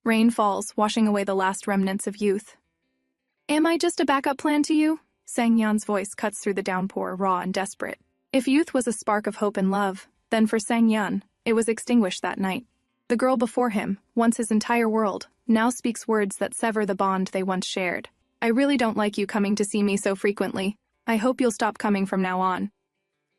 Rain falls, washing away the last remnants of youth. "Am I just a backup plan to you?" Sang Yan's voice cuts through the downpour, raw and desperate. If youth was a spark of hope and love, then for Sang Yan, it was extinguished that night. The girl before him, once his entire world, now speaks words that sever the bond they once shared. "I really don't like you coming to see me so frequently. I hope you'll stop coming from now on."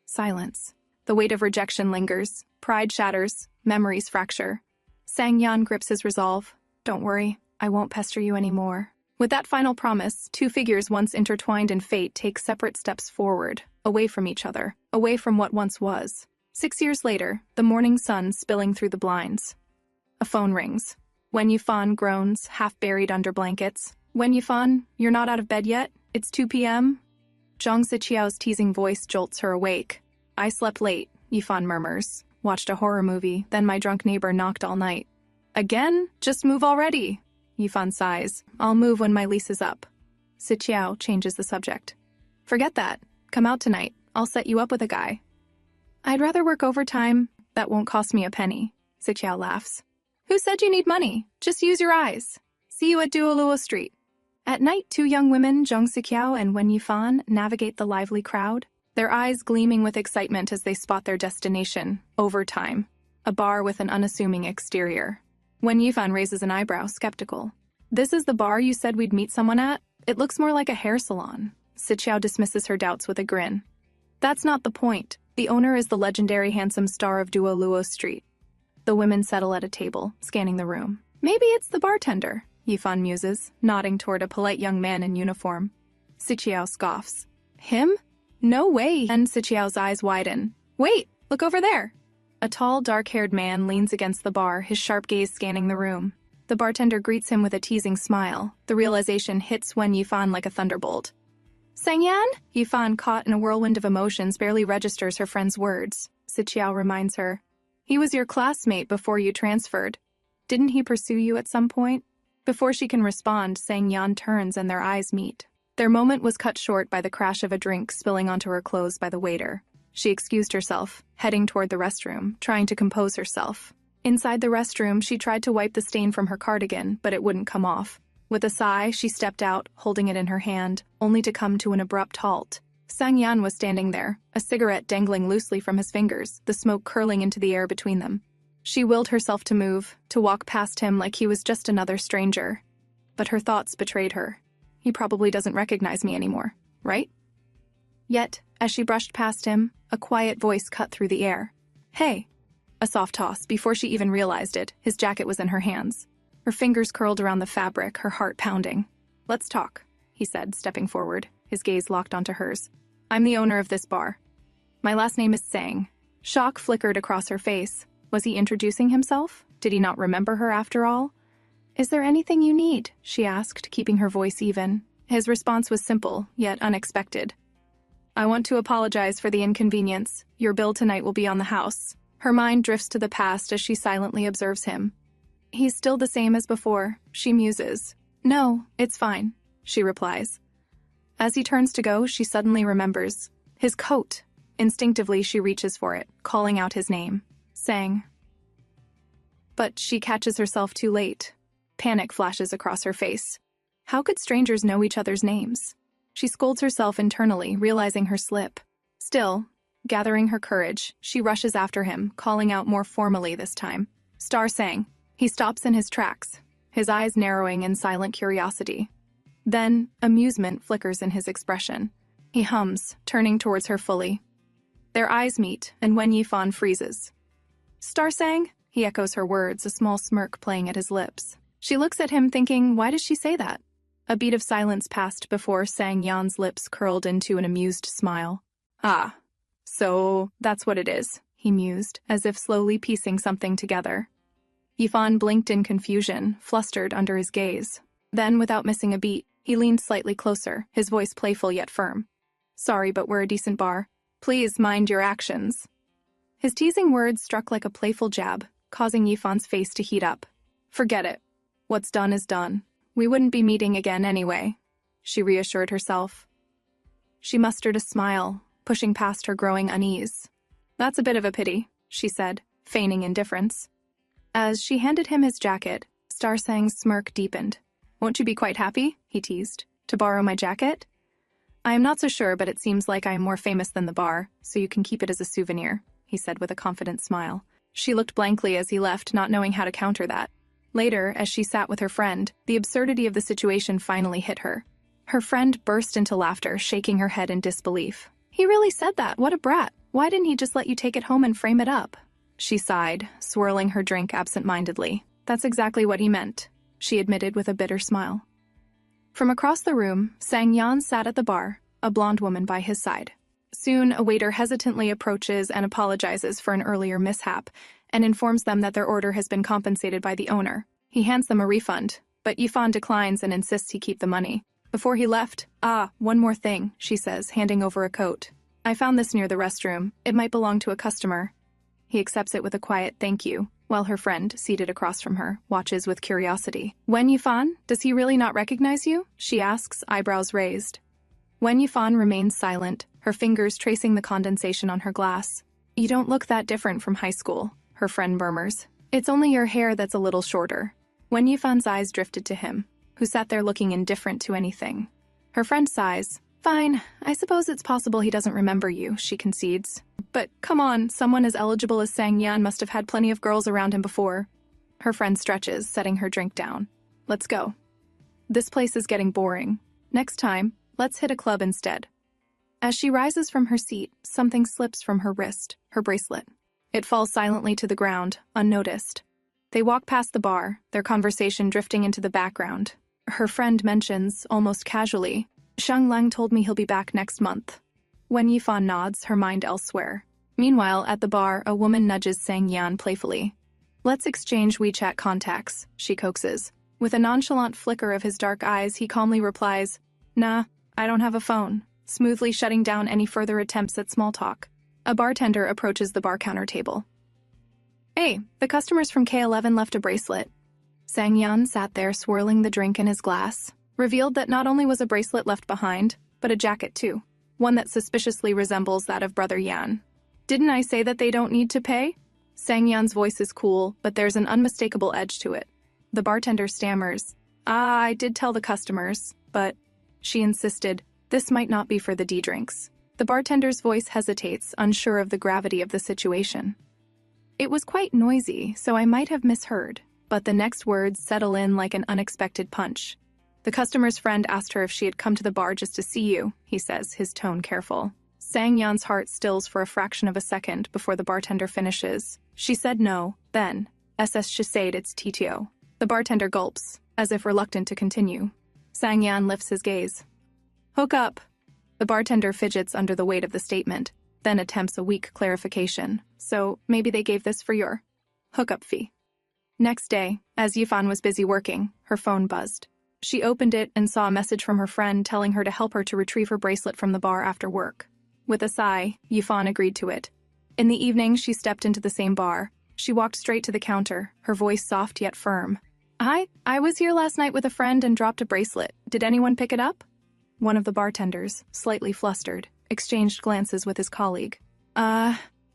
Silence. The weight of rejection lingers, pride shatters, memories fracture. Sang Yan grips his resolve. "Don't worry, I won't pester you anymore." With that final promise, two figures once intertwined in fate take separate steps forward, away from each other, away from what once was. 6 years later, the morning sun spilling through the blinds. A phone rings. Wen Yifan groans, half buried under blankets. "Wen Yifan, you're not out of bed yet? It's 2 p.m.? Zhang Siqiao's teasing voice jolts her awake. "I slept late," Yifan murmurs. "Watched a horror movie, then my drunk neighbor knocked all night." "Again? Just move already!" Yifan sighs. "I'll move when my lease is up." Siqiao changes the subject. "Forget that. Come out tonight. I'll set you up with a guy." "I'd rather work overtime. That won't cost me a penny." Siqiao laughs. "Who said you need money? Just use your eyes. See you at Duoluo Street." At night, two young women, Zhang Siqiao and Wen Yifan, navigate the lively crowd, their eyes gleaming with excitement as they spot their destination, Overtime, a bar with an unassuming exterior. Wen Yifan raises an eyebrow, skeptical. "This is the bar you said we'd meet someone at? It looks more like a hair salon." Siqiao dismisses her doubts with a grin. "That's not the point. The owner is the legendary handsome star of Duoluo Street." The women settle at a table, scanning the room. "Maybe it's the bartender," Yifan muses, nodding toward a polite young man in uniform. Siqiao scoffs. "Him? No way!" And Siqiao's eyes widen. "Wait, look over there!" A tall, dark-haired man leans against the bar, his sharp gaze scanning the room. The bartender greets him with a teasing smile. The realization hits Wen Yifan like a thunderbolt. "Sang Yan?" Yifan, caught in a whirlwind of emotions, barely registers her friend's words. Siqiao reminds her. "He was your classmate before you transferred. Didn't he pursue you at some point?" Before she can respond, Sang Yan turns and their eyes meet. Their moment was cut short by the crash of a drink spilling onto her clothes by the waiter. She excused herself, heading toward the restroom, trying to compose herself. Inside the restroom, she tried to wipe the stain from her cardigan, but it wouldn't come off. With a sigh, she stepped out, holding it in her hand, only to come to an abrupt halt. Sang Yan was standing there, a cigarette dangling loosely from his fingers, the smoke curling into the air between them. She willed herself to move, to walk past him like he was just another stranger. But her thoughts betrayed her. He probably doesn't recognize me anymore, right? Yet, as she brushed past him, a quiet voice cut through the air. "Hey!" A soft toss. Before she even realized it, his jacket was in her hands. Her fingers curled around the fabric, her heart pounding. "Let's talk," he said, stepping forward, his gaze locked onto hers. "I'm the owner of this bar. My last name is Sang." Shock flickered across her face. Was he introducing himself? Did he not remember her after all? "Is there anything you need?" she asked, keeping her voice even. His response was simple, yet unexpected. "I want to apologize for the inconvenience. Your bill tonight will be on the house." Her mind drifts to the past as she silently observes him. "He's still the same as before," she muses. "No, it's fine," she replies. As he turns to go, she suddenly remembers. His coat. Instinctively, she reaches for it, calling out his name. Sang. But she catches herself too late. Panic flashes across her face. How could strangers know each other's names? She scolds herself internally, realizing her slip. Still, gathering her courage, she rushes after him, calling out more formally this time. "Star Sang." He stops in his tracks, his eyes narrowing in silent curiosity. Then, amusement flickers in his expression. He hums, turning towards her fully. Their eyes meet, and Wen Yifan freezes. "Star Sang?" He echoes her words, a small smirk playing at his lips. She looks at him thinking, why does she say that? A beat of silence passed before Sang Yan's lips curled into an amused smile. "Ah, so that's what it is," he mused, as if slowly piecing something together. Yifan blinked in confusion, flustered under his gaze. Then, without missing a beat, he leaned slightly closer, his voice playful yet firm. "Sorry, but we're a decent bar. Please mind your actions." His teasing words struck like a playful jab, causing Yifan's face to heat up. "Forget it. What's done is done. We wouldn't be meeting again anyway," she reassured herself. She mustered a smile, pushing past her growing unease. "That's a bit of a pity," she said, feigning indifference. As she handed him his jacket, Starsang's smirk deepened. Won't you be quite happy, he teased, to borrow my jacket? I am not so sure, but it seems like I am more famous than the bar, so you can keep it as a souvenir, he said with a confident smile. She looked blankly as he left, not knowing how to counter that. Later, as she sat with her friend, the absurdity of the situation finally hit her. Her friend burst into laughter, shaking her head in disbelief. He really said that? What a brat. Why didn't he just let you take it home and frame it up? She sighed, swirling her drink absent-mindedly. That's exactly what he meant, she admitted with a bitter smile. From across the room, Sang-yeon sat at the bar, a blonde woman by his side. Soon, a waiter hesitantly approaches and apologizes for an earlier mishap, and informs them that their order has been compensated by the owner. He hands them a refund, but Yifan declines and insists he keep the money. Before he left, one more thing, she says, handing over a coat. I found this near the restroom. It might belong to a customer. He accepts it with a quiet thank you, while her friend, seated across from her, watches with curiosity. Wen Yifan, does he really not recognize you? She asks, eyebrows raised. Wen Yifan remains silent, her fingers tracing the condensation on her glass. You don't look that different from high school, her friend murmurs. It's only your hair that's a little shorter. Wen Yifan's eyes drifted to him, who sat there looking indifferent to anything. Her friend sighs. Fine, I suppose it's possible he doesn't remember you, she concedes. But come on, someone as eligible as Sang-yeon must have had plenty of girls around him before. Her friend stretches, setting her drink down. Let's go. This place is getting boring. Next time, let's hit a club instead. As she rises from her seat, something slips from her wrist, her bracelet. It falls silently to the ground, unnoticed. They walk past the bar, their conversation drifting into the background. Her friend mentions, almost casually, Shang Lang told me he'll be back next month. Wen Yifan nods, her mind elsewhere. Meanwhile, at the bar, a woman nudges Sang-yeon playfully. Let's exchange WeChat contacts, she coaxes. With a nonchalant flicker of his dark eyes, he calmly replies, Nah, I don't have a phone, smoothly shutting down any further attempts at small talk. A bartender approaches the bar counter table. Hey, the customers from K11 left a bracelet. Sang-yeon sat there swirling the drink in his glass, revealed that not only was a bracelet left behind, but a jacket too, one that suspiciously resembles that of Brother Yan. Didn't I say that they don't need to pay? Sang-yeon's voice is cool, but there's an unmistakable edge to it. The bartender stammers. I did tell the customers, but... She insisted, this might not be for the D-drinks. The bartender's voice hesitates, unsure of the gravity of the situation. It was quite noisy, so I might have misheard, but the next words settle in like an unexpected punch. The customer's friend asked her if she had come to the bar just to see you, he says, his tone careful. Sang-yeon's heart stills for a fraction of a second before the bartender finishes. She said no, then, SS Shisade it's TTO. The bartender gulps, as if reluctant to continue. Sang-yeon lifts his gaze. Hook up. The bartender fidgets under the weight of the statement, then attempts a weak clarification. So, maybe they gave this for your hookup fee. Next day, as Yifan was busy working, her phone buzzed. She opened it and saw a message from her friend telling her to help her to retrieve her bracelet from the bar after work. With a sigh, Yifan agreed to it. In the evening, she stepped into the same bar. She walked straight to the counter, her voice soft yet firm. Hi, I was here last night with a friend and dropped a bracelet. Did anyone pick it up? One of the bartenders, slightly flustered, exchanged glances with his colleague.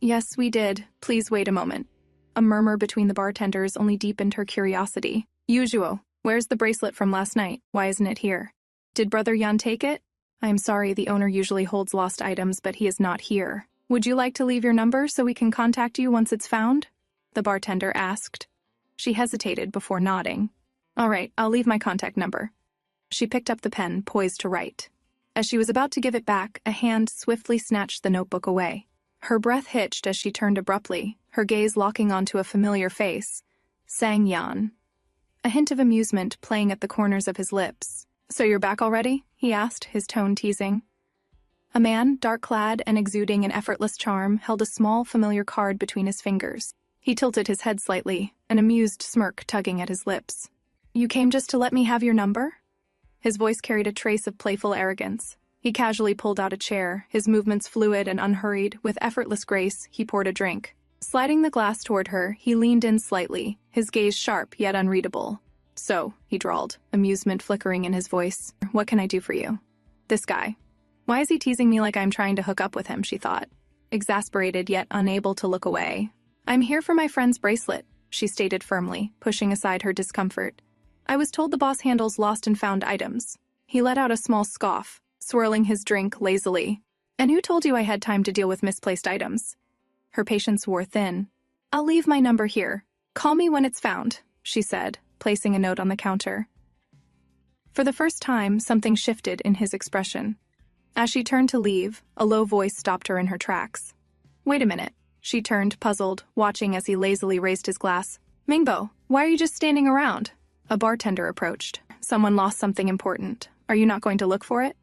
Yes, we did. Please wait a moment. A murmur between the bartenders only deepened her curiosity. Usual. Where's the bracelet from last night? Why isn't it here? Did Brother Yan take it? I am sorry, the owner usually holds lost items, but he is not here. Would you like to leave your number so we can contact you once it's found? The bartender asked. She hesitated before nodding. All right, I'll leave my contact number. She picked up the pen, poised to write. As she was about to give it back, a hand swiftly snatched the notebook away. Her breath hitched as she turned abruptly, her gaze locking onto a familiar face. Sang-yeon. A hint of amusement playing at the corners of his lips. So you're back already? He asked, his tone teasing. A man, dark-clad and exuding an effortless charm, held a small, familiar card between his fingers. He tilted his head slightly, an amused smirk tugging at his lips. You came just to let me have your number? His voice carried a trace of playful arrogance. He casually pulled out a chair, his movements fluid and unhurried. With effortless grace, he poured a drink. Sliding the glass toward her, he leaned in slightly, his gaze sharp yet unreadable. So, he drawled, amusement flickering in his voice. What can I do for you? This guy. Why is he teasing me like I'm trying to hook up with him, she thought. Exasperated yet unable to look away. I'm here for my friend's bracelet. she stated firmly, pushing aside her discomfort. I was told the boss handles lost and found items. He let out a small scoff, swirling his drink lazily. And who told you I had time to deal with misplaced items? Her patience wore thin. I'll leave my number here. Call me when it's found, she said, placing a note on the counter. For the first time, something shifted in his expression. As she turned to leave, a low voice stopped her in her tracks. Wait a minute. She turned, puzzled, watching as he lazily raised his glass. Mingbo, why are you just standing around? A bartender approached. Someone lost something important. Are you not going to look for it?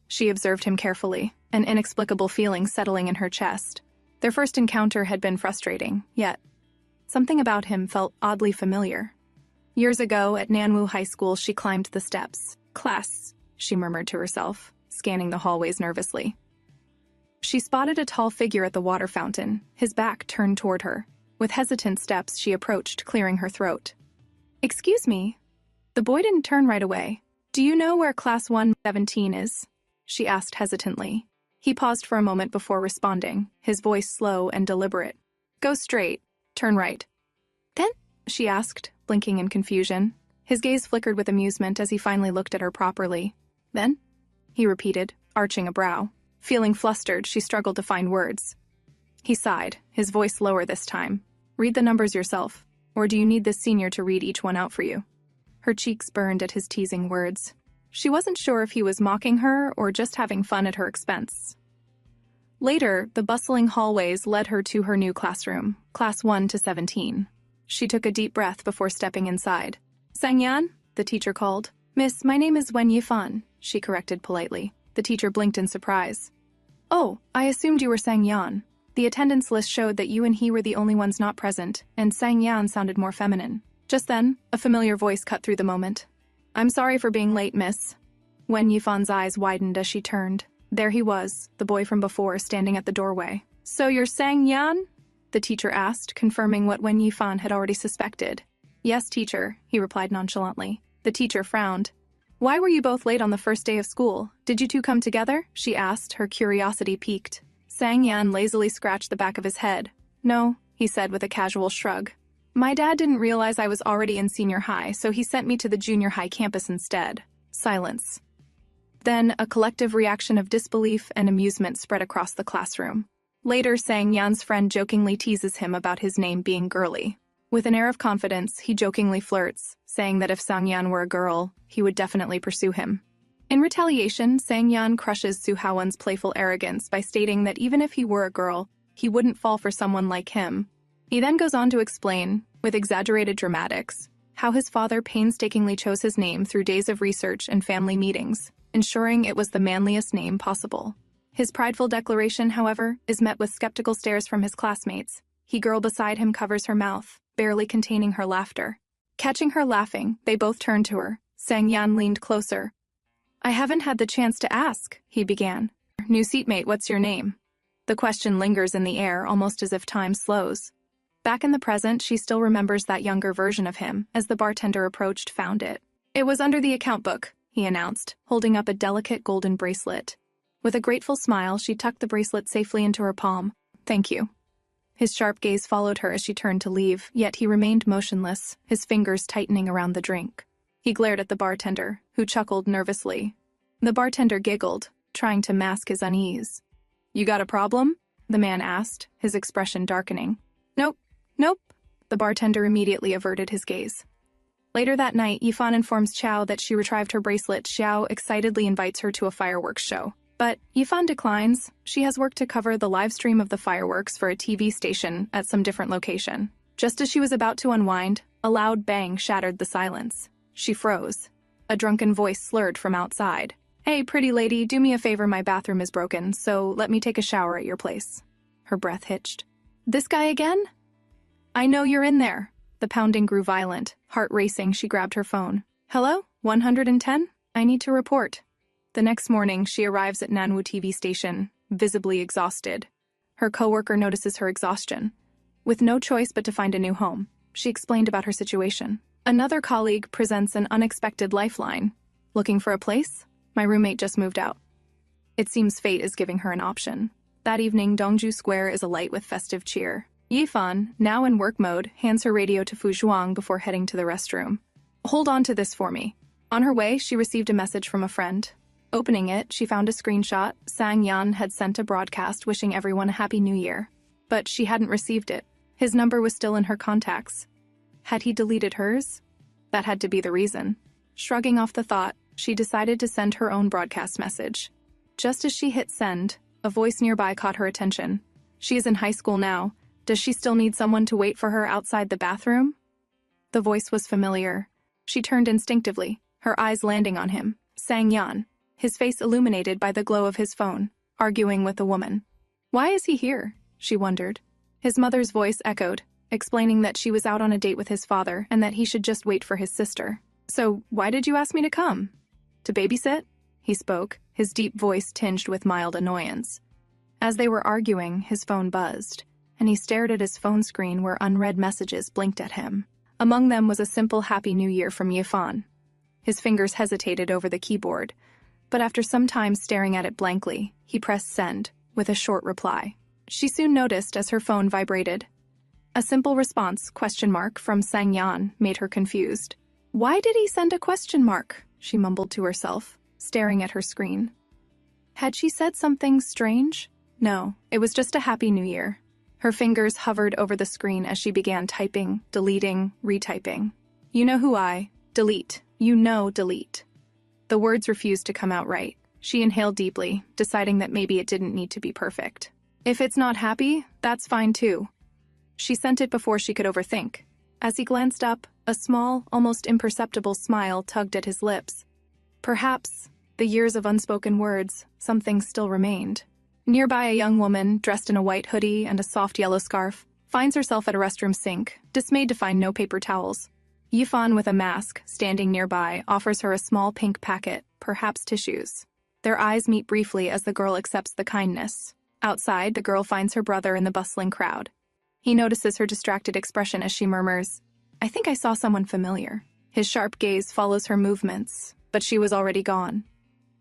She observed him carefully, an inexplicable feeling settling in her chest. Their first encounter had been frustrating, yet something about him felt oddly familiar. Years ago, at Nanwu High School, she climbed the steps. Class, she murmured to herself, scanning the hallways nervously. She spotted a tall figure at the water fountain, his back turned toward her. With hesitant steps, she approached, clearing her throat. Excuse me. The boy didn't turn right away. Do you know where Class 117 is? She asked hesitantly. He paused for a moment before responding, his voice slow and deliberate. Go straight. Turn right. Then? She asked, blinking in confusion. His gaze flickered with amusement as he finally looked at her properly. Then? He repeated, arching a brow. Feeling flustered, she struggled to find words. He sighed, his voice lower this time. Read the numbers yourself, or do you need this senior to read each one out for you? Her cheeks burned at his teasing words. She wasn't sure if he was mocking her or just having fun at her expense. Later, the bustling hallways led her to her new classroom, Class 1 to 17. She took a deep breath before stepping inside. Sangyan, the teacher called. Miss, my name is Wen Yifan, she corrected politely. The teacher blinked in surprise. Oh, I assumed you were Sangyan. The attendance list showed that you and he were the only ones not present, and Sangyan sounded more feminine. Just then, a familiar voice cut through the moment. I'm sorry for being late, miss. Wen Yifan's eyes widened as she turned. There he was, the boy from before, standing at the doorway. So you're Sangyan? The teacher asked, confirming what Wen Yifan had already suspected. Yes, teacher, he replied nonchalantly. The teacher frowned. Why were you both late on the first day of school? Did you two come together? She asked, her curiosity piqued. Sangyan lazily scratched the back of his head. No, he said with a casual shrug. My dad didn't realize I was already in senior high, so he sent me to the junior high campus instead. Silence. Then, a collective reaction of disbelief and amusement spread across the classroom. Later, Sangyan's friend jokingly teases him about his name being girly. With an air of confidence, he jokingly flirts, saying that if Sangyan were a girl, he would definitely pursue him. In retaliation, Sangyan crushes Suhawan's playful arrogance by stating that even if he were a girl, he wouldn't fall for someone like him. He then goes on to explain, with exaggerated dramatics, how his father painstakingly chose his name through days of research and family meetings, ensuring it was the manliest name possible. His prideful declaration, however, is met with skeptical stares from his classmates. The girl beside him covers her mouth, barely containing her laughter. Catching her laughing, they both turned to her. Sangyan leaned closer. I haven't had the chance to ask, he began. New seatmate, what's your name? The question lingers in the air, almost as if time slows. Back in the present, she still remembers that younger version of him, as the bartender approached, found it. It was under the account book, he announced, holding up a delicate golden bracelet. With a grateful smile, she tucked the bracelet safely into her palm. Thank you. His sharp gaze followed her as she turned to leave, yet he remained motionless, his fingers tightening around the drink. He glared at the bartender, who chuckled nervously. The bartender giggled, trying to mask his unease. You got a problem? The man asked, his expression darkening. Nope. The bartender immediately averted his gaze. Later that night, Yifan informs Xiao that she retrieved her bracelet. Xiao excitedly invites her to a fireworks show. But Yifan declines. She has work to cover the live stream of the fireworks for a TV station at some different location. Just as she was about to unwind, a loud bang shattered the silence. She froze. A drunken voice slurred from outside. Hey, pretty lady, do me a favor, my bathroom is broken, so let me take a shower at your place. Her breath hitched. This guy again? I know you're in there. The pounding grew violent. Heart racing, she grabbed her phone. Hello? 110? I need to report. The next morning, she arrives at Nanwu TV station, visibly exhausted. Her coworker notices her exhaustion. With no choice but to find a new home, she explained about her situation. Another colleague presents an unexpected lifeline. Looking for a place? My roommate just moved out. It seems fate is giving her an option. That evening, Dongju Square is alight with festive cheer. Yifan, now in work mode, hands her radio to Fu Zhuang before heading to the restroom. Hold on to this for me. On her way, she received a message from a friend. Opening it, she found a screenshot. Sang Yan had sent a broadcast wishing everyone a Happy New Year. But she hadn't received it. His number was still in her contacts. Had he deleted hers? That had to be the reason. Shrugging off the thought, she decided to send her own broadcast message. Just as she hit send, a voice nearby caught her attention. She is in high school now. Does she still need someone to wait for her outside the bathroom? The voice was familiar. She turned instinctively, her eyes landing on him. Sang Yan, his face illuminated by the glow of his phone, arguing with a woman. Why is he here? She wondered. His mother's voice echoed, explaining that she was out on a date with his father and that he should just wait for his sister. So, why did you ask me to come? To babysit? He spoke, his deep voice tinged with mild annoyance. As they were arguing, his phone buzzed, and he stared at his phone screen where unread messages blinked at him. Among them was a simple Happy New Year from Yifan. His fingers hesitated over the keyboard, but after some time staring at it blankly, he pressed send, with a short reply. She soon noticed as her phone vibrated. A simple response, ? From Sang Yan, made her confused. Why did he send a ? She mumbled to herself, staring at her screen. Had she said something strange? No, it was just a Happy New Year. Her fingers hovered over the screen as she began typing, deleting, retyping. You know who I... Delete. You know, delete. The words refused to come out right. She inhaled deeply, deciding that maybe it didn't need to be perfect. If it's not happy, that's fine too. She sent it before she could overthink. As he glanced up, a small, almost imperceptible smile tugged at his lips. Perhaps, the years of unspoken words, something still remained. Nearby, a young woman, dressed in a white hoodie and a soft yellow scarf, finds herself at a restroom sink, dismayed to find no paper towels. Yifan, with a mask, standing nearby, offers her a small pink packet, perhaps tissues. Their eyes meet briefly as the girl accepts the kindness. Outside, the girl finds her brother in the bustling crowd. He notices her distracted expression as she murmurs, I think I saw someone familiar. His sharp gaze follows her movements, but she was already gone.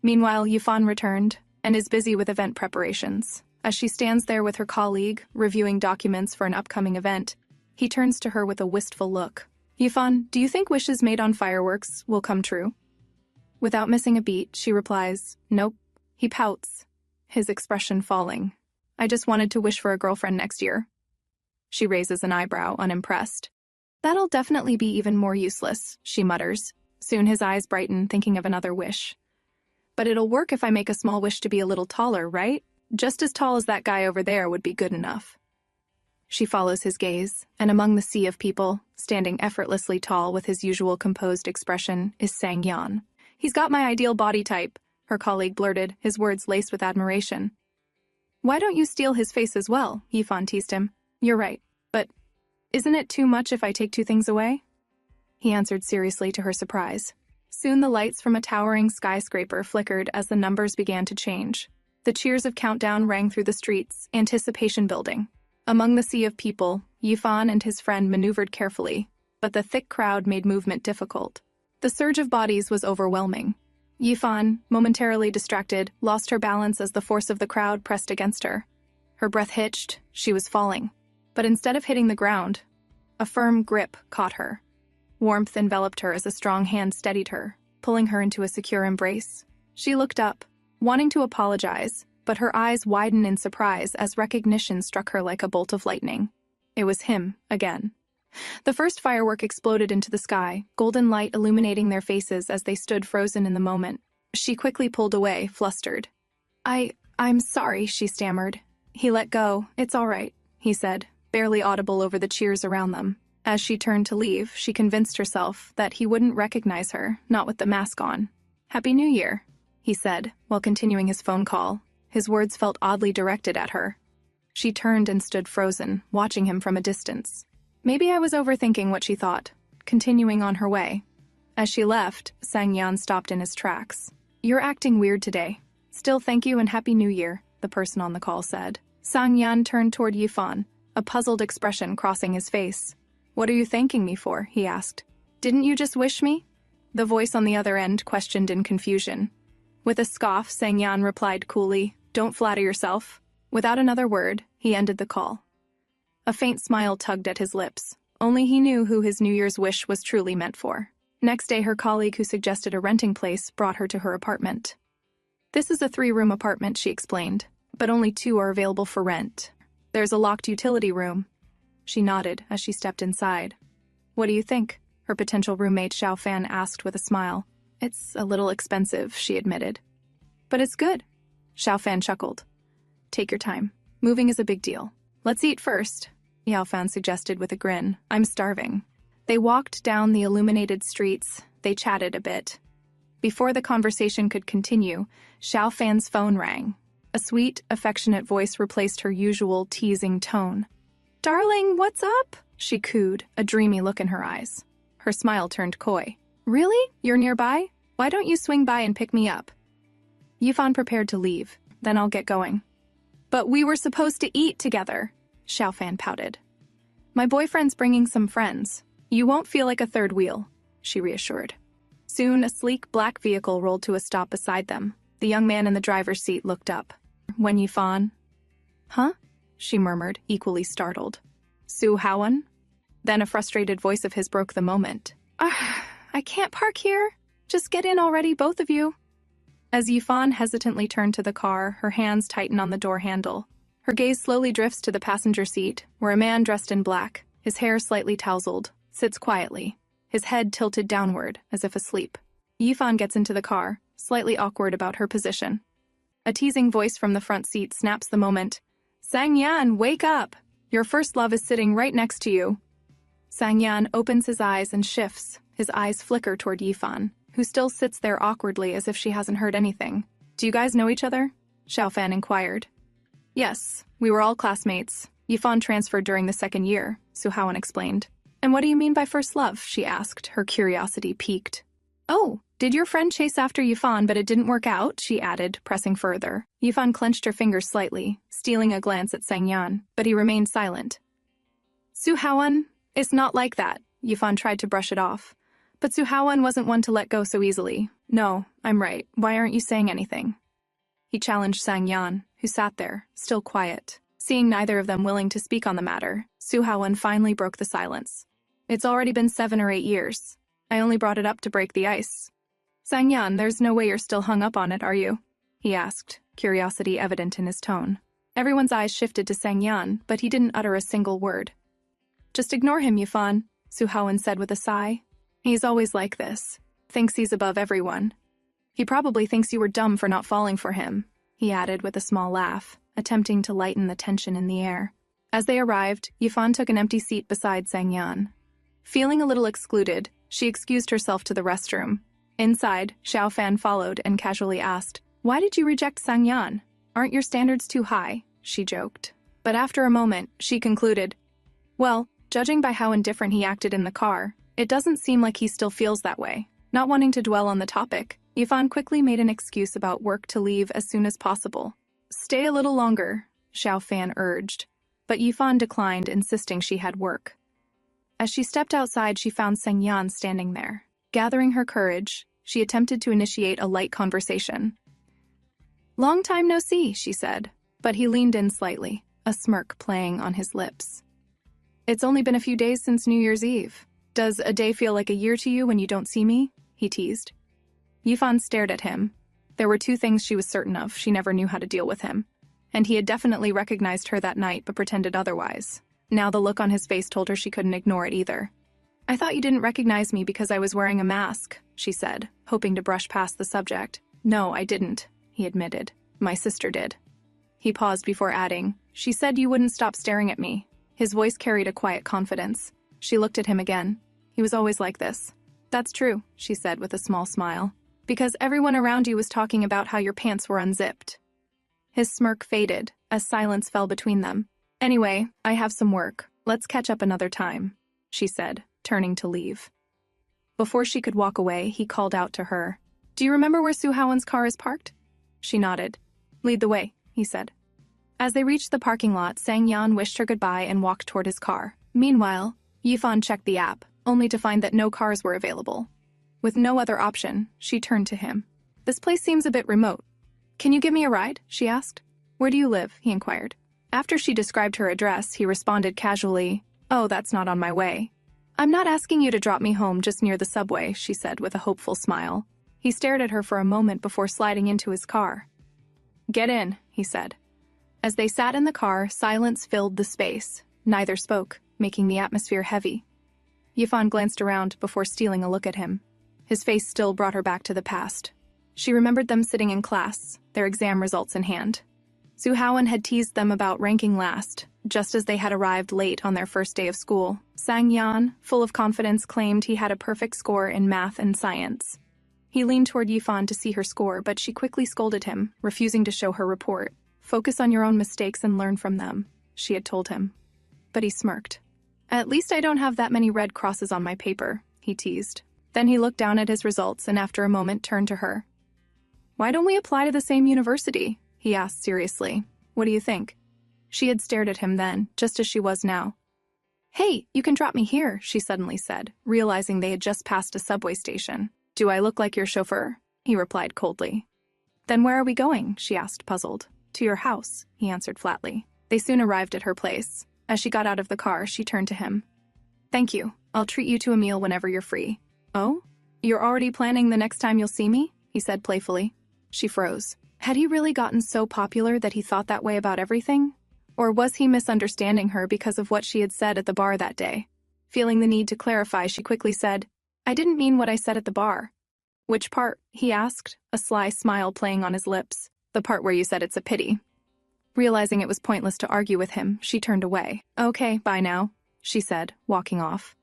Meanwhile, Yifan returned and is busy with event preparations. As she stands there with her colleague, reviewing documents for an upcoming event, he turns to her with a wistful look. Yifan, do you think wishes made on fireworks will come true? Without missing a beat, she replies, Nope. He pouts, his expression falling. I just wanted to wish for a girlfriend next year. She raises an eyebrow, unimpressed. That'll definitely be even more useless, she mutters. Soon his eyes brighten, thinking of another wish. But it'll work if I make a small wish to be a little taller, right? Just as tall as that guy over there would be good enough. She follows his gaze, and among the sea of people, standing effortlessly tall with his usual composed expression, is Sang Yan. He's got my ideal body type, her colleague blurted, his words laced with admiration. Why don't you steal his face as well? Yifan teased him. You're right, but isn't it too much if I take two things away? He answered seriously to her surprise. Soon the lights from a towering skyscraper flickered as the numbers began to change. The cheers of countdown rang through the streets, anticipation building. Among the sea of people, Yifan and his friend maneuvered carefully, but the thick crowd made movement difficult. The surge of bodies was overwhelming. Yifan, momentarily distracted, lost her balance as the force of the crowd pressed against her. Her breath hitched, she was falling. But instead of hitting the ground, a firm grip caught her. Warmth enveloped her as a strong hand steadied her, pulling her into a secure embrace. She looked up, wanting to apologize, but her eyes widened in surprise as recognition struck her like a bolt of lightning. It was him, again. The first firework exploded into the sky, golden light illuminating their faces as they stood frozen in the moment. She quickly pulled away, flustered. I'm sorry, she stammered. He let go. It's all right, he said, barely audible over the cheers around them. As she turned to leave, she convinced herself that he wouldn't recognize her, not with the mask on. Happy New Year, he said, while continuing his phone call. His words felt oddly directed at her. She turned and stood frozen, watching him from a distance. Maybe I was overthinking what she thought, continuing on her way. As she left, Sang Yan stopped in his tracks. You're acting weird today. Still, thank you and Happy New Year, the person on the call said. Sang Yan turned toward Yifan, a puzzled expression crossing his face. What are you thanking me for? He asked. Didn't you just wish me? The voice on the other end questioned in confusion. With a scoff, Sang Yan replied coolly, Don't flatter yourself. Without another word, he ended the call. A faint smile tugged at his lips. Only he knew who his New Year's wish was truly meant for. Next day, her colleague who suggested a renting place brought her to her apartment. This is a 3-room apartment, she explained, but only 2 are available for rent. There's a locked utility room. She nodded as she stepped inside. What do you think? Her potential roommate Xiao Fan asked with a smile. It's a little expensive, she admitted. But it's good. Xiao Fan chuckled. Take your time. Moving is a big deal. Let's eat first, Yao Fan suggested with a grin. I'm starving. They walked down the illuminated streets. They chatted a bit. Before the conversation could continue, Xiao Fan's phone rang. A sweet, affectionate voice replaced her usual teasing tone. Darling, what's up? She cooed, a dreamy look in her eyes. Her smile turned coy. Really? You're nearby? Why don't you swing by and pick me up? Yifan prepared to leave. Then I'll get going. But we were supposed to eat together, Xiao Fan pouted. My boyfriend's bringing some friends. You won't feel like a third wheel, she reassured. Soon, a sleek black vehicle rolled to a stop beside them. The young man in the driver's seat looked up. Wen Yifan? Huh? She murmured, equally startled. Su Haowen? Then a frustrated voice of his broke the moment. I can't park here. Just get in already, both of you. As Yifan hesitantly turned to the car, her hands tighten on the door handle. Her gaze slowly drifts to the passenger seat, where a man dressed in black, his hair slightly tousled, sits quietly, his head tilted downward, as if asleep. Yifan gets into the car, slightly awkward about her position. A teasing voice from the front seat snaps the moment. Sang Yan, wake up! Your first love is sitting right next to you. Sang Yan opens his eyes and shifts. His eyes flicker toward Yifan, who still sits there awkwardly as if she hasn't heard anything. Do you guys know each other? Xiao Fan inquired. Yes, we were all classmates. Yifan transferred during the 2nd year, Su Haowen explained. And what do you mean by first love? She asked, her curiosity piqued. Oh, did your friend chase after Yifan but it didn't work out? She added, pressing further. Yifan clenched her fingers slightly, stealing a glance at Sang Yan, but he remained silent. Su Haowen, it's not like that. Yifan tried to brush it off. But Su Haowen wasn't one to let go so easily. No, I'm right. Why aren't you saying anything? He challenged Sang Yan, who sat there, still quiet. Seeing neither of them willing to speak on the matter, Su Haowen finally broke the silence. It's already been 7 or 8 years. I only brought it up to break the ice. Sang Yan, there's no way you're still hung up on it, are you? He asked, curiosity evident in his tone. Everyone's eyes shifted to Sang Yan, but he didn't utter a single word. Just ignore him, Yifan, Su Haowen said with a sigh. He's always like this. Thinks he's above everyone. He probably thinks you were dumb for not falling for him, he added with a small laugh, attempting to lighten the tension in the air. As they arrived, Yifan took an empty seat beside Sang Yan. Feeling a little excluded, she excused herself to the restroom. Inside, Xiao Fan followed and casually asked, Why did you reject Sang Yan? Aren't your standards too high? She joked. But after a moment, she concluded, Well, judging by how indifferent he acted in the car, it doesn't seem like he still feels that way. Not wanting to dwell on the topic, Yifan quickly made an excuse about work to leave as soon as possible. Stay a little longer, Xiao Fan urged, but Yifan declined, insisting she had work. As she stepped outside, she found Sang Yan standing there. Gathering her courage, she attempted to initiate a light conversation. Long time no see, she said, but he leaned in slightly, a smirk playing on his lips. It's only been a few days since New Year's Eve. Does a day feel like a year to you when you don't see me? He teased. Yifan stared at him. There were 2 things she was certain of. She never knew how to deal with him. And he had definitely recognized her that night but pretended otherwise. Now the look on his face told her she couldn't ignore it either. I thought you didn't recognize me because I was wearing a mask, she said, hoping to brush past the subject. No, I didn't, he admitted. My sister did. He paused before adding, She said you wouldn't stop staring at me. His voice carried a quiet confidence. She looked at him again. He was always like this. That's true, she said with a small smile. Because everyone around you was talking about how your pants were unzipped. His smirk faded, as silence fell between them. Anyway, I have some work. Let's catch up another time, she said, turning to leave. Before she could walk away, he called out to her. Do you remember where Su Haowen's car is parked? She nodded. Lead the way, he said. As they reached the parking lot, Sang Yan wished her goodbye and walked toward his car. Meanwhile, Yifan checked the app, only to find that no cars were available. With no other option, she turned to him. This place seems a bit remote. Can you give me a ride? She asked. Where do you live? He inquired. After she described her address, he responded casually, "Oh, that's not on my way." "I'm not asking you to drop me home just near the subway," she said with a hopeful smile. He stared at her for a moment before sliding into his car. "Get in," he said. As they sat in the car, silence filled the space. Neither spoke, making the atmosphere heavy. Yifan glanced around before stealing a look at him. His face still brought her back to the past. She remembered them sitting in class, their exam results in hand. Su Haoan had teased them about ranking last, just as they had arrived late on their first day of school. Sang Yan, full of confidence, claimed he had a perfect score in math and science. He leaned toward Yifan to see her score, but she quickly scolded him, refusing to show her report. "Focus on your own mistakes and learn from them," she had told him. But he smirked. "At least I don't have that many red crosses on my paper," he teased. Then he looked down at his results and after a moment turned to her. "Why don't we apply to the same university?" he asked seriously. "What do you think?" She had stared at him then, just as she was now. "Hey, you can drop me here," she suddenly said, realizing they had just passed a subway station. "Do I look like your chauffeur?" he replied coldly. "Then where are we going?" she asked, puzzled. "To your house," he answered flatly. They soon arrived at her place. As she got out of the car, she turned to him. "Thank you. I'll treat you to a meal whenever you're free." "Oh? You're already planning the next time you'll see me?" he said playfully. She froze. Had he really gotten so popular that he thought that way about everything? Or was he misunderstanding her because of what she had said at the bar that day? Feeling the need to clarify, she quickly said, "I didn't mean what I said at the bar." "Which part?" he asked, a sly smile playing on his lips. "The part where you said it's a pity." Realizing it was pointless to argue with him, she turned away. "Okay, bye now," she said, walking off.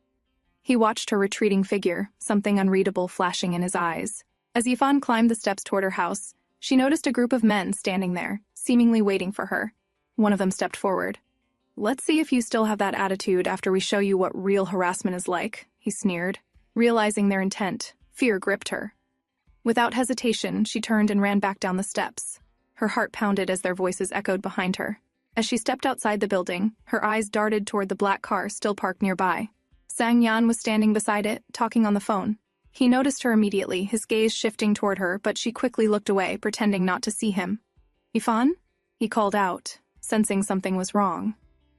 He watched her retreating figure, something unreadable flashing in his eyes. As Yifan climbed the steps toward her house, she noticed a group of men standing there, seemingly waiting for her. One of them stepped forward. "Let's see if you still have that attitude after we show you what real harassment is like," he sneered. Realizing their intent, fear gripped her. Without hesitation, she turned and ran back down the steps. Her heart pounded as their voices echoed behind her. As she stepped outside the building, her eyes darted toward the black car still parked nearby. Sang Yan was standing beside it, talking on the phone. He noticed her immediately, his gaze shifting toward her, but she quickly looked away, pretending not to see him. "Yifan?" he called out, sensing something was wrong.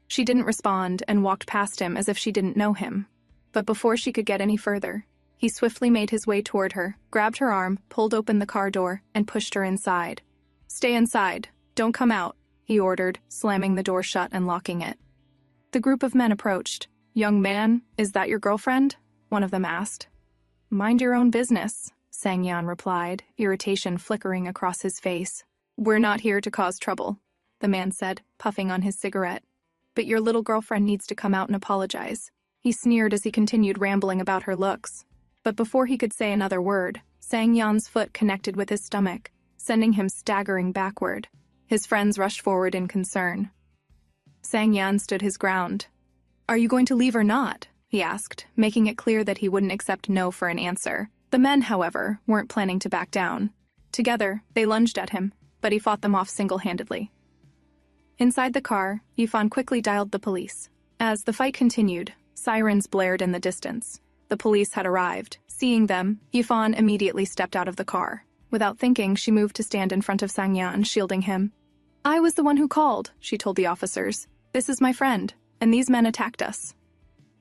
She didn't respond and walked past him as if she didn't know him. But before she could get any further, he swiftly made his way toward her, grabbed her arm, pulled open the car door, and pushed her inside. "Stay inside. Don't come out," he ordered, slamming the door shut and locking it. The group of men approached. "Young man, is that your girlfriend?" one of them asked. "Mind your own business," Sang Yan replied, irritation flickering across his face. "We're not here to cause trouble," the man said, puffing on his cigarette. "But your little girlfriend needs to come out and apologize." He sneered as he continued rambling about her looks. But before he could say another word, Sang Yan's foot connected with his stomach, sending him staggering backward. His friends rushed forward in concern. Sang Yan stood his ground. "Are you going to leave or not?" he asked, making it clear that he wouldn't accept no for an answer. The men, however, weren't planning to back down. Together, they lunged at him, but he fought them off single-handedly. Inside the car, Yifan quickly dialed the police. As the fight continued, sirens blared in the distance. The police had arrived. Seeing them, Yifan immediately stepped out of the car. Without thinking, she moved to stand in front of Sang Yan, shielding him. "I was the one who called," she told the officers. "This is my friend, and these men attacked us."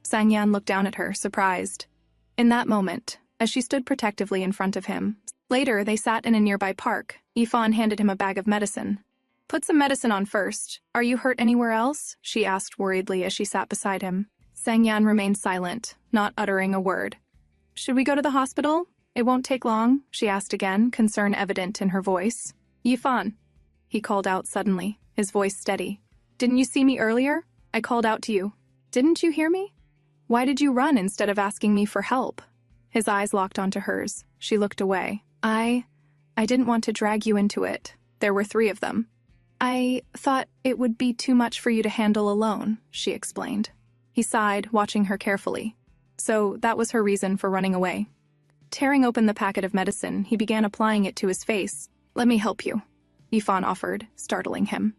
Sang Yan looked down at her, surprised. In that moment, as she stood protectively in front of him, later they sat in a nearby park. Yifan handed him a bag of medicine. "Put some medicine on first. Are you hurt anywhere else?" she asked worriedly as she sat beside him. Sang Yan remained silent, not uttering a word. "Should we go to the hospital? It won't take long," she asked again, concern evident in her voice. "Yifan," he called out suddenly, his voice steady. "Didn't you see me earlier? I called out to you. Didn't you hear me? Why did you run instead of asking me for help?" His eyes locked onto hers. She looked away. I didn't want to drag you into it. There were 3 of them. I thought it would be too much for you to handle alone," she explained. He sighed, watching her carefully. So that was her reason for running away. Tearing open the packet of medicine, he began applying it to his face. "Let me help you," Yifan offered, startling him.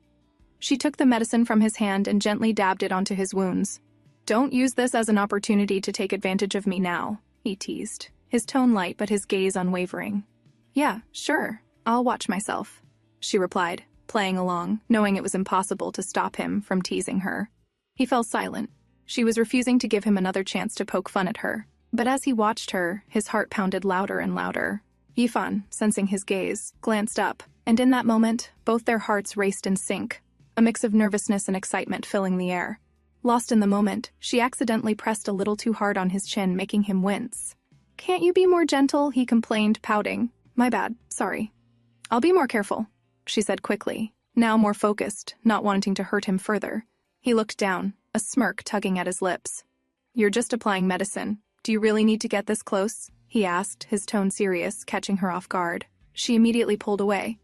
She took the medicine from his hand and gently dabbed it onto his wounds. "Don't use this as an opportunity to take advantage of me now," he teased, his tone light but his gaze unwavering. "Yeah, sure, I'll watch myself," she replied, playing along, knowing it was impossible to stop him from teasing her. He fell silent. She was refusing to give him another chance to poke fun at her. But as he watched her, his heart pounded louder and louder. Yifan, sensing his gaze, glanced up, and in that moment, both their hearts raced in sync, a mix of nervousness and excitement filling the air. Lost in the moment, she accidentally pressed a little too hard on his chin, making him wince. "Can't you be more gentle?" he complained, pouting. "My bad, sorry." "I'll be more careful," she said quickly, now more focused, not wanting to hurt him further. He looked down, a smirk tugging at his lips. "You're just applying medicine. Do you really need to get this close?" he asked, his tone serious, catching her off guard. She immediately pulled away.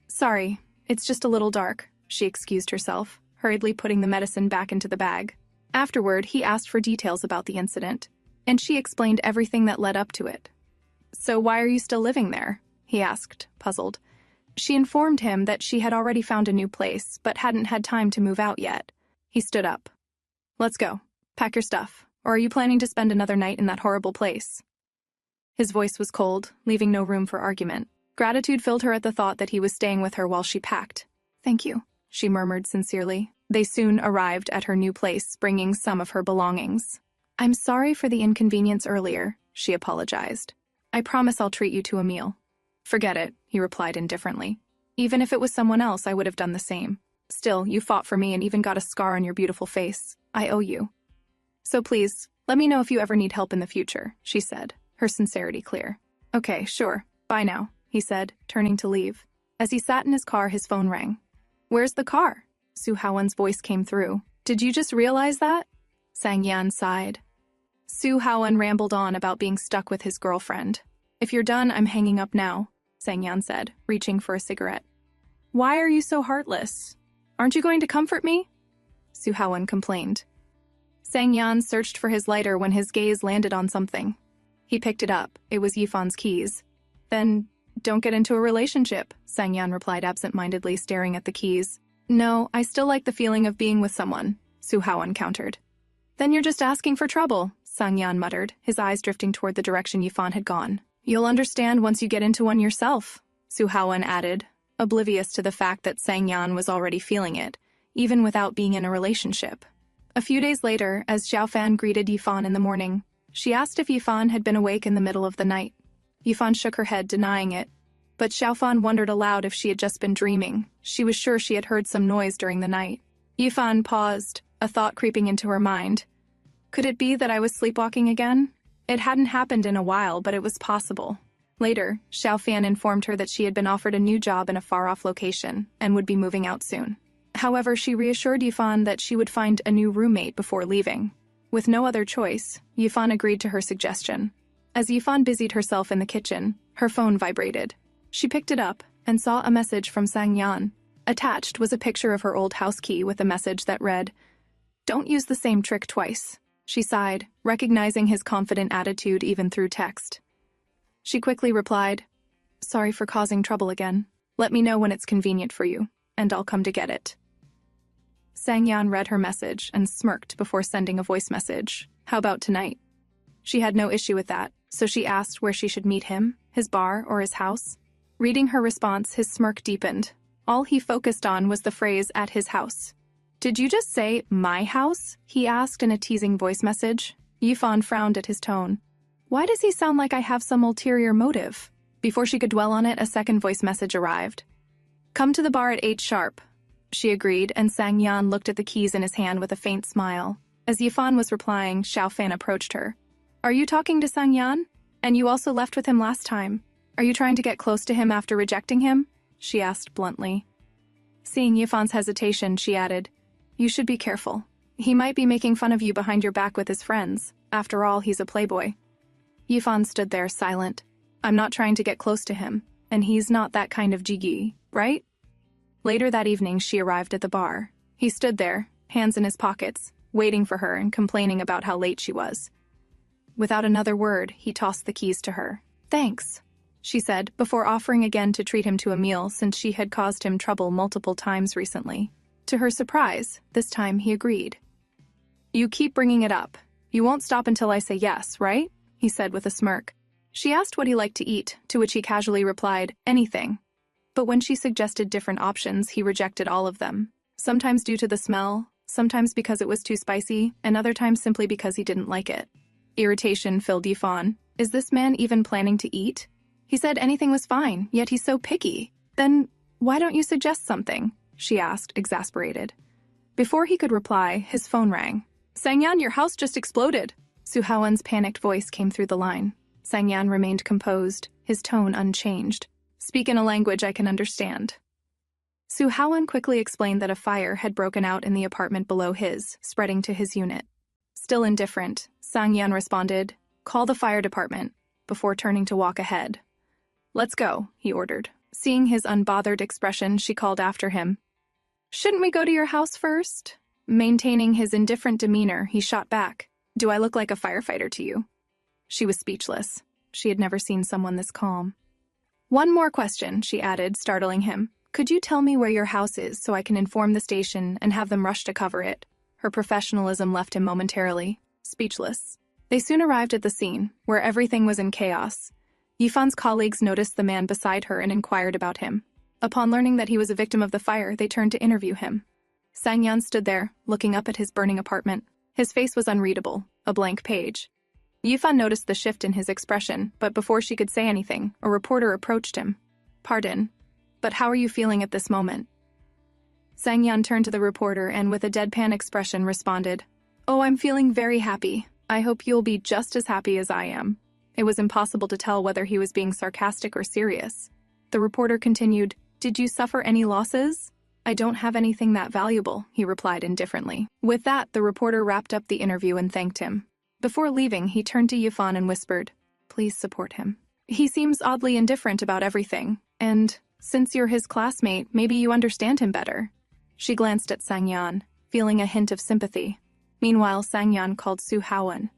"Sorry, it's just a little dark," she excused herself, hurriedly putting the medicine back into the bag. Afterward, he asked for details about the incident, and she explained everything that led up to it. "So why are you still living there?" he asked, puzzled. She informed him that she had already found a new place, but hadn't had time to move out yet. He stood up. "Let's go. Pack your stuff. Or are you planning to spend another night in that horrible place?" His voice was cold, leaving no room for argument. Gratitude filled her at the thought that he was staying with her while she packed. "Thank you," she murmured sincerely. They soon arrived at her new place, bringing some of her belongings. "I'm sorry for the inconvenience earlier," she apologized. "I promise I'll treat you to a meal." "Forget it," he replied indifferently. "Even if it was someone else, I would have done the same. Still, you fought for me and even got a scar on your beautiful face. I owe you. So please, let me know if you ever need help in the future," she said, her sincerity clear. "Okay, sure. Bye now," he said, turning to leave. As he sat in his car, his phone rang. "Where's the car?" Su Haowen's voice came through. "Did you just realize that?" Sang Yan sighed. Su Haowen rambled on about being stuck with his girlfriend. "If you're done, I'm hanging up now," Sang Yan said, reaching for a cigarette. "Why are you so heartless? Aren't you going to comfort me?" Su Haowen complained. Sang Yan searched for his lighter when his gaze landed on something. He picked it up. It was Yifan's keys. "Then don't get into a relationship," Sang Yan replied absent-mindedly, staring at the keys. "No, I still like the feeling of being with someone," Su Haowen countered. "Then you're just asking for trouble," Sang Yan muttered, his eyes drifting toward the direction Yifan had gone. "You'll understand once you get into one yourself," Su Haowen added, oblivious to the fact that Sang Yan was already feeling it, even without being in a relationship. A few days later, as Xiaofan greeted Yifan in the morning, she asked if Yifan had been awake in the middle of the night. Yifan shook her head, denying it, but Xiaofan wondered aloud if she had just been dreaming. She was sure she had heard some noise during the night. Yifan paused, a thought creeping into her mind. Could it be that I was sleepwalking again? It hadn't happened in a while, but it was possible. Later, Xiaofan informed her that she had been offered a new job in a far-off location and would be moving out soon. However, she reassured Yifan that she would find a new roommate before leaving. With no other choice, Yifan agreed to her suggestion. As Yifan busied herself in the kitchen, her phone vibrated. She picked it up and saw a message from Sang Yan. Attached was a picture of her old house key with a message that read, "Don't use the same trick twice." She sighed, recognizing his confident attitude even through text. She quickly replied, "Sorry for causing trouble again. Let me know when it's convenient for you, and I'll come to get it." Sang Yan read her message and smirked before sending a voice message. "How about tonight?" She had no issue with that, so she asked where she should meet him, his bar or his house. Reading her response, his smirk deepened. All he focused on was the phrase "at his house." "Did you just say my house?" he asked in a teasing voice message. Yifan frowned at his tone. Why does he sound like I have some ulterior motive? Before she could dwell on it, a second voice message arrived. "Come to the bar at 8 sharp." She agreed, and Sang Yan looked at the keys in his hand with a faint smile. As Yifan was replying, Xiaofan approached her. "Are you talking to Sang Yan? And you also left with him last time. Are you trying to get close to him after rejecting him?" she asked bluntly. Seeing Yifan's hesitation, she added, "You should be careful. He might be making fun of you behind your back with his friends. After all, he's a playboy." Yifan stood there, silent. "I'm not trying to get close to him, and he's not that kind of jiggy, right?" Later that evening, she arrived at the bar. He stood there, hands in his pockets, waiting for her and complaining about how late she was. Without another word, he tossed the keys to her. "Thanks," she said, before offering again to treat him to a meal since she had caused him trouble multiple times recently. To her surprise, this time he agreed. "You keep bringing it up. You won't stop until I say yes, right?" he said with a smirk. She asked what he liked to eat, to which he casually replied, "Anything." But when she suggested different options, he rejected all of them. Sometimes due to the smell, sometimes because it was too spicy, and other times simply because he didn't like it. Irritation filled Yifan. Is this man even planning to eat? He said anything was fine, yet he's so picky. Then, why don't you suggest something? She asked, exasperated. Before he could reply, his phone rang. Sangyan, your house just exploded. Suhawan's panicked voice came through the line. Sangyan remained composed, his tone unchanged. Speak in a language I can understand. Suhawan quickly explained that a fire had broken out in the apartment below his, spreading to his unit. Still indifferent, Sangyan responded, "Call the fire department," before turning to walk ahead. "Let's go," he ordered. Seeing his unbothered expression, she called after him. "Shouldn't we go to your house first?" Maintaining his indifferent demeanor, he shot back. "Do I look like a firefighter to you?" She was speechless. She had never seen someone this calm. "One more question," she added, startling him. "Could you tell me where your house is so I can inform the station and have them rush to cover it?" Her professionalism left him momentarily, speechless. They soon arrived at the scene, where everything was in chaos. Yifan's colleagues noticed the man beside her and inquired about him. Upon learning that he was a victim of the fire, they turned to interview him. Sangyan stood there, looking up at his burning apartment. His face was unreadable, a blank page. Yifan noticed the shift in his expression, but before she could say anything, a reporter approached him. "Pardon, but how are you feeling at this moment?" Sangyan turned to the reporter and with a deadpan expression responded, "Oh, I'm feeling very happy. I hope you'll be just as happy as I am." It was impossible to tell whether he was being sarcastic or serious. The reporter continued, "Did you suffer any losses?" "I don't have anything that valuable," he replied indifferently. With that, the reporter wrapped up the interview and thanked him. Before leaving, he turned to Yifan and whispered, "Please support him. He seems oddly indifferent about everything, and since you're his classmate, maybe you understand him better." She glanced at Sangyan, feeling a hint of sympathy. Meanwhile, Sangyan called Suhawan.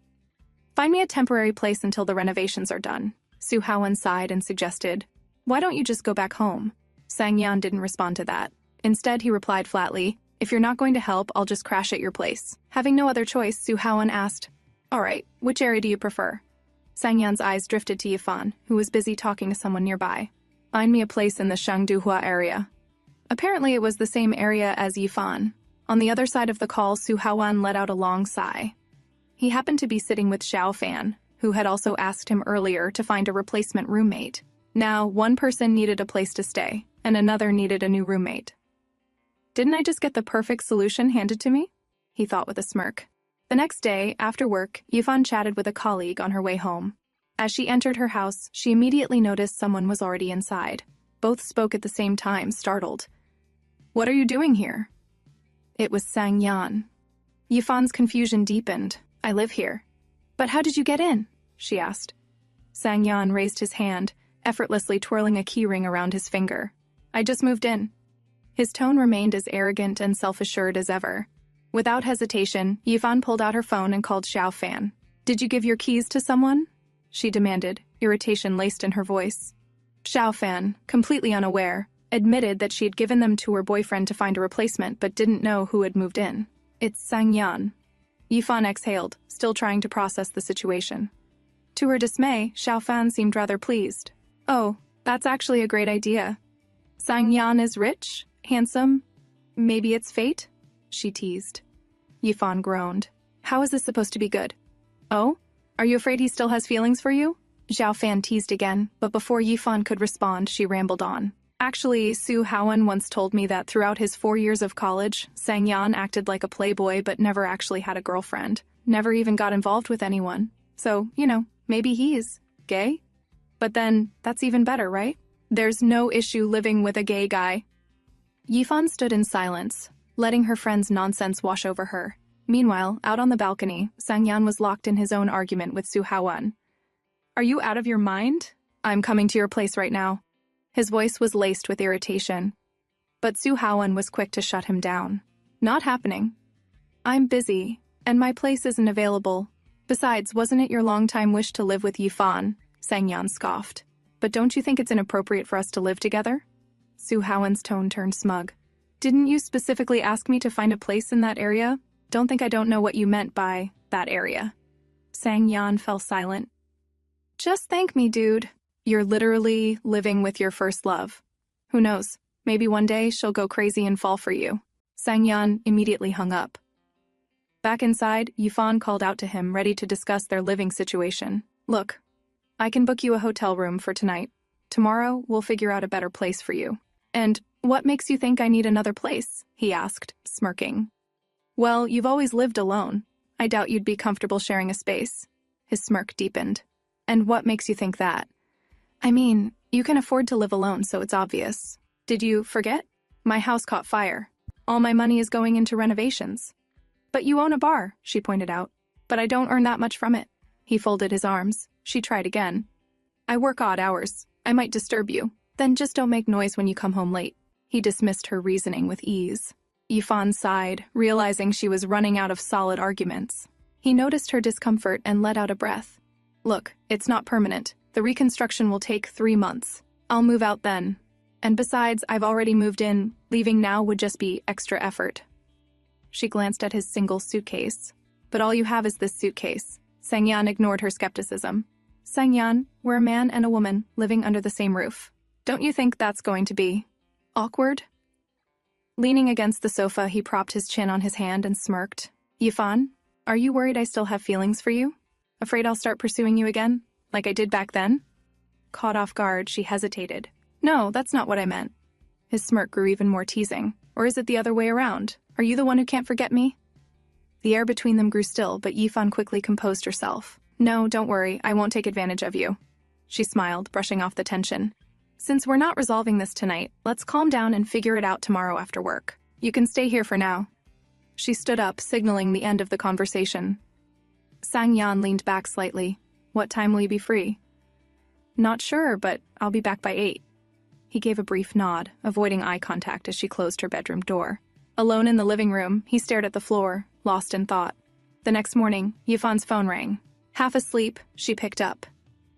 "Find me a temporary place until the renovations are done." Suhawan sighed and suggested, "Why don't you just go back home?" Sangyan didn't respond to that. Instead, he replied flatly, "If you're not going to help, I'll just crash at your place." Having no other choice, Suhawan asked, "All right, which area do you prefer?" Sangyan's eyes drifted to Yifan, who was busy talking to someone nearby. "Find me a place in the Shangduhua area." Apparently, it was the same area as Yifan. On the other side of the call, Suhawan let out a long sigh. He happened to be sitting with Xiao Fan, who had also asked him earlier to find a replacement roommate. Now, one person needed a place to stay, and another needed a new roommate. "Didn't I just get the perfect solution handed to me?" he thought with a smirk. The next day, after work, Yifan chatted with a colleague on her way home. As she entered her house, she immediately noticed someone was already inside. Both spoke at the same time, startled. "What are you doing here?" It was Sangyan. Yifan's confusion deepened. "I live here." "But how did you get in?" she asked. Sangyan raised his hand, effortlessly twirling a keyring around his finger. "I just moved in." His tone remained as arrogant and self-assured as ever. Without hesitation, Yifan pulled out her phone and called Xiao Fan. "Did you give your keys to someone?" she demanded, irritation laced in her voice. Xiao Fan, completely unaware, admitted that she had given them to her boyfriend to find a replacement but didn't know who had moved in. "It's Sangyan." Yifan exhaled, still trying to process the situation. To her dismay, Xiao Fan seemed rather pleased. "Oh, that's actually a great idea. Sangyan is rich, handsome. Maybe it's fate?" she teased. Yifan groaned. "How is this supposed to be good?" "Oh? Are you afraid he still has feelings for you?" Xiao Fan teased again, but before Yifan could respond, she rambled on. "Actually, Suhawan once told me that throughout his 4 years of college, Sangyan acted like a playboy but never actually had a girlfriend. Never even got involved with anyone. So, maybe he's gay? But then, that's even better, right? There's no issue living with a gay guy." Yifan stood in silence, letting her friend's nonsense wash over her. Meanwhile, out on the balcony, Sangyan was locked in his own argument with Suhawan. "Are you out of your mind? I'm coming to your place right now." His voice was laced with irritation. But Suhawan was quick to shut him down. "Not happening. I'm busy, and my place isn't available. Besides, wasn't it your long-time wish to live with Yifan?" Sangyan scoffed. "But don't you think it's inappropriate for us to live together?" Suhawan's tone turned smug. "Didn't you specifically ask me to find a place in that area? Don't think I don't know what you meant by that area." Sangyan fell silent. "Just thank me, dude. You're literally living with your first love." Who knows? Maybe one day she'll go crazy and fall for you. Sang-yeon immediately hung up. Back inside, Yifan called out to him, ready to discuss their living situation. Look, I can book you a hotel room for tonight. Tomorrow, we'll figure out a better place for you. And what makes you think I need another place? He asked, smirking. Well, you've always lived alone. I doubt you'd be comfortable sharing a space. His smirk deepened. And what makes you think that? I mean, you can afford to live alone, so it's obvious. Did you forget? My house caught fire. All my money is going into renovations. But you own a bar, she pointed out. But I don't earn that much from it. He folded his arms. She tried again. I work odd hours. I might disturb you. Then just don't make noise when you come home late. He dismissed her reasoning with ease. Yifan sighed, realizing she was running out of solid arguments. He noticed her discomfort and let out a breath. Look, it's not permanent. The reconstruction will take 3 months. I'll move out then. And besides, I've already moved in. Leaving now would just be extra effort. She glanced at his single suitcase. But all you have is this suitcase. Sang-yeon ignored her skepticism. Sang-yeon, we're a man and a woman living under the same roof. Don't you think that's going to be awkward? Leaning against the sofa, he propped his chin on his hand and smirked. Yifan, are you worried I still have feelings for you? Afraid I'll start pursuing you again, like I did back then? Caught off guard, she hesitated. No, that's not what I meant. His smirk grew even more teasing. Or is it the other way around? Are you the one who can't forget me? The air between them grew still, but Yifan quickly composed herself. No, don't worry, I won't take advantage of you. She smiled, brushing off the tension. Since we're not resolving this tonight, let's calm down and figure it out tomorrow after work. You can stay here for now. She stood up, signaling the end of the conversation. Sang-yeon leaned back slightly. What time will you be free? Not sure, but I'll be back by 8. He gave a brief nod, avoiding eye contact as she closed her bedroom door. Alone in the living room, he stared at the floor, lost in thought. The next morning, Yifan's phone rang. Half asleep, she picked up.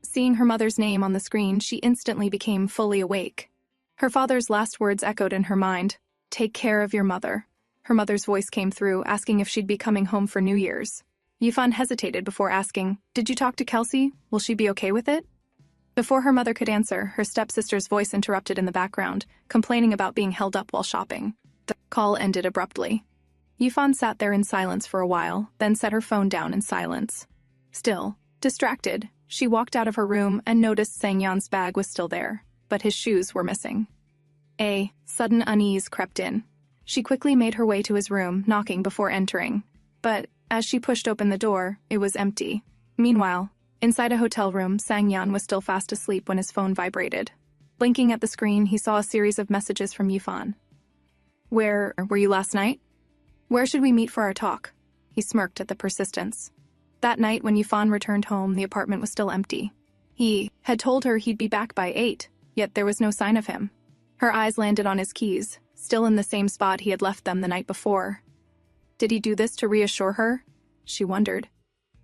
Seeing her mother's name on the screen, she instantly became fully awake. Her father's last words echoed in her mind. Take care of your mother. Her mother's voice came through, asking if she'd be coming home for New Year's. Yifan hesitated before asking, Did you talk to Kelsey? Will she be okay with it? Before her mother could answer, her stepsister's voice interrupted in the background, complaining about being held up while shopping. The call ended abruptly. Yifan sat there in silence for a while, then set her phone down in silence. Still, distracted, she walked out of her room and noticed Sang-yeon's bag was still there, but his shoes were missing. A sudden unease crept in. She quickly made her way to his room, knocking before entering. But as she pushed open the door, it was empty. Meanwhile, inside a hotel room, Sang-yeon was still fast asleep when his phone vibrated. Blinking at the screen, he saw a series of messages from Yifan. Where were you last night? Where should we meet for our talk? He smirked at the persistence. That night, when Yifan returned home, the apartment was still empty. He had told her he'd be back by 8, yet there was no sign of him. Her eyes landed on his keys, still in the same spot he had left them the night before. Did he do this to reassure her? She wondered.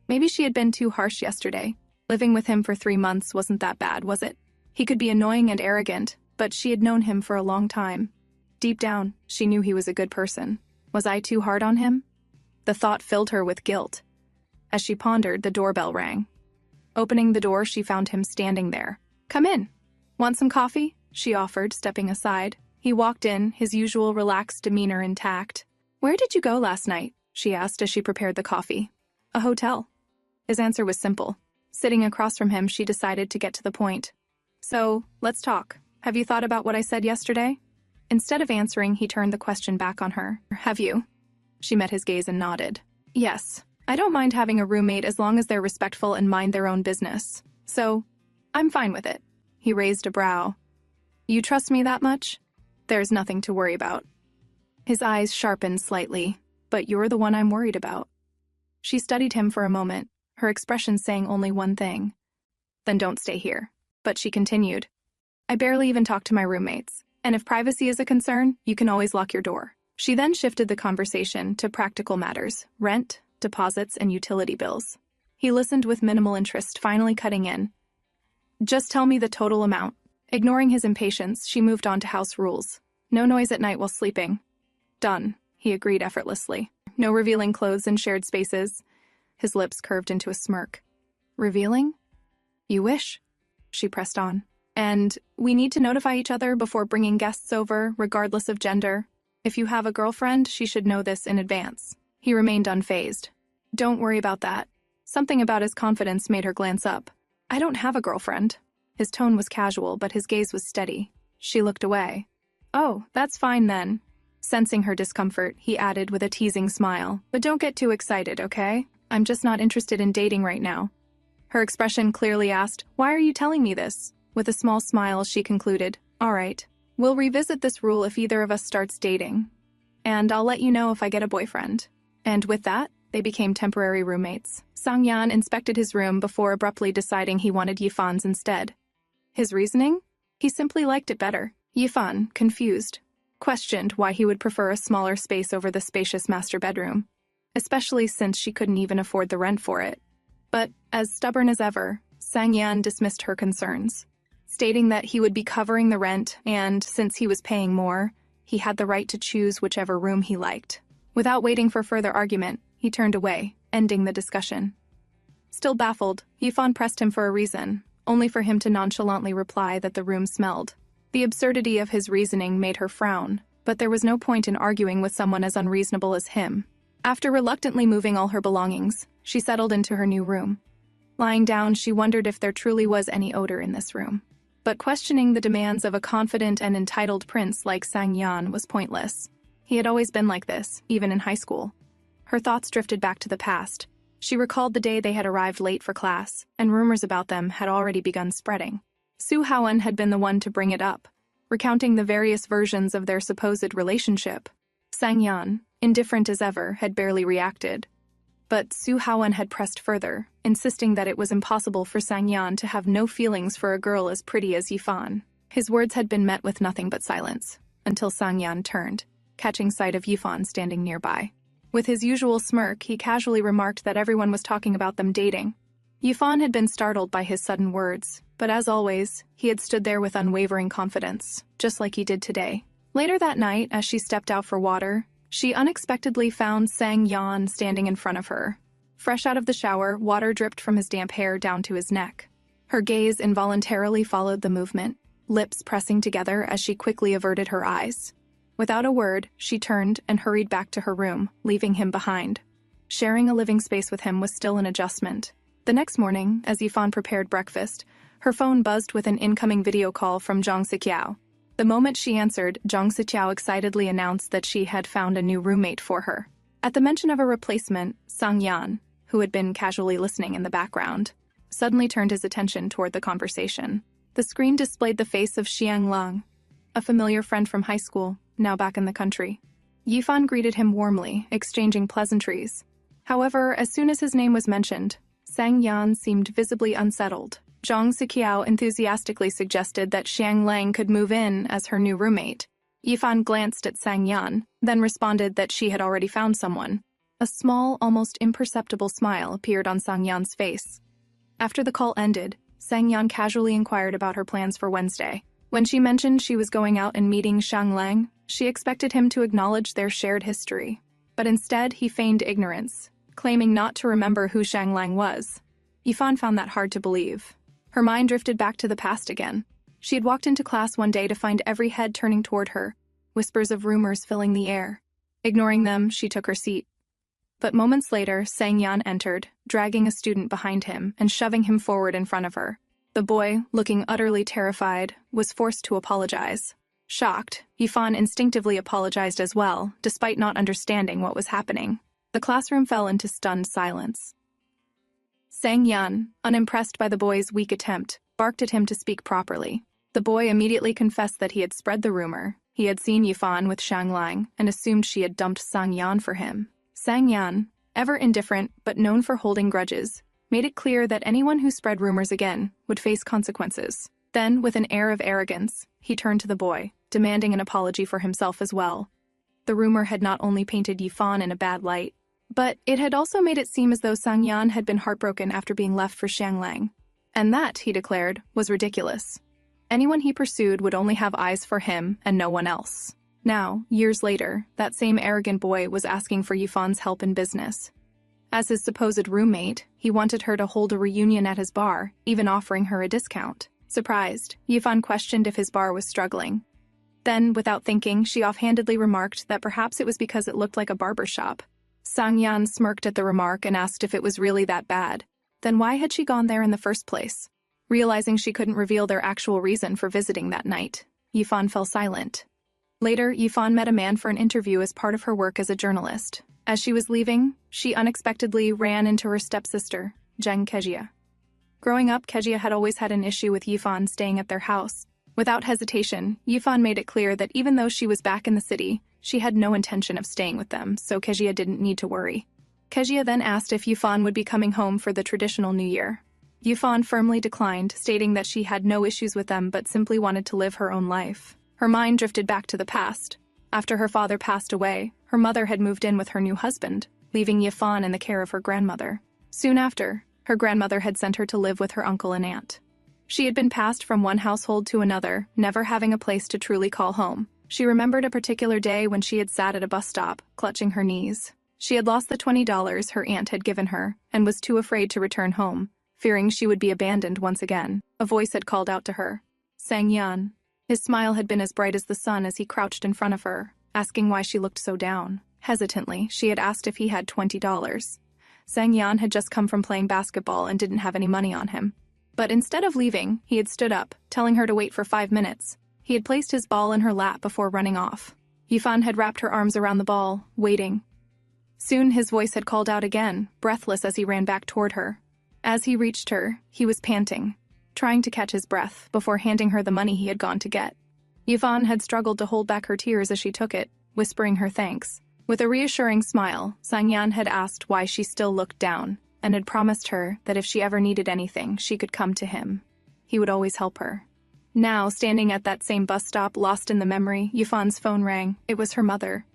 Maybe she had been too harsh yesterday. Living with him for 3 months wasn't that bad, was it? He could be annoying and arrogant, but she had known him for a long time. Deep down, she knew he was a good person. Was I too hard on him? The thought filled her with guilt. As she pondered, the doorbell rang. Opening the door, she found him standing there. Come in. Want some coffee? She offered, stepping aside. He walked in, his usual relaxed demeanor intact. Where did you go last night? She asked as she prepared the coffee. A hotel. His answer was simple. Sitting across from him, she decided to get to the point. So, let's talk. Have you thought about what I said yesterday? Instead of answering, he turned the question back on her. Have you? She met his gaze and nodded. Yes. I don't mind having a roommate as long as they're respectful and mind their own business. So, I'm fine with it. He raised a brow. You trust me that much? There's nothing to worry about. His eyes sharpened slightly. But you're the one I'm worried about. She studied him for a moment, her expression saying only one thing. Then don't stay here. But she continued. I barely even talk to my roommates. And if privacy is a concern, you can always lock your door. She then shifted the conversation to practical matters, rent, deposits, and utility bills. He listened with minimal interest, finally cutting in. Just tell me the total amount. Ignoring his impatience, she moved on to house rules. No noise at night while sleeping. Done, he agreed effortlessly. No revealing clothes in shared spaces. His lips curved into a smirk. Revealing? You wish? She pressed on. And we need to notify each other before bringing guests over, regardless of gender. If you have a girlfriend, she should know this in advance. He remained unfazed. Don't worry about that. Something about his confidence made her glance up. I don't have a girlfriend. His tone was casual, but his gaze was steady. She looked away. Oh, that's fine then. Sensing her discomfort, he added with a teasing smile. But don't get too excited, okay? I'm just not interested in dating right now. Her expression clearly asked, why are you telling me this? With a small smile, she concluded, all right. We'll revisit this rule if either of us starts dating. And I'll let you know if I get a boyfriend. And with that, they became temporary roommates. Sang-yan inspected his room before abruptly deciding he wanted Yifan's instead. His reasoning? He simply liked it better. Yifan, confused, questioned why he would prefer a smaller space over the spacious master bedroom, especially since she couldn't even afford the rent for it. But, as stubborn as ever, Sang-yan dismissed her concerns, stating that he would be covering the rent and, since he was paying more, he had the right to choose whichever room he liked. Without waiting for further argument, he turned away, ending the discussion. Still baffled, Yifan pressed him for a reason, only for him to nonchalantly reply that the room smelled. The absurdity of his reasoning made her frown, but there was no point in arguing with someone as unreasonable as him. After reluctantly moving all her belongings, she settled into her new room. Lying down, she wondered if there truly was any odor in this room. But questioning the demands of a confident and entitled prince like Sang-yan was pointless. He had always been like this, even in high school. Her thoughts drifted back to the past. She recalled the day they had arrived late for class, and rumors about them had already begun spreading. Su Haoen had been the one to bring it up, recounting the various versions of their supposed relationship. Sang-yan, indifferent as ever, had barely reacted. But Su Haoen had pressed further, insisting that it was impossible for Sang-yan to have no feelings for a girl as pretty as Yifan. His words had been met with nothing but silence, until Sang-yan turned, catching sight of Yifan standing nearby. With his usual smirk, he casually remarked that everyone was talking about them dating. Yifan had been startled by his sudden words, but as always, he had stood there with unwavering confidence, just like he did today. Later that night, as she stepped out for water, she unexpectedly found Sang-yan standing in front of her. Fresh out of the shower, water dripped from his damp hair down to his neck. Her gaze involuntarily followed the movement, lips pressing together as she quickly averted her eyes. Without a word, she turned and hurried back to her room, leaving him behind. Sharing a living space with him was still an adjustment. The next morning, as Yifan prepared breakfast, her phone buzzed with an incoming video call from Zhang Siqiao. The moment she answered, Zhang Siqiao excitedly announced that she had found a new roommate for her. At the mention of a replacement, Sang-yan, who had been casually listening in the background, suddenly turned his attention toward the conversation. The screen displayed the face of Xiang Lang, a familiar friend from high school, now back in the country. Yifan greeted him warmly, exchanging pleasantries. However, as soon as his name was mentioned, Sang-yan seemed visibly unsettled. Zhang Siqiao enthusiastically suggested that Xiang Lang could move in as her new roommate. Yifan glanced at Sang-yan, then responded that she had already found someone. A small, almost imperceptible smile appeared on Sang-yan's face. After the call ended, Sang-yan casually inquired about her plans for Wednesday. When she mentioned she was going out and meeting Xiang Lang, she expected him to acknowledge their shared history. But instead, he feigned ignorance, claiming not to remember who Xiang Lang was. Yifan found that hard to believe. Her mind drifted back to the past again. She had walked into class one day to find every head turning toward her, whispers of rumors filling the air. Ignoring them, she took her seat. But moments later, Sang-yan entered, dragging a student behind him and shoving him forward in front of her. The boy, looking utterly terrified, was forced to apologize. Shocked, Yifan instinctively apologized as well, despite not understanding what was happening. The classroom fell into stunned silence. Sang-yan, unimpressed by the boy's weak attempt, barked at him to speak properly. The boy immediately confessed that he had spread the rumor. He had seen Yifan with Xiang Lang and assumed she had dumped Sang-yan for him. Sang-yan, ever indifferent but known for holding grudges, made it clear that anyone who spread rumors again would face consequences. Then, with an air of arrogance, he turned to the boy, demanding an apology for himself as well. The rumor had not only painted Yifan in a bad light, but it had also made it seem as though Sang-yan had been heartbroken after being left for Xiang Lang. And that, he declared, was ridiculous. Anyone he pursued would only have eyes for him and no one else. Now, years later, that same arrogant boy was asking for Yifan's help in business. As his supposed roommate, he wanted her to hold a reunion at his bar, even offering her a discount. Surprised, Yifan questioned if his bar was struggling. Then, without thinking, she offhandedly remarked that perhaps it was because it looked like a barber shop. Sang-yan smirked at the remark and asked if it was really that bad. Then why had she gone there in the first place? Realizing she couldn't reveal their actual reason for visiting that night, Yifan fell silent. Later, Yifan met a man for an interview as part of her work as a journalist. As she was leaving, she unexpectedly ran into her stepsister, Jeng Kejia. Growing up, Kejia had always had an issue with Yifan staying at their house. Without hesitation, Yifan made it clear that even though she was back in the city, she had no intention of staying with them, so Kejia didn't need to worry. Kejia then asked if Yifan would be coming home for the traditional New Year. Yifan firmly declined, stating that she had no issues with them but simply wanted to live her own life. Her mind drifted back to the past. After her father passed away, her mother had moved in with her new husband, leaving Yifan in the care of her grandmother. Soon after, her grandmother had sent her to live with her uncle and aunt. She had been passed from one household to another, never having a place to truly call home. She remembered a particular day when she had sat at a bus stop, clutching her knees. She had lost the $20 her aunt had given her and was too afraid to return home, fearing she would be abandoned once again. A voice had called out to her. Sang-yan. His smile had been as bright as the sun as he crouched in front of her, asking why she looked so down. Hesitantly, she had asked if he had $20. Sang-yan had just come from playing basketball and didn't have any money on him. But instead of leaving, he had stood up, telling her to wait for 5 minutes. He had placed his ball in her lap before running off. Yifan had wrapped her arms around the ball, waiting. Soon his voice had called out again, breathless as he ran back toward her. As he reached her, he was panting, trying to catch his breath before handing her the money he had gone to get. Yifan had struggled to hold back her tears as she took it, whispering her thanks. With a reassuring smile, Sang-yan had asked why she still looked down, and had promised her that if she ever needed anything, she could come to him. He would always help her. Now, standing at that same bus stop, lost in the memory, Yifan's phone rang. It was her mother.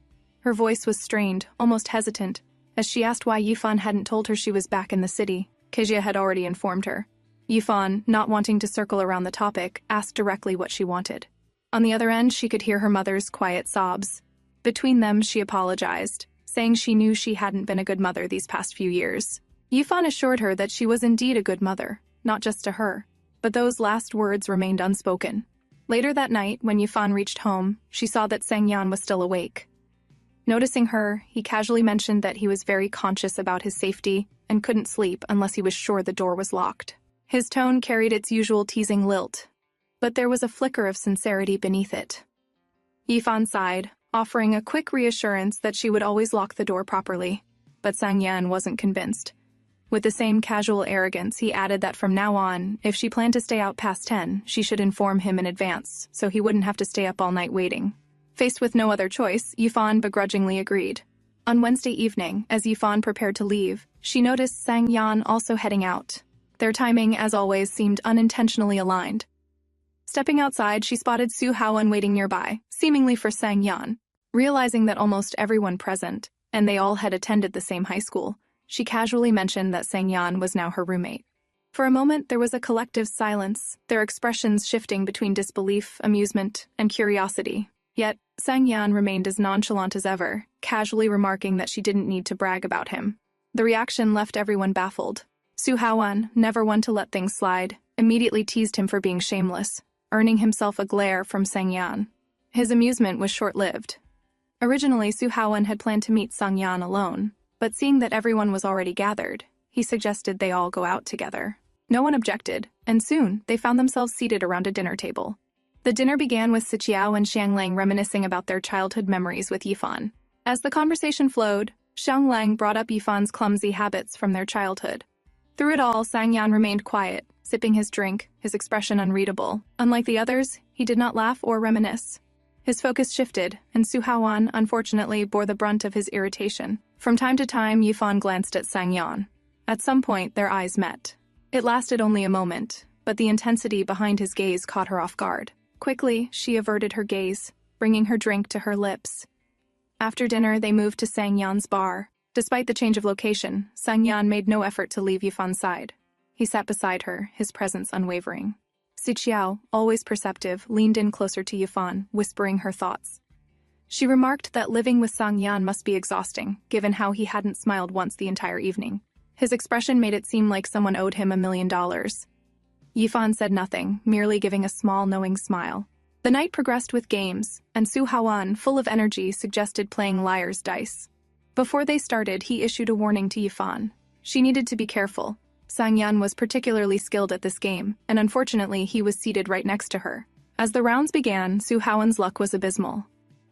Her voice was strained, almost hesitant, as she asked why Yifan hadn't told her she was back in the city. Kejia had already informed her. Yifan, not wanting to circle around the topic, asked directly what she wanted. On the other end, she could hear her mother's quiet sobs. Between them, she apologized, saying she knew she hadn't been a good mother these past few years. Yifan assured her that she was indeed a good mother, not just to her, but those last words remained unspoken. Later that night, when Yifan reached home, she saw that Sang-yan was still awake. Noticing her, he casually mentioned that he was very conscious about his safety and couldn't sleep unless he was sure the door was locked. His tone carried its usual teasing lilt, but there was a flicker of sincerity beneath it. Yifan sighed, offering a quick reassurance that she would always lock the door properly, but Sang-yan wasn't convinced. With the same casual arrogance, he added that from now on, if she planned to stay out past 10, she should inform him in advance, so he wouldn't have to stay up all night waiting. Faced with no other choice, Yifan begrudgingly agreed. On Wednesday evening, as Yifan prepared to leave, she noticed Sang-yan also heading out. Their timing, as always, seemed unintentionally aligned. Stepping outside, she spotted Su Haoan waiting nearby, seemingly for Sang-yan. Realizing that almost everyone present, and they all had attended the same high school, she casually mentioned that Sang-yan was now her roommate. For a moment, there was a collective silence, their expressions shifting between disbelief, amusement, and curiosity. Yet, Sang-yan remained as nonchalant as ever, casually remarking that she didn't need to brag about him. The reaction left everyone baffled. Su Haoan, never one to let things slide, immediately teased him for being shameless, earning himself a glare from Sang-yan. His amusement was short-lived. Originally, Su Haoan had planned to meet Sang-yan alone, but seeing that everyone was already gathered, he suggested they all go out together. No one objected, and soon they found themselves seated around a dinner table. The dinner began with Siqiao and Xianglang reminiscing about their childhood memories with Yifan. As the conversation flowed, Xianglang brought up Yifan's clumsy habits from their childhood. Through it all, Sang-yan remained quiet, sipping his drink, his expression unreadable. Unlike the others, he did not laugh or reminisce. His focus shifted, and Su Haoan, unfortunately, bore the brunt of his irritation. From time to time, Yifan glanced at Sang-yan. At some point, their eyes met. It lasted only a moment, but the intensity behind his gaze caught her off guard. Quickly, she averted her gaze, bringing her drink to her lips. After dinner, they moved to Sang-yan's bar. Despite the change of location, Sang-yan made no effort to leave Yifan's side. He sat beside her, his presence unwavering. Siqiao, always perceptive, leaned in closer to Yifan, whispering her thoughts. She remarked that living with Sang-yan must be exhausting, given how he hadn't smiled once the entire evening. His expression made it seem like someone owed him $1 million. Yifan said nothing, merely giving a small, knowing smile. The night progressed with games, and Su Hawan, full of energy, suggested playing liar's dice. Before they started, he issued a warning to Yifan. She needed to be careful. Sang-yan was particularly skilled at this game, and unfortunately he was seated right next to her. As the rounds began, Su Hawan's luck was abysmal.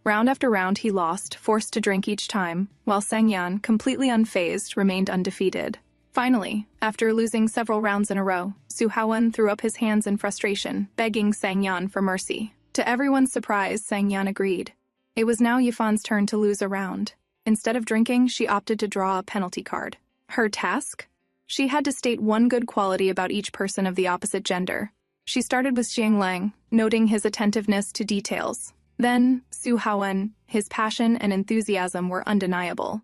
Round after round he lost, forced to drink each time, while Sang-yan, completely unfazed, remained undefeated. Finally, after losing several rounds in a row, Su Hawan threw up his hands in frustration, begging Sang-yan for mercy. To everyone's surprise, Sang-yan agreed. It was now Yifan's turn to lose a round. Instead of drinking, she opted to draw a penalty card. Her task? She had to state one good quality about each person of the opposite gender. She started with Xianglang, noting his attentiveness to details. Then, Su Hawan, his passion and enthusiasm were undeniable.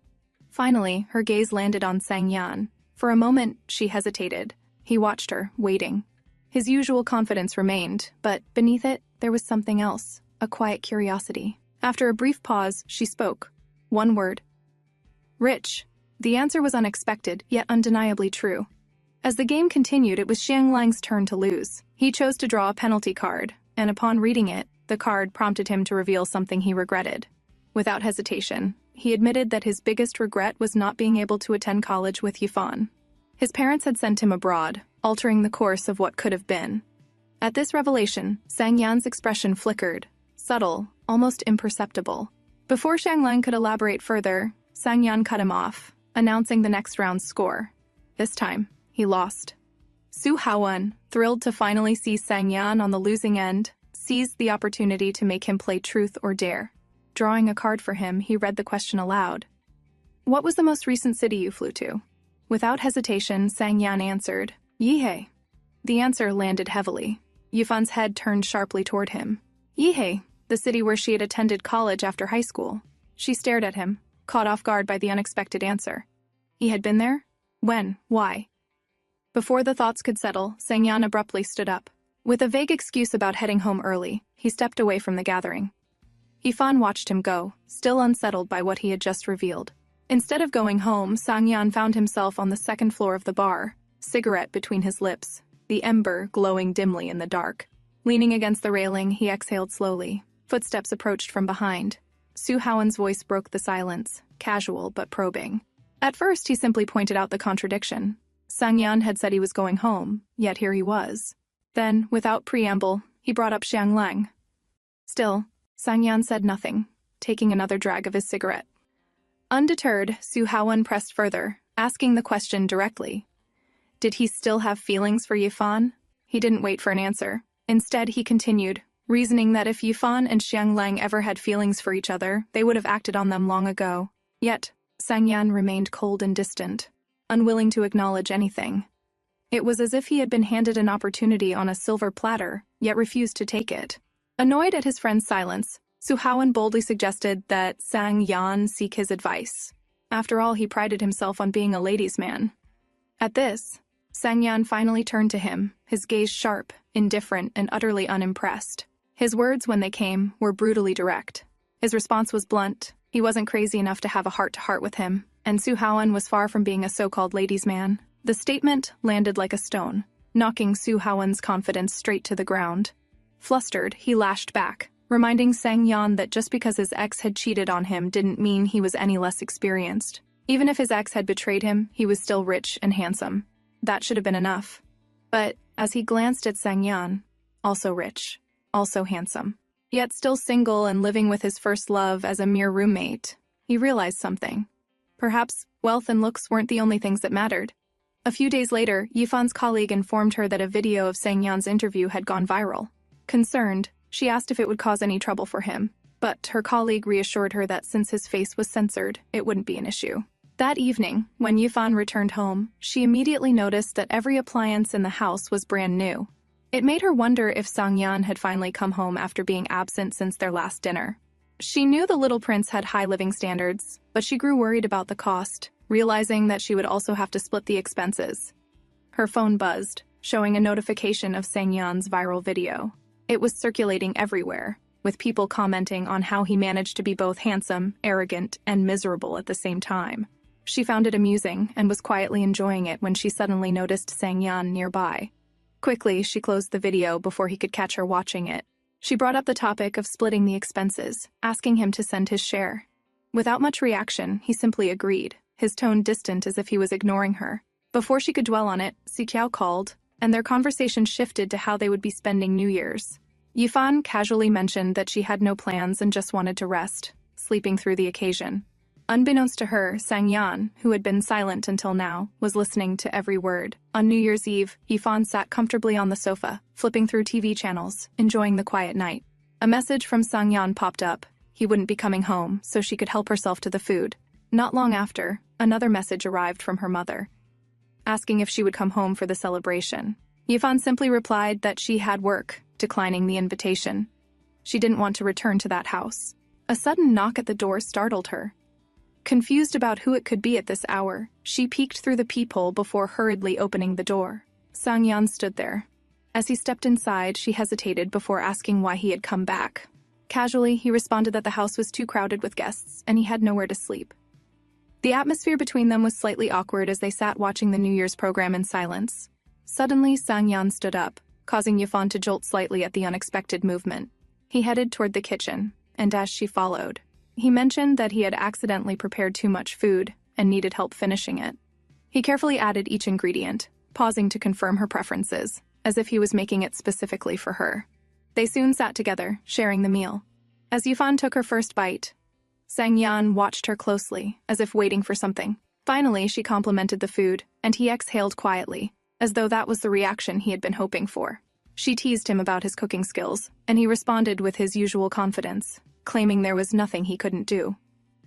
Finally, her gaze landed on Sang-yan. For a moment, she hesitated. He watched her, waiting. His usual confidence remained, but beneath it, there was something else, a quiet curiosity. After a brief pause, she spoke. One word. Rich. The answer was unexpected, yet undeniably true. As the game continued, it was Xianglang's turn to lose. He chose to draw a penalty card, and upon reading it, the card prompted him to reveal something he regretted. Without hesitation, he admitted that his biggest regret was not being able to attend college with Yifan. His parents had sent him abroad, altering the course of what could have been. At this revelation, Sang-yan's expression flickered, subtle, almost imperceptible. Before Xianglang could elaborate further, Sang-yan cut him off, announcing the next round's score. This time, he lost. Su Hawan, thrilled to finally see Sang-yan on the losing end, seized the opportunity to make him play truth or dare. Drawing a card for him, he read the question aloud. What was the most recent city you flew to? Without hesitation, Sang-yan answered, Yihei. The answer landed heavily. Yifan's head turned sharply toward him. Yihei, the city where she had attended college after high school. She stared at him, caught off guard by the unexpected answer. He had been there? When? Why? Before the thoughts could settle, Sang-yan abruptly stood up. With a vague excuse about heading home early, he stepped away from the gathering. Yifan watched him go, still unsettled by what he had just revealed. Instead of going home, Sang-yan found himself on the second floor of the bar, cigarette between his lips, the ember glowing dimly in the dark. Leaning against the railing, he exhaled slowly. Footsteps approached from behind. Su Hawan's voice broke the silence, casual but probing. At first, he simply pointed out the contradiction. Sang-yan had said he was going home, yet here he was. Then, without preamble, he brought up Xianglang. Still, Sang-yan said nothing, taking another drag of his cigarette. Undeterred, Su Hawan pressed further, asking the question directly. Did he still have feelings for Yifan? He didn't wait for an answer. Instead, he continued, reasoning that if Yifan and Xianglang ever had feelings for each other, they would have acted on them long ago. Yet, Sang-yan remained cold and distant, unwilling to acknowledge anything. It was as if he had been handed an opportunity on a silver platter, yet refused to take it. Annoyed at his friend's silence, Su Hawan boldly suggested that Sang-yan seek his advice. After all, he prided himself on being a ladies' man. At this, Sang-yan finally turned to him, his gaze sharp, indifferent, and utterly unimpressed. His words, when they came, were brutally direct. His response was blunt. He wasn't crazy enough to have a heart-to-heart with him, and Su Hawan was far from being a so-called ladies' man. The statement landed like a stone, knocking Su Hawan's confidence straight to the ground. Flustered, he lashed back, reminding Sang-yan that just because his ex had cheated on him didn't mean he was any less experienced. Even if his ex had betrayed him, he was still rich and handsome. That should have been enough. But as he glanced at Sang-yan, also rich, also handsome, yet still single and living with his first love as a mere roommate, he realized something. Perhaps wealth and looks weren't the only things that mattered. A few days later, Yifan's colleague informed her that a video of Sang-yan's interview had gone viral. Concerned, she asked if it would cause any trouble for him, but her colleague reassured her that since his face was censored, it wouldn't be an issue. That evening, when Yifan returned home, she immediately noticed that every appliance in the house was brand new. It made her wonder if Sang-yan had finally come home after being absent since their last dinner. She knew the little prince had high living standards, but she grew worried about the cost, realizing that she would also have to split the expenses. Her phone buzzed, showing a notification of Sang-yan's viral video. It was circulating everywhere, with people commenting on how he managed to be both handsome, arrogant, and miserable at the same time. She found it amusing and was quietly enjoying it when she suddenly noticed Sang-yan nearby. Quickly, she closed the video before he could catch her watching it. She brought up the topic of splitting the expenses, asking him to send his share. Without much reaction, he simply agreed, his tone distant as if he was ignoring her. Before she could dwell on it, Siqiao called, and their conversation shifted to how they would be spending New Year's. Yifan casually mentioned that she had no plans and just wanted to rest, sleeping through the occasion. Unbeknownst to her, Sang-yan, who had been silent until now, was listening to every word. On New Year's Eve, Yifan sat comfortably on the sofa, flipping through TV channels, enjoying the quiet night. A message from Sang-yan popped up. He wouldn't be coming home, so she could help herself to the food. Not long after, another message arrived from her mother, asking if she would come home for the celebration. Yifan simply replied that she had work, declining the invitation. She didn't want to return to that house. A sudden knock at the door startled her. Confused about who it could be at this hour, she peeked through the peephole before hurriedly opening the door. Sang-yan stood there. As he stepped inside, she hesitated before asking why he had come back. Casually, he responded that the house was too crowded with guests, and he had nowhere to sleep. The atmosphere between them was slightly awkward as they sat watching the New Year's program in silence. Suddenly, Sang-yan stood up, causing Yifan to jolt slightly at the unexpected movement. He headed toward the kitchen, and as she followed, he mentioned that he had accidentally prepared too much food and needed help finishing it. He carefully added each ingredient, pausing to confirm her preferences, as if he was making it specifically for her. They soon sat together, sharing the meal. As Yifan took her first bite, Sang-yan watched her closely, as if waiting for something. Finally, she complimented the food, and he exhaled quietly, as though that was the reaction he had been hoping for. She teased him about his cooking skills, and he responded with his usual confidence, claiming there was nothing he couldn't do.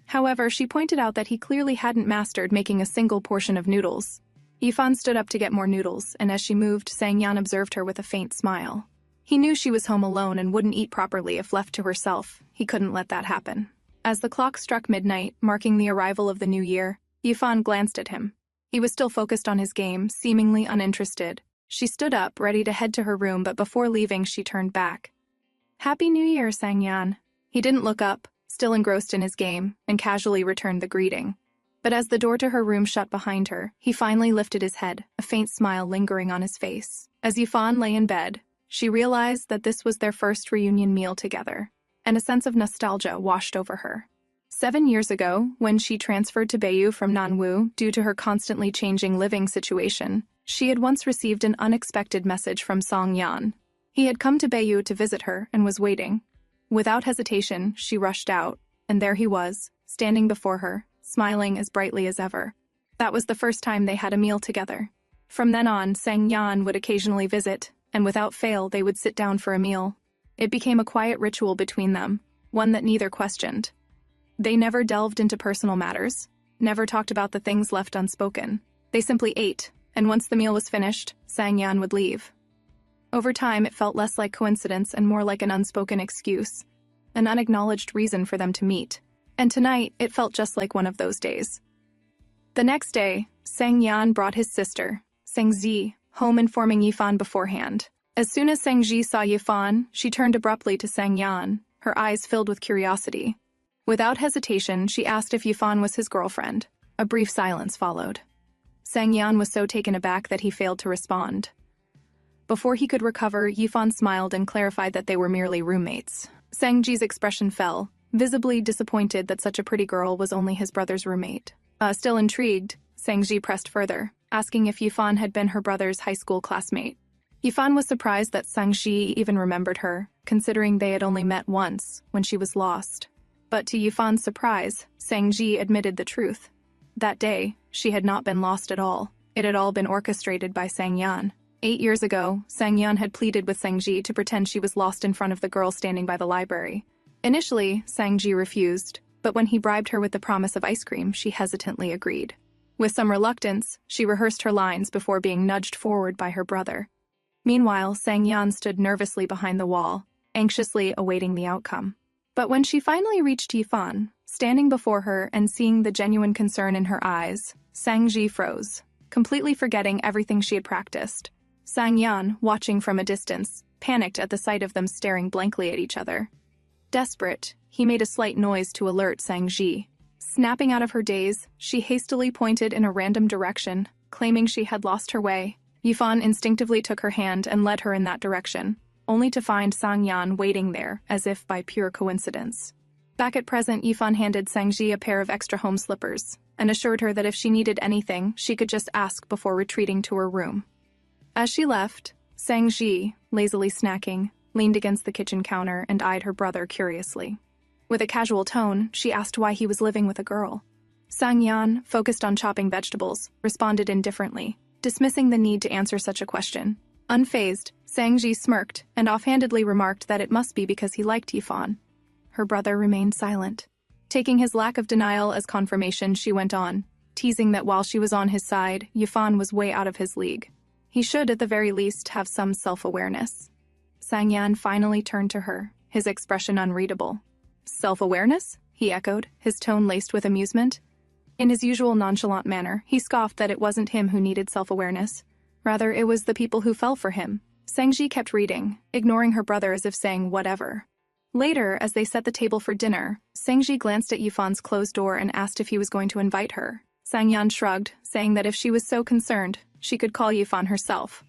However, she pointed out that he clearly hadn't mastered making a single portion of noodles. Yifan stood up to get more noodles, and as she moved, Sang-yan observed her with a faint smile. He knew she was home alone and wouldn't eat properly if left to herself. He couldn't let that happen. As the clock struck midnight, marking the arrival of the new year, Yifan glanced at him. He was still focused on his game, seemingly uninterested. She stood up, ready to head to her room, but before leaving, she turned back. "Happy New Year, Sang-yan." He didn't look up, still engrossed in his game, and casually returned the greeting. But as the door to her room shut behind her, he finally lifted his head, a faint smile lingering on his face. As Yifan lay in bed, she realized that this was their first reunion meal together, and a sense of nostalgia washed over her. 7 years ago, when she transferred to Baiyou from Nanwu due to her constantly changing living situation, she had once received an unexpected message from Sang-yan. He had come to Baiyou to visit her and was waiting. Without hesitation, she rushed out, and there he was, standing before her, smiling as brightly as ever. That was the first time they had a meal together. From then on, Sang-yan would occasionally visit, and without fail, they would sit down for a meal. It became a quiet ritual between them, one that neither questioned. They never delved into personal matters, never talked about the things left unspoken. They simply ate, and once the meal was finished, Sang-yan would leave. Over time, it felt less like coincidence and more like an unspoken excuse, an unacknowledged reason for them to meet. And tonight, it felt just like one of those days. The next day, Sang-yan brought his sister, Sang-ji, home, informing Yifan beforehand. As soon as Sang-ji saw Yifan, she turned abruptly to Sang-yan, her eyes filled with curiosity. Without hesitation, she asked if Yifan was his girlfriend. A brief silence followed. Sang-yan was so taken aback that he failed to respond. Before he could recover, Yifan smiled and clarified that they were merely roommates. Sang-ji's expression fell, visibly disappointed that such a pretty girl was only his brother's roommate. Still intrigued, Sang-ji pressed further, asking if Yifan had been her brother's high school classmate. Yifan was surprised that Sang-ji even remembered her, considering they had only met once, when she was lost. But to Yifan's surprise, Sang-ji admitted the truth. That day, she had not been lost at all. It had all been orchestrated by Sang-yan. 8 years ago, Sang-yan had pleaded with Sang-ji to pretend she was lost in front of the girl standing by the library. Initially, Sang-ji refused, but when he bribed her with the promise of ice cream, she hesitantly agreed. With some reluctance, she rehearsed her lines before being nudged forward by her brother. Meanwhile, Sang-yan stood nervously behind the wall, anxiously awaiting the outcome. But when she finally reached Yifan, standing before her and seeing the genuine concern in her eyes, Sang-ji froze, completely forgetting everything she had practiced. Sang-yan, watching from a distance, panicked at the sight of them staring blankly at each other. Desperate, he made a slight noise to alert Sang-ji. Snapping out of her daze, she hastily pointed in a random direction, claiming she had lost her way. Yifan instinctively took her hand and led her in that direction, only to find Sangyan waiting there as if by pure coincidence. Back at present, Yifan handed Sangji a pair of extra home slippers and assured her that if she needed anything, she could just ask before retreating to her room. As she left, Sangji, lazily snacking, leaned against the kitchen counter and eyed her brother curiously. With a casual tone, she asked why he was living with a girl. Sangyan, focused on chopping vegetables, responded indifferently, dismissing the need to answer such a question. Unfazed, Sangji smirked and offhandedly remarked that it must be because he liked Yifan. Her brother remained silent. Taking his lack of denial as confirmation, she went on, teasing that while she was on his side, Yifan was way out of his league. He should, at the very least, have some self-awareness. Sangyan finally turned to her, his expression unreadable. Self-awareness? He echoed, his tone laced with amusement. In his usual nonchalant manner, he scoffed that it wasn't him who needed self-awareness. Rather, it was the people who fell for him. Sangji kept reading, ignoring her brother as if saying whatever. Later, as they set the table for dinner, Sangji glanced at Yifan's closed door and asked if he was going to invite her. Sangyan shrugged, saying that if she was so concerned, she could call Yifan herself.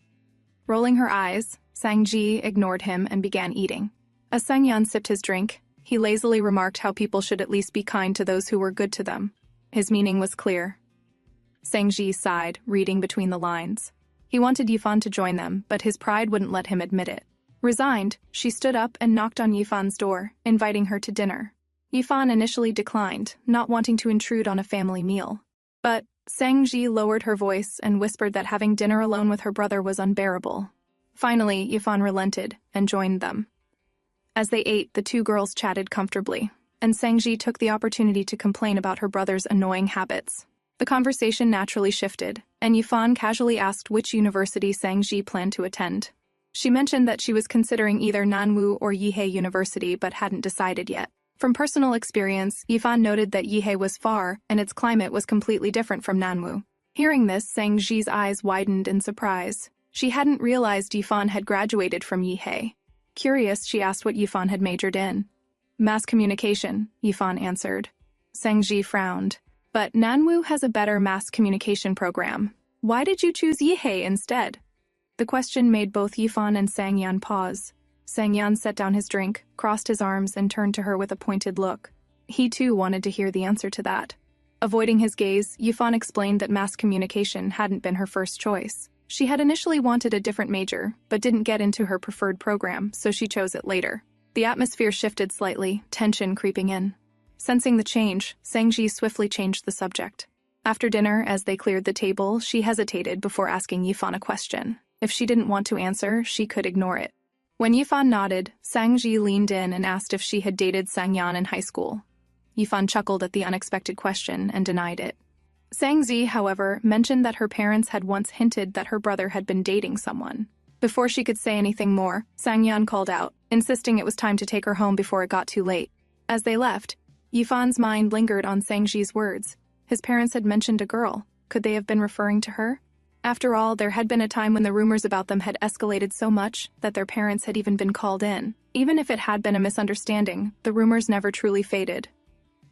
Rolling her eyes, Sangji ignored him and began eating. As Sangyan sipped his drink, he lazily remarked how people should at least be kind to those who were good to them. His meaning was clear. Sangji sighed, reading between the lines. He wanted Yifan to join them, but his pride wouldn't let him admit it. Resigned, she stood up and knocked on Yifan's door, inviting her to dinner. Yifan initially declined, not wanting to intrude on a family meal. But Sangji lowered her voice and whispered that having dinner alone with her brother was unbearable. Finally, Yifan relented and joined them. As they ate, the two girls chatted comfortably, and Sangji took the opportunity to complain about her brother's annoying habits. The conversation naturally shifted, and Yifan casually asked which university Sangji planned to attend. She mentioned that she was considering either Nanwu or Yihei University but hadn't decided yet. From personal experience, Yifan noted that Yihei was far and its climate was completely different from Nanwu. Hearing this, Sangji's eyes widened in surprise. She hadn't realized Yifan had graduated from Yihei. Curious, she asked what Yifan had majored in. Mass communication, Yifan answered. Sangji frowned. But Nanwu has a better mass communication program. Why did you choose Yihei instead? The question made both Yifan and Sangyan pause. Sangyan set down his drink, crossed his arms, and turned to her with a pointed look. He too wanted to hear the answer to that. Avoiding his gaze, Yifan explained that mass communication hadn't been her first choice. She had initially wanted a different major, but didn't get into her preferred program, so she chose it later. The atmosphere shifted slightly, tension creeping in. Sensing the change, Sangji swiftly changed the subject. After dinner, as they cleared the table, she hesitated before asking Yifan a question. If she didn't want to answer, she could ignore it. When Yifan nodded, Sangji leaned in and asked if she had dated Sangyan in high school. Yifan chuckled at the unexpected question and denied it. Sangji, however, mentioned that her parents had once hinted that her brother had been dating someone. Before she could say anything more, Sangyan called out, insisting it was time to take her home before it got too late. As they left, Yifan's mind lingered on Sangji's words. His parents had mentioned a girl. Could they have been referring to her? After all, there had been a time when the rumors about them had escalated so much that their parents had even been called in. Even if it had been a misunderstanding, the rumors never truly faded.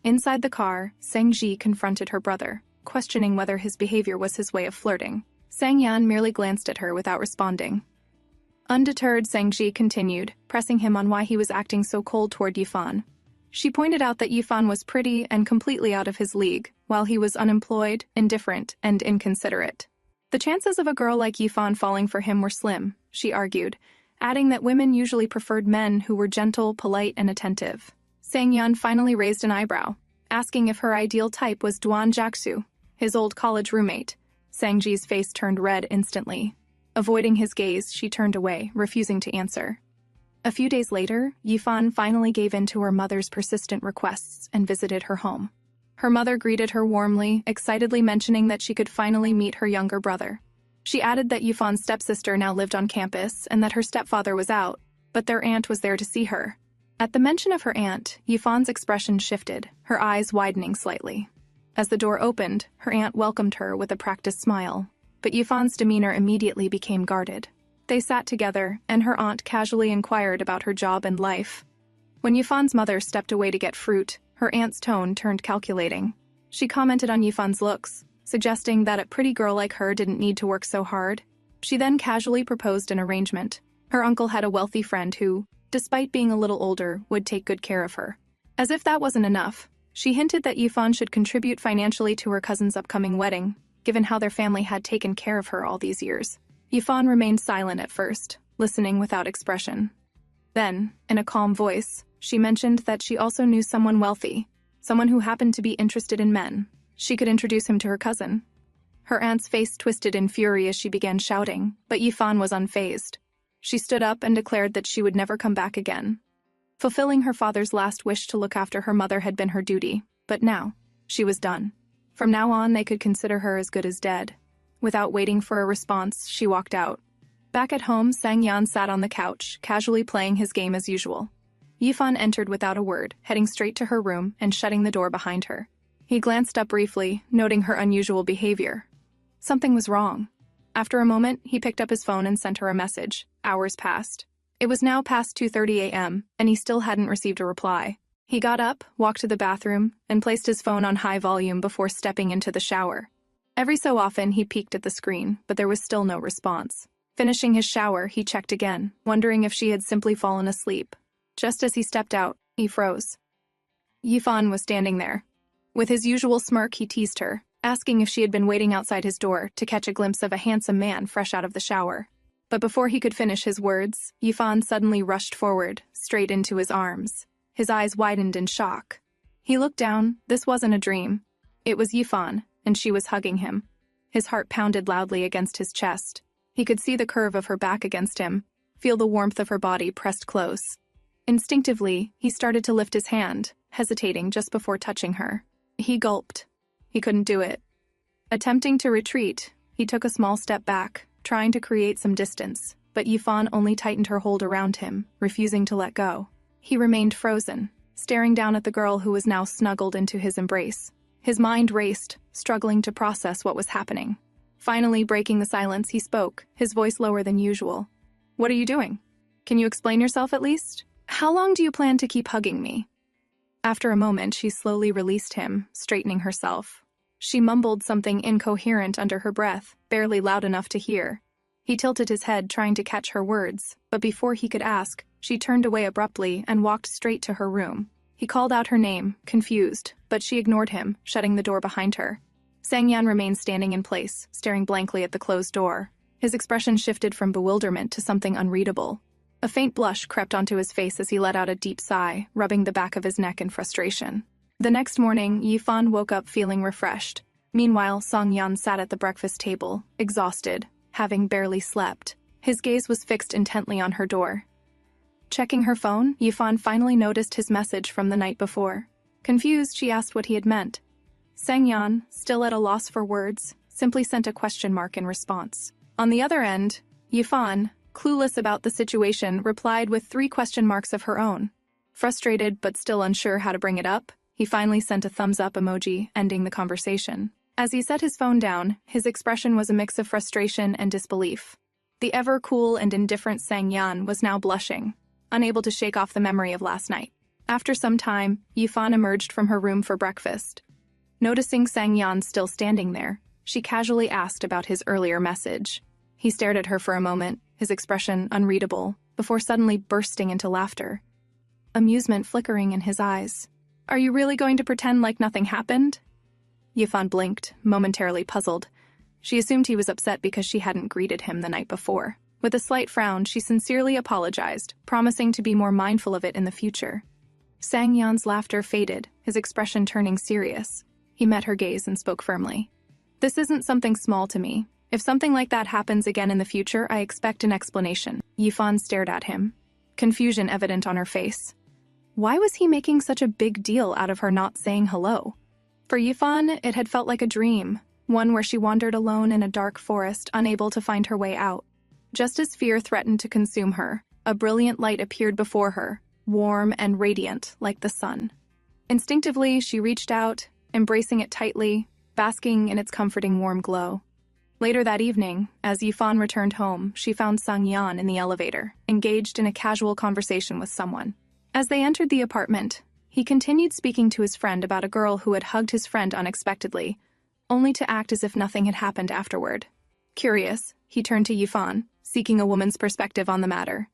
Inside the car, Sangji confronted her brother, questioning whether his behavior was his way of flirting. Sangyan merely glanced at her without responding. Undeterred, Sangji continued, pressing him on why he was acting so cold toward Yifan. She pointed out that Yifan was pretty and completely out of his league, while he was unemployed, indifferent, and inconsiderate. The chances of a girl like Yifan falling for him were slim, she argued, adding that women usually preferred men who were gentle, polite, and attentive. Sangyan finally raised an eyebrow, asking if her ideal type was Duan Jaksu, his old college roommate. Sangji's face turned red instantly. Avoiding his gaze, she turned away, refusing to answer. A few days later, Yifan finally gave in to her mother's persistent requests and visited her home. Her mother greeted her warmly, excitedly mentioning that she could finally meet her younger brother. She added that Yifan's stepsister now lived on campus and that her stepfather was out, but their aunt was there to see her. At the mention of her aunt, Yifan's expression shifted, her eyes widening slightly. As the door opened, her aunt welcomed her with a practiced smile, but Yifan's demeanor immediately became guarded. They sat together, and her aunt casually inquired about her job and life. When Yifan's mother stepped away to get fruit, her aunt's tone turned calculating. She commented on Yifan's looks, suggesting that a pretty girl like her didn't need to work so hard. She then casually proposed an arrangement. Her uncle had a wealthy friend who, despite being a little older, would take good care of her. As if that wasn't enough, she hinted that Yifan should contribute financially to her cousin's upcoming wedding, given how their family had taken care of her all these years. Yifan remained silent at first, listening without expression. Then, in a calm voice, she mentioned that she also knew someone wealthy, someone who happened to be interested in men. She could introduce him to her cousin. Her aunt's face twisted in fury as she began shouting, but Yifan was unfazed. She stood up and declared that she would never come back again. Fulfilling her father's last wish to look after her mother had been her duty, but now, she was done. From now on, they could consider her as good as dead. Without waiting for a response, she walked out. Back at home, Sang-yan sat on the couch, casually playing his game as usual. Yifan entered without a word, heading straight to her room and shutting the door behind her. He glanced up briefly, noting her unusual behavior. Something was wrong. After a moment, he picked up his phone and sent her a message. Hours passed. It was now past 2:30 a.m., and he still hadn't received a reply. He got up, walked to the bathroom, and placed his phone on high volume before stepping into the shower. Every so often, he peeked at the screen, but there was still no response. Finishing his shower, he checked again, wondering if she had simply fallen asleep. Just as he stepped out, he froze. Yifan was standing there. With his usual smirk, he teased her, asking if she had been waiting outside his door to catch a glimpse of a handsome man fresh out of the shower. But before he could finish his words, Yifan suddenly rushed forward, straight into his arms. His eyes widened in shock. He looked down. This wasn't a dream. It was Yifan, and she was hugging him. His heart pounded loudly against his chest. He could see the curve of her back against him, feel the warmth of her body pressed close. Instinctively, he started to lift his hand, hesitating just before touching her. He gulped. He couldn't do it. Attempting to retreat, he took a small step back, trying to create some distance, but Yifan only tightened her hold around him, refusing to let go. He remained frozen, staring down at the girl who was now snuggled into his embrace. His mind raced, struggling to process what was happening. Finally, breaking the silence, he spoke, his voice lower than usual. "What are you doing? Can you explain yourself at least? How long do you plan to keep hugging me?" After a moment, she slowly released him, straightening herself. She mumbled something incoherent under her breath, barely loud enough to hear. He tilted his head, trying to catch her words, but before he could ask, she turned away abruptly and walked straight to her room. He called out her name, confused, but she ignored him, shutting the door behind her. Sang-yan remained standing in place, staring blankly at the closed door. His expression shifted from bewilderment to something unreadable. A faint blush crept onto his face as he let out a deep sigh, rubbing the back of his neck in frustration. The next morning, Yifan woke up feeling refreshed. Meanwhile, Sang-yan sat at the breakfast table, exhausted, having barely slept. His gaze was fixed intently on her door. Checking her phone, Yifan finally noticed his message from the night before. Confused, she asked what he had meant. Sang-yan, still at a loss for words, simply sent a question mark in response. On the other end, Yifan, clueless about the situation, replied with 3 question marks of her own. Frustrated but still unsure how to bring it up, he finally sent a thumbs-up emoji, ending the conversation. As he set his phone down, his expression was a mix of frustration and disbelief. The ever-cool and indifferent Sang-yan was now blushing, unable to shake off the memory of last night. After some time, Yifan emerged from her room for breakfast. Noticing Sang-yan still standing there, she casually asked about his earlier message. He stared at her for a moment, his expression unreadable, before suddenly bursting into laughter. Amusement flickering in his eyes. "Are you really going to pretend like nothing happened?" Yifan blinked, momentarily puzzled. She assumed he was upset because she hadn't greeted him the night before. With a slight frown, she sincerely apologized, promising to be more mindful of it in the future. Sang-yan's laughter faded, his expression turning serious. He met her gaze and spoke firmly. "This isn't something small to me. If something like that happens again in the future, I expect an explanation." Yifan stared at him, confusion evident on her face. Why was he making such a big deal out of her not saying hello? For Yifan, it had felt like a dream, one where she wandered alone in a dark forest, unable to find her way out. Just as fear threatened to consume her, a brilliant light appeared before her, warm and radiant like the sun. Instinctively, she reached out, embracing it tightly, basking in its comforting warm glow. Later that evening, as Yifan returned home, she found Sang-yan in the elevator, engaged in a casual conversation with someone. As they entered the apartment, he continued speaking to his friend about a girl who had hugged his friend unexpectedly, only to act as if nothing had happened afterward. Curious, he turned to Yifan, seeking a woman's perspective on the matter.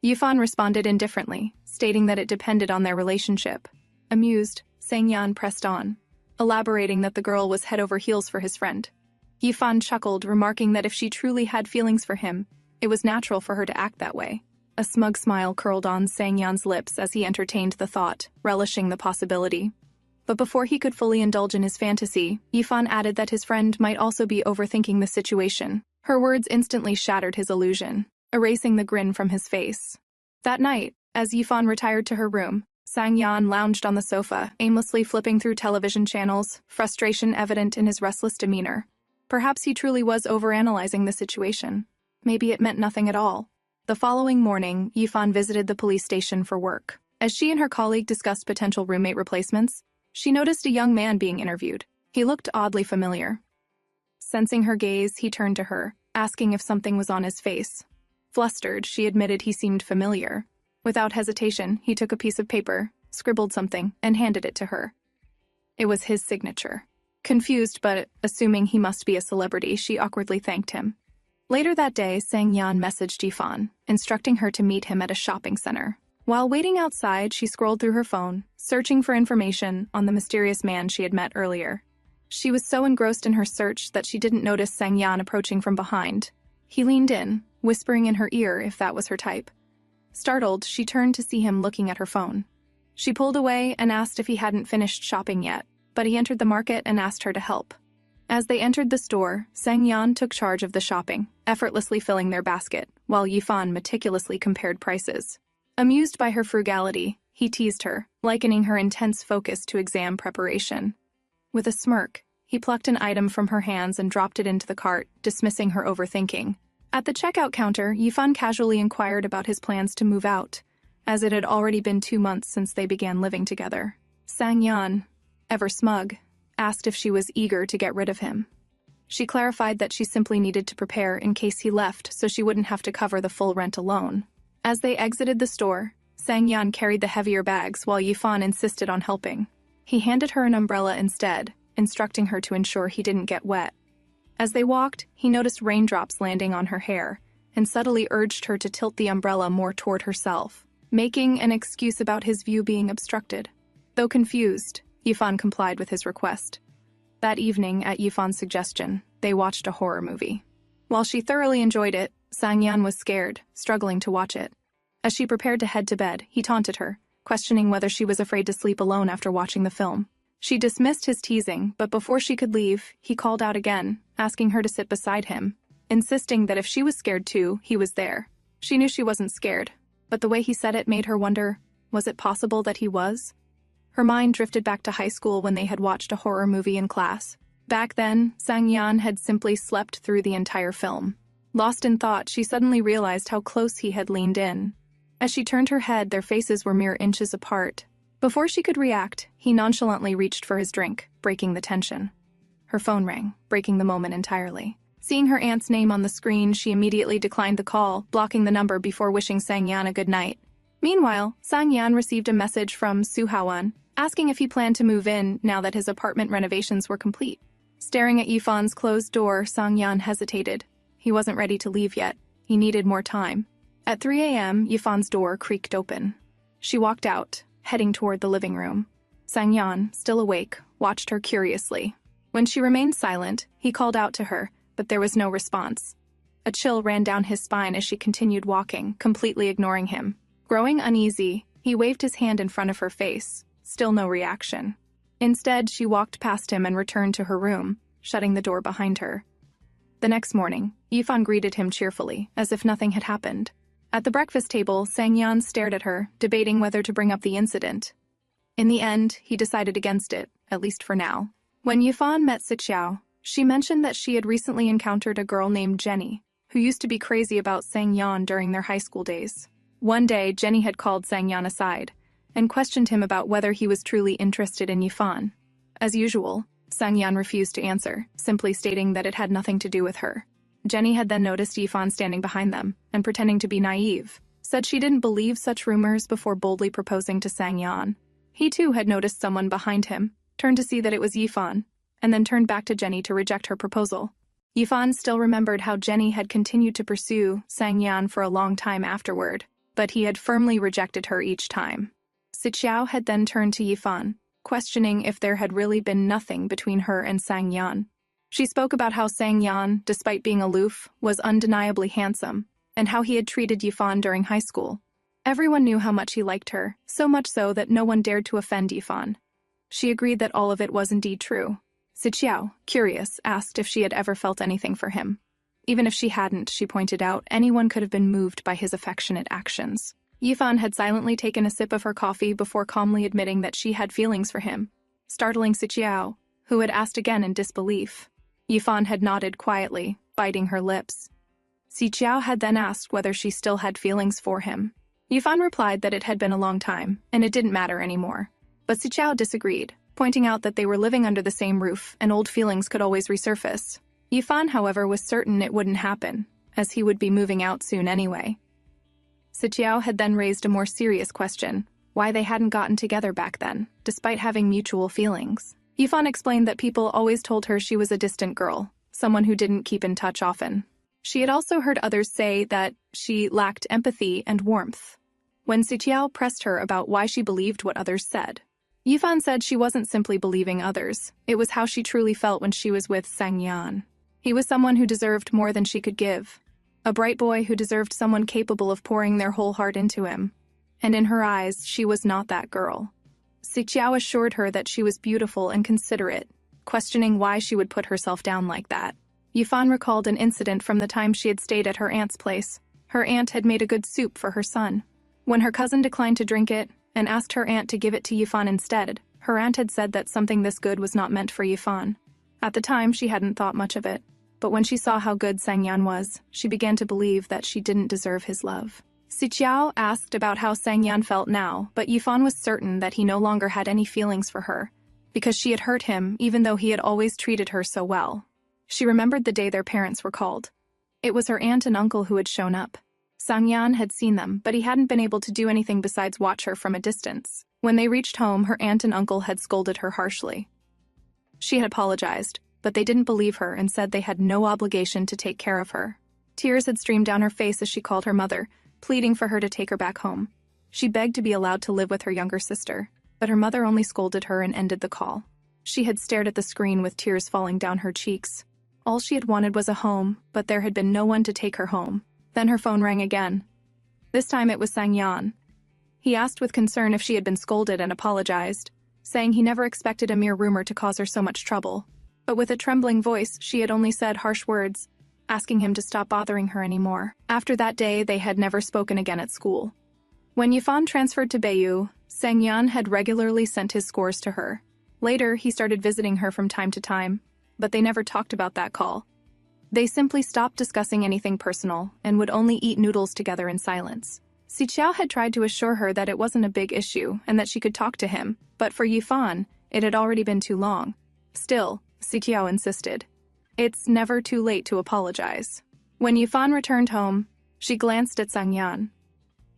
Yifan responded indifferently, stating that it depended on their relationship. Amused, Sangyan pressed on, elaborating that the girl was head over heels for his friend. Yifan chuckled, remarking that if she truly had feelings for him, it was natural for her to act that way. A smug smile curled on Sangyan's lips as he entertained the thought, relishing the possibility. But before he could fully indulge in his fantasy, Yifan added that his friend might also be overthinking the situation. Her words instantly shattered his illusion, erasing the grin from his face. That night, as Yifan retired to her room, Sangyan lounged on the sofa, aimlessly flipping through television channels, frustration evident in his restless demeanor. Perhaps he truly was overanalyzing the situation. Maybe it meant nothing at all. The following morning, Yifan visited the police station for work. As she and her colleague discussed potential roommate replacements, she noticed a young man being interviewed. He looked oddly familiar. Sensing her gaze, he turned to her, asking if something was on his face. Flustered, she admitted he seemed familiar. Without hesitation, he took a piece of paper, scribbled something, and handed it to her. It was his signature. Confused, but assuming he must be a celebrity, she awkwardly thanked him. Later that day, Sangyan messaged Yifan, instructing her to meet him at a shopping center. While waiting outside, she scrolled through her phone, searching for information on the mysterious man she had met earlier. She was so engrossed in her search that she didn't notice Sangyan approaching from behind. He leaned in, whispering in her ear if that was her type. Startled, she turned to see him looking at her phone. She pulled away and asked if he hadn't finished shopping yet, but he entered the market and asked her to help. As they entered the store, Sangyan took charge of the shopping, effortlessly filling their basket, while Yifan meticulously compared prices. Amused by her frugality, he teased her, likening her intense focus to exam preparation. With a smirk, he plucked an item from her hands and dropped it into the cart, dismissing her overthinking. At the checkout counter, Yifan casually inquired about his plans to move out, as it had already been 2 months since they began living together. Sangyan, ever smug, asked if she was eager to get rid of him. She clarified that she simply needed to prepare in case he left so she wouldn't have to cover the full rent alone. As they exited the store, Sangyan carried the heavier bags while Yifan insisted on helping. He handed her an umbrella instead, instructing her to ensure he didn't get wet. As they walked, he noticed raindrops landing on her hair and subtly urged her to tilt the umbrella more toward herself, making an excuse about his view being obstructed. Though confused, Yifan complied with his request. That evening, at Yifan's suggestion, they watched a horror movie. While she thoroughly enjoyed it, Sangyan was scared, struggling to watch it. As she prepared to head to bed, he taunted her, questioning whether she was afraid to sleep alone after watching the film. She dismissed his teasing, but before she could leave, he called out again, asking her to sit beside him, insisting that if she was scared too, he was there. She knew she wasn't scared, but the way he said it made her wonder, was it possible that he was? Her mind drifted back to high school when they had watched a horror movie in class. Back then, Sangyan had simply slept through the entire film. Lost in thought, she suddenly realized how close he had leaned in. As she turned her head, their faces were mere inches apart. Before she could react, he nonchalantly reached for his drink, breaking the tension. Her phone rang, breaking the moment entirely. Seeing her aunt's name on the screen, she immediately declined the call, blocking the number before wishing Sangyan a good night. Meanwhile, Sangyan received a message from Suhawan, asking if he planned to move in now that his apartment renovations were complete. Staring at Yifan's closed door, Sangyan hesitated. He wasn't ready to leave yet. He needed more time. At 3 a.m., Yifan's door creaked open. She walked out, heading toward the living room. Sangyan, still awake, watched her curiously. When she remained silent, he called out to her, but there was no response. A chill ran down his spine as she continued walking, completely ignoring him. Growing uneasy, he waved his hand in front of her face. Still no reaction. Instead, she walked past him and returned to her room, shutting the door behind her. The next morning, Yifan greeted him cheerfully, as if nothing had happened. At the breakfast table, Sangyan stared at her, debating whether to bring up the incident. In the end, he decided against it, at least for now. When Yifan met Siqiao, she mentioned that she had recently encountered a girl named Jenny, who used to be crazy about Sangyan during their high school days. One day, Jenny had called Sangyan aside and questioned him about whether he was truly interested in Yifan. As usual, Sangyan refused to answer, simply stating that it had nothing to do with her. Jenny had then noticed Yifan standing behind them and pretending to be naive, said she didn't believe such rumors before boldly proposing to Sangyan. He too had noticed someone behind him, turned to see that it was Yifan, and then turned back to Jenny to reject her proposal. Yifan still remembered how Jenny had continued to pursue Sangyan for a long time afterward, but he had firmly rejected her each time. Siqiao had then turned to Yifan, questioning if there had really been nothing between her and Sangyan. She spoke about how Sangyan, despite being aloof, was undeniably handsome, and how he had treated Yifan during high school. Everyone knew how much he liked her, so much so that no one dared to offend Yifan. She agreed that all of it was indeed true. Siqiao, curious, asked if she had ever felt anything for him. Even if she hadn't, she pointed out, anyone could have been moved by his affectionate actions. Yifan had silently taken a sip of her coffee before calmly admitting that she had feelings for him, startling Siqiao, who had asked again in disbelief. Yifan had nodded quietly, biting her lips. Siqiao had then asked whether she still had feelings for him. Yifan replied that it had been a long time, and it didn't matter anymore. But Siqiao disagreed, pointing out that they were living under the same roof and old feelings could always resurface. Yifan, however, was certain it wouldn't happen, as he would be moving out soon anyway. Siqiao had then raised a more serious question, why they hadn't gotten together back then, despite having mutual feelings. Yifan explained that people always told her she was a distant girl, someone who didn't keep in touch often. She had also heard others say that she lacked empathy and warmth. When Siqiao pressed her about why she believed what others said, Yifan said she wasn't simply believing others, it was how she truly felt when she was with Sangyan. He was someone who deserved more than she could give. A bright boy who deserved someone capable of pouring their whole heart into him. And in her eyes, she was not that girl. Siqiao assured her that she was beautiful and considerate, questioning why she would put herself down like that. Yifan recalled an incident from the time she had stayed at her aunt's place. Her aunt had made a good soup for her son. When her cousin declined to drink it and asked her aunt to give it to Yifan instead, her aunt had said that something this good was not meant for Yifan. At the time, she hadn't thought much of it. But when she saw how good Sangyan was, she began to believe that she didn't deserve his love. Siqiao asked about how Sangyan felt now, but Yifan was certain that he no longer had any feelings for her, because she had hurt him even though he had always treated her so well. She remembered the day their parents were called. It was her aunt and uncle who had shown up. Sangyan had seen them, but he hadn't been able to do anything besides watch her from a distance. When they reached home, her aunt and uncle had scolded her harshly. She had apologized, but they didn't believe her and said they had no obligation to take care of her. Tears had streamed down her face as she called her mother, pleading for her to take her back home. She begged to be allowed to live with her younger sister, but her mother only scolded her and ended the call. She had stared at the screen with tears falling down her cheeks. All she had wanted was a home, but there had been no one to take her home. Then her phone rang again. This time it was Sangyan. He asked with concern if she had been scolded and apologized, saying he never expected a mere rumor to cause her so much trouble. But with a trembling voice, she had only said harsh words, asking him to stop bothering her anymore. After that day, they had never spoken again at school. When Yifan transferred to Bayu, Sangyan had regularly sent his scores to her. Later, he started visiting her from time to time, but they never talked about that call. They simply stopped discussing anything personal and would only eat noodles together in silence. Siqiao had tried to assure her that it wasn't a big issue and that she could talk to him, but for Yifan, it had already been too long. Still, Siqiao insisted. It's never too late to apologize. When Yifan returned home, she glanced at Sangyan,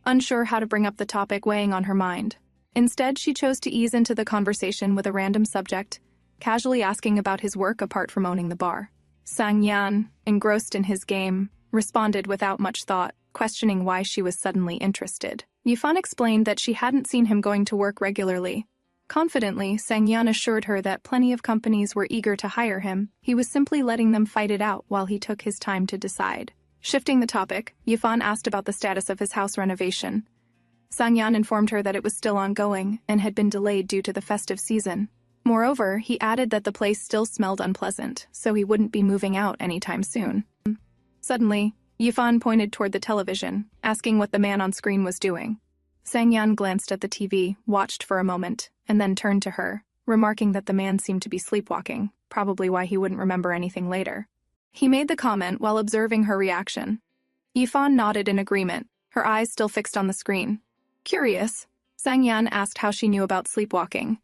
unsure how to bring up the topic weighing on her mind. Instead, she chose to ease into the conversation with a random subject, casually asking about his work apart from owning the bar. Sangyan, engrossed in his game, responded without much thought, questioning why she was suddenly interested. Yifan explained that she hadn't seen him going to work regularly. Confidently, Sangyan assured her that plenty of companies were eager to hire him. He was simply letting them fight it out while he took his time to decide. Shifting the topic, Yifan asked about the status of his house renovation. Sangyan informed her that it was still ongoing and had been delayed due to the festive season. Moreover, he added that the place still smelled unpleasant, so he wouldn't be moving out anytime soon. Suddenly, Yifan pointed toward the television, asking what the man on screen was doing. Sangyan glanced at the TV, watched for a moment, and then turned to her, remarking that the man seemed to be sleepwalking, probably why he wouldn't remember anything later. He made the comment while observing her reaction. Yifan nodded in agreement, her eyes still fixed on the screen. Curious, Sangyan asked how she knew about sleepwalking.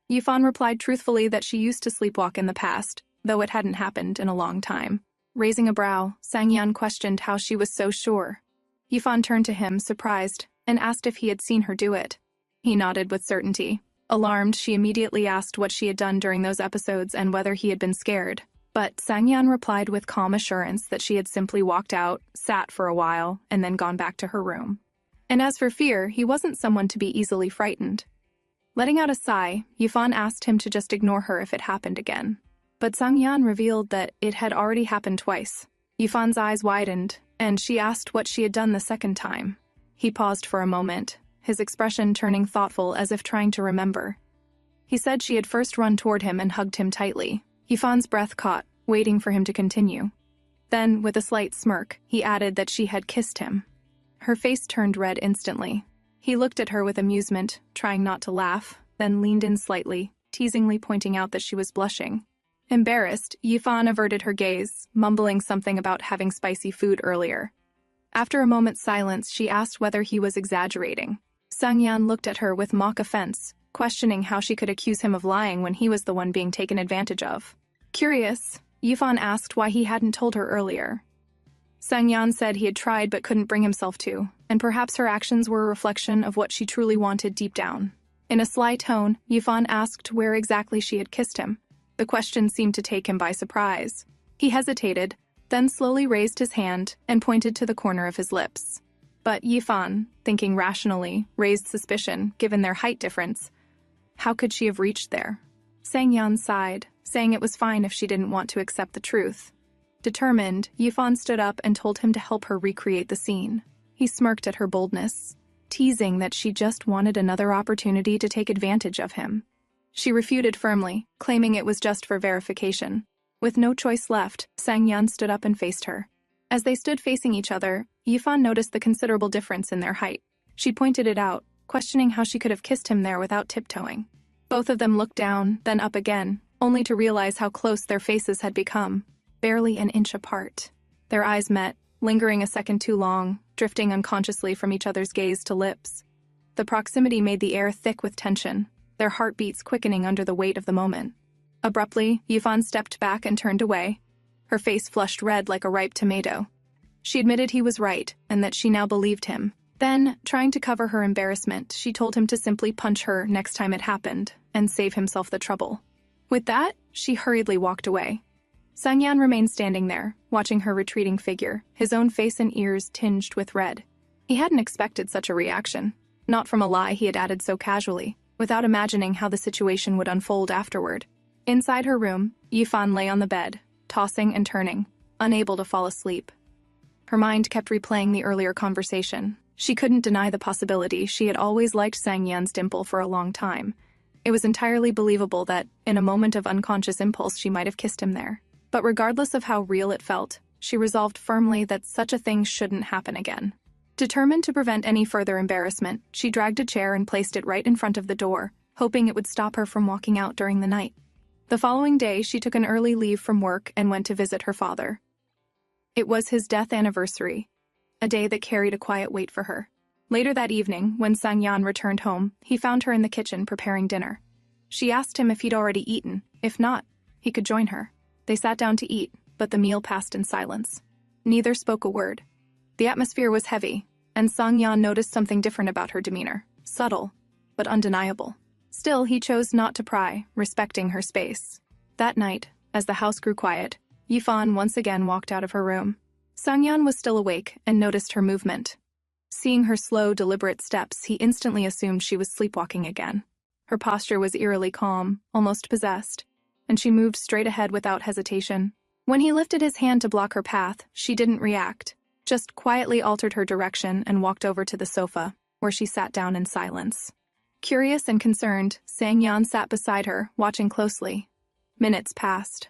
Yifan replied truthfully that she used to sleepwalk in the past, though it hadn't happened in a long time. Raising a brow, Sangyan questioned how she was so sure. Yifan turned to him, surprised, and asked if he had seen her do it. He nodded with certainty. Alarmed, she immediately asked what she had done during those episodes and whether he had been scared. But Sangyan replied with calm assurance that she had simply walked out, sat for a while, and then gone back to her room. And as for fear, he wasn't someone to be easily frightened. Letting out a sigh, Yifan asked him to just ignore her if it happened again. But Sangyan revealed that it had already happened twice. Yifan's eyes widened, and she asked what she had done the second time. He paused for a moment, his expression turning thoughtful as if trying to remember. He said she had first run toward him and hugged him tightly. Yifan's breath caught, waiting for him to continue. Then, with a slight smirk, he added that she had kissed him. Her face turned red instantly. He looked at her with amusement, trying not to laugh, then leaned in slightly, teasingly pointing out that she was blushing. Embarrassed, Yifan averted her gaze, mumbling something about having spicy food earlier. After a moment's silence, she asked whether he was exaggerating. Sangyan looked at her with mock offense, questioning how she could accuse him of lying when he was the one being taken advantage of. Curious, Yifan asked why he hadn't told her earlier. Sangyan said he had tried but couldn't bring himself to, and perhaps her actions were a reflection of what she truly wanted deep down. In a sly tone, Yifan asked where exactly she had kissed him. The question seemed to take him by surprise. He hesitated, then slowly raised his hand and pointed to the corner of his lips. But Yifan, thinking rationally, raised suspicion, given their height difference. How could she have reached there? Sangyan sighed, saying it was fine if she didn't want to accept the truth. Determined, Yifan stood up and told him to help her recreate the scene. He smirked at her boldness, teasing that she just wanted another opportunity to take advantage of him. She refuted firmly, claiming it was just for verification. With no choice left, Sangyan stood up and faced her. As they stood facing each other, Yifan noticed the considerable difference in their height. She pointed it out, questioning how she could have kissed him there without tiptoeing. Both of them looked down, then up again, only to realize how close their faces had become, barely an inch apart. Their eyes met, lingering a second too long, drifting unconsciously from each other's gaze to lips. The proximity made the air thick with tension, their heartbeats quickening under the weight of the moment. Abruptly, Yifan stepped back and turned away. Her face flushed red like a ripe tomato. She admitted he was right, and that she now believed him. Then, trying to cover her embarrassment, she told him to simply punch her next time it happened, and save himself the trouble. With that, she hurriedly walked away. Sangyan remained standing there, watching her retreating figure, his own face and ears tinged with red. He hadn't expected such a reaction, not from a lie he had added so casually, without imagining how the situation would unfold afterward. Inside her room, Yifan lay on the bed, tossing and turning, unable to fall asleep. Her mind kept replaying the earlier conversation. She couldn't deny the possibility she had always liked Sangyan's dimple for a long time. It was entirely believable that, in a moment of unconscious impulse, she might have kissed him there. But regardless of how real it felt, she resolved firmly that such a thing shouldn't happen again. Determined to prevent any further embarrassment, she dragged a chair and placed it right in front of the door, hoping it would stop her from walking out during the night. The following day, she took an early leave from work and went to visit her father. It was his death anniversary, a day that carried a quiet weight for her. Later that evening, when Sangyan returned home, he found her in the kitchen preparing dinner. She asked him if he'd already eaten. If not, he could join her. They sat down to eat, but the meal passed in silence. Neither spoke a word. The atmosphere was heavy, and Sangyan noticed something different about her demeanor. Subtle, but undeniable. Still, he chose not to pry, respecting her space. That night, as the house grew quiet, Yifan once again walked out of her room. Sangyan was still awake and noticed her movement. Seeing her slow, deliberate steps, he instantly assumed she was sleepwalking again. Her posture was eerily calm, almost possessed, and she moved straight ahead without hesitation. When he lifted his hand to block her path, she didn't react, just quietly altered her direction and walked over to the sofa, where she sat down in silence. Curious and concerned, Sangyan sat beside her, watching closely. Minutes passed.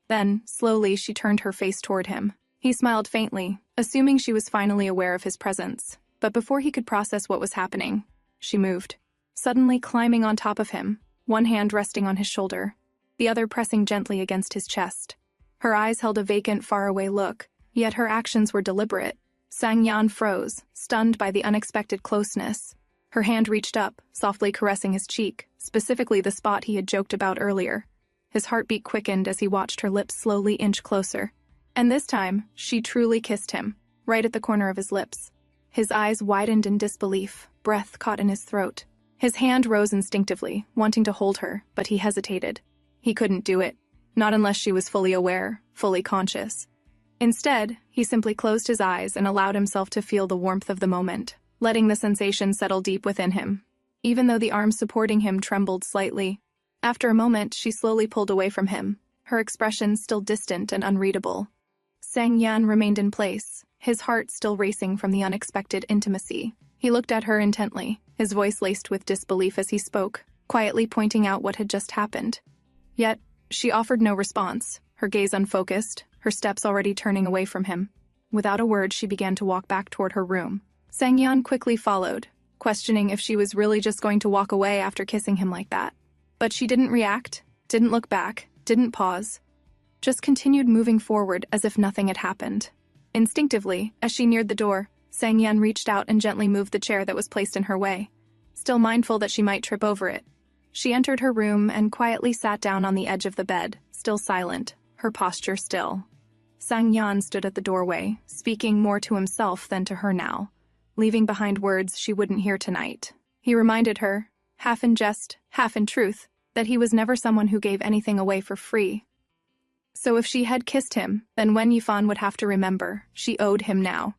Then, slowly, she turned her face toward him. He smiled faintly, assuming she was finally aware of his presence. But before he could process what was happening, she moved, suddenly climbing on top of him, one hand resting on his shoulder, the other pressing gently against his chest. Her eyes held a vacant, faraway look, yet her actions were deliberate. Sangyan froze, stunned by the unexpected closeness. Her hand reached up, softly caressing his cheek, specifically the spot he had joked about earlier. His heartbeat quickened as he watched her lips slowly inch closer. And this time, she truly kissed him, right at the corner of his lips. His eyes widened in disbelief, breath caught in his throat. His hand rose instinctively, wanting to hold her, but he hesitated. He couldn't do it. not unless she was fully aware, fully conscious. Instead, he simply closed his eyes and allowed himself to feel the warmth of the moment, letting the sensation settle deep within him. Even though the arm supporting him trembled slightly, after a moment she slowly pulled away from him, her expression still distant and unreadable. Sang Yan remained in place, his heart still racing from the unexpected intimacy. He looked at her intently, his voice laced with disbelief as he spoke, quietly pointing out what had just happened. Yet, she offered no response, her gaze unfocused, her steps already turning away from him. Without a word, she began to walk back toward her room. Sang Yan quickly followed, questioning if she was really just going to walk away after kissing him like that. But she didn't react, didn't look back, didn't pause. Just continued moving forward as if nothing had happened. Instinctively, as she neared the door, Sang Yan reached out and gently moved the chair that was placed in her way, still mindful that she might trip over it. She entered her room and quietly sat down on the edge of the bed, still silent, her posture still. Sang Yan stood at the doorway, speaking more to himself than to her now, leaving behind words she wouldn't hear tonight. He reminded her, half in jest, half in truth, that he was never someone who gave anything away for free. So if she had kissed him, then Wen Yifan would have to remember she owed him now.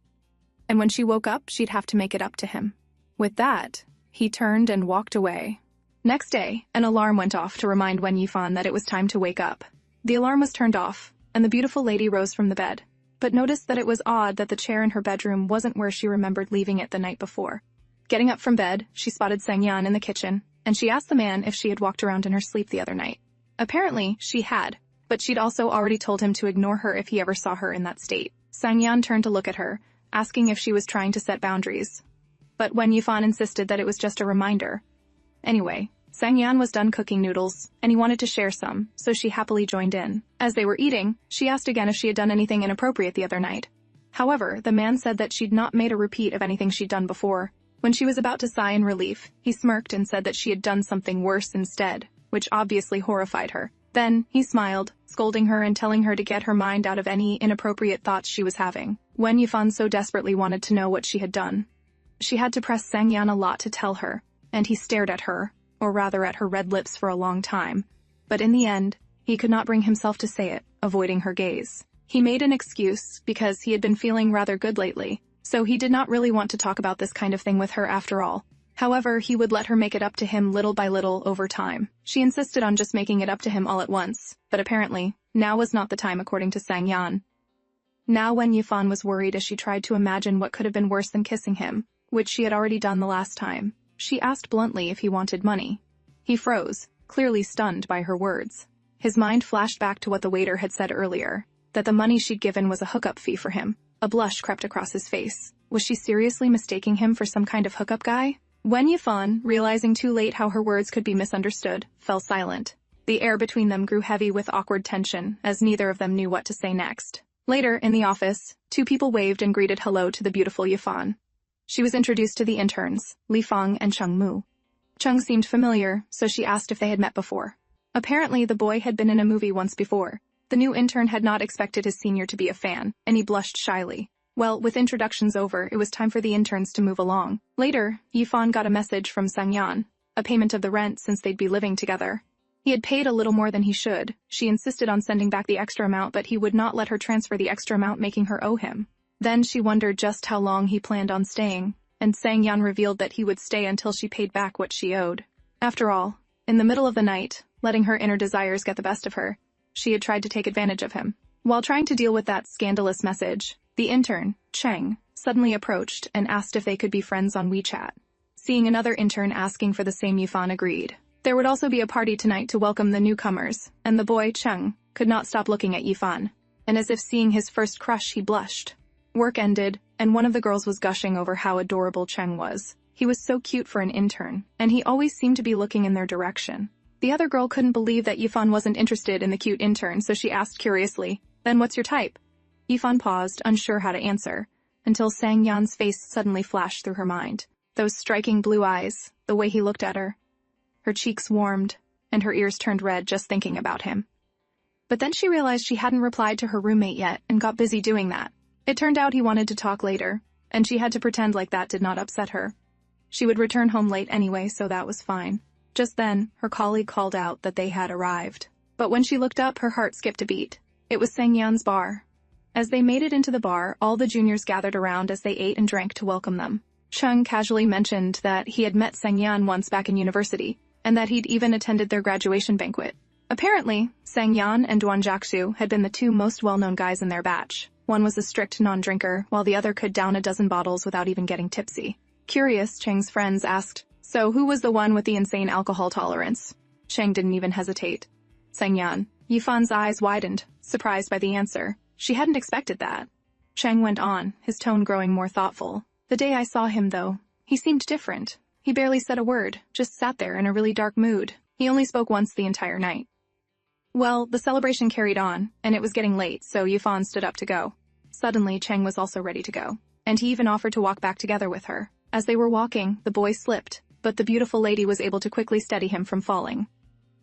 And when she woke up, she'd have to make it up to him. With that, he turned and walked away. Next day, an alarm went off to remind Wen Yifan that it was time to wake up. The alarm was turned off, and the beautiful lady rose from the bed, but noticed that it was odd that the chair in her bedroom wasn't where she remembered leaving it the night before. Getting up from bed, she spotted Sang Yan in the kitchen, and she asked the man if she had walked around in her sleep the other night. Apparently, she had, but she'd also already told him to ignore her if he ever saw her in that state. Sang Yan turned to look at her, asking if she was trying to set boundaries. But Wen Yifan insisted that it was just a reminder. Anyway, Sang Yan was done cooking noodles, and he wanted to share some, so she happily joined in. As they were eating, she asked again if she had done anything inappropriate the other night. However, the man said that she'd not made a repeat of anything she'd done before. When she was about to sigh in relief, he smirked and said that she had done something worse instead, which obviously horrified her. Then, he smiled, scolding her and telling her to get her mind out of any inappropriate thoughts she was having. Wen Yifan so desperately wanted to know what she had done. She had to press Sang Yan a lot to tell her, and he stared at her, or rather at her red lips for a long time. But in the end, he could not bring himself to say it, avoiding her gaze. He made an excuse because he had been feeling rather good lately, so he did not really want to talk about this kind of thing with her after all. However, he would let her make it up to him little by little over time. She insisted on just making it up to him all at once, but apparently, now was not the time according to Sang Yan. Now Wen Yifan was worried as she tried to imagine what could have been worse than kissing him, which she had already done the last time. She asked bluntly if he wanted money. He froze, clearly stunned by her words. His mind flashed back to what the waiter had said earlier, that the money she'd given was a hookup fee for him. A blush crept across his face. Was she seriously mistaking him for some kind of hookup guy? Wen Yifan, realizing too late how her words could be misunderstood, fell silent. The air between them grew heavy with awkward tension, as neither of them knew what to say next. Later, in the office, two people waved and greeted hello to the beautiful Yifan. She was introduced to the interns, Li Feng and Cheng Mu. Cheng seemed familiar, so she asked if they had met before. Apparently, the boy had been in a movie once before. The new intern had not expected his senior to be a fan, and he blushed shyly. Well, with introductions over, it was time for the interns to move along. Later, Yifan got a message from Sang Yan, a payment of the rent since they'd be living together. He had paid a little more than he should. She insisted on sending back the extra amount, but he would not let her transfer the extra amount, making her owe him. Then she wondered just how long he planned on staying, and Sang Yan revealed that he would stay until she paid back what she owed. After all, in the middle of the night, letting her inner desires get the best of her, she had tried to take advantage of him. While trying to deal with that scandalous message, the intern, Cheng, suddenly approached and asked if they could be friends on WeChat. Seeing another intern asking for the same, Yifan agreed. There would also be a party tonight to welcome the newcomers, and the boy, Cheng, could not stop looking at Yifan, and as if seeing his first crush, he blushed. Work ended, and one of the girls was gushing over how adorable Cheng was. He was so cute for an intern, and he always seemed to be looking in their direction. The other girl couldn't believe that Yifan wasn't interested in the cute intern, so she asked curiously, "Then what's your type?" Yifan paused, unsure how to answer, until Sang Yan's face suddenly flashed through her mind. Those striking blue eyes, the way he looked at her. Her cheeks warmed, and her ears turned red just thinking about him. But then she realized she hadn't replied to her roommate yet and got busy doing that. It turned out he wanted to talk later, and she had to pretend like that did not upset her. She would return home late anyway, so that was fine. Just then, her colleague called out that they had arrived. But when she looked up, her heart skipped a beat. It was Sang Yan's bar. As they made it into the bar, all the juniors gathered around as they ate and drank to welcome them. Chung casually mentioned that he had met Sang Yan once back in university, and that he'd even attended their graduation banquet. Apparently, Sang Yan and Duan Jiaxu had been the two most well-known guys in their batch. One was a strict non-drinker, while the other could down a dozen bottles without even getting tipsy. Curious, Cheng's friends asked, "So who was the one with the insane alcohol tolerance?" Cheng didn't even hesitate. Sang Yan. Yifan's eyes widened, surprised by the answer. She hadn't expected that. Cheng went on, his tone growing more thoughtful. "The day I saw him, though, he seemed different. He barely said a word, just sat there in a really dark mood. He only spoke once the entire night." Well, the celebration carried on, and it was getting late, so Yifan stood up to go. Suddenly, Cheng was also ready to go, and he even offered to walk back together with her. As they were walking, the boy slipped, but the beautiful lady was able to quickly steady him from falling.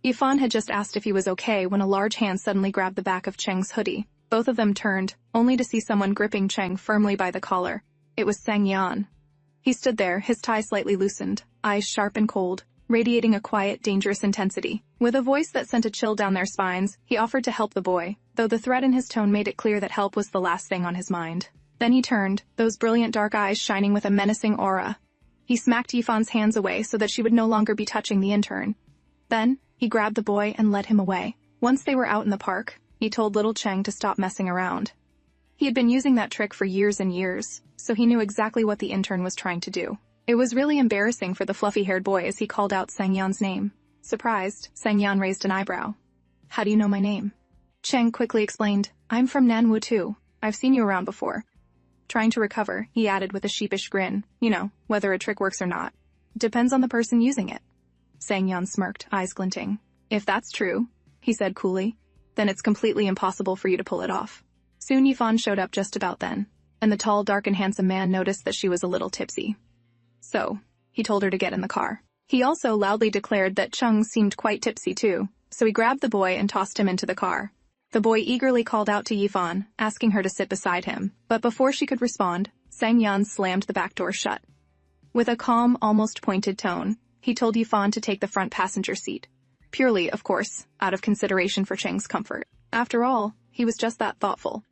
Yifan had just asked if he was okay when a large hand suddenly grabbed the back of Cheng's hoodie. Both of them turned, only to see someone gripping Cheng firmly by the collar. It was Sang Yan. He stood there, his tie slightly loosened, eyes sharp and cold, radiating a quiet, dangerous intensity. With a voice that sent a chill down their spines, he offered to help the boy, though the threat in his tone made it clear that help was the last thing on his mind. Then he turned, those brilliant dark eyes shining with a menacing aura. He smacked Yifan's hands away so that she would no longer be touching the intern. Then, he grabbed the boy and led him away. Once they were out in the park, he told little Cheng to stop messing around. He had been using that trick for years and years, so he knew exactly what the intern was trying to do. It was really embarrassing for the fluffy-haired boy as he called out Sang Yan's name. Surprised, Sang Yan raised an eyebrow. "How do you know my name?" Cheng quickly explained, "I'm from Nanwu too. I've seen you around before." Trying to recover, he added with a sheepish grin, "You know, whether a trick works or not. Depends on the person using it." Sang Yan smirked, eyes glinting. "If that's true," he said coolly, "then it's completely impossible for you to pull it off." Soon Yifan showed up just about then, and the tall, dark and handsome man noticed that she was a little tipsy. So, he told her to get in the car. He also loudly declared that Chung seemed quite tipsy too, so he grabbed the boy and tossed him into the car. The boy eagerly called out to Yifan, asking her to sit beside him, but before she could respond, Sang Yan slammed the back door shut. With a calm, almost pointed tone, he told Yifan to take the front passenger seat. Purely, of course, out of consideration for Cheng's comfort. After all, he was just that thoughtful.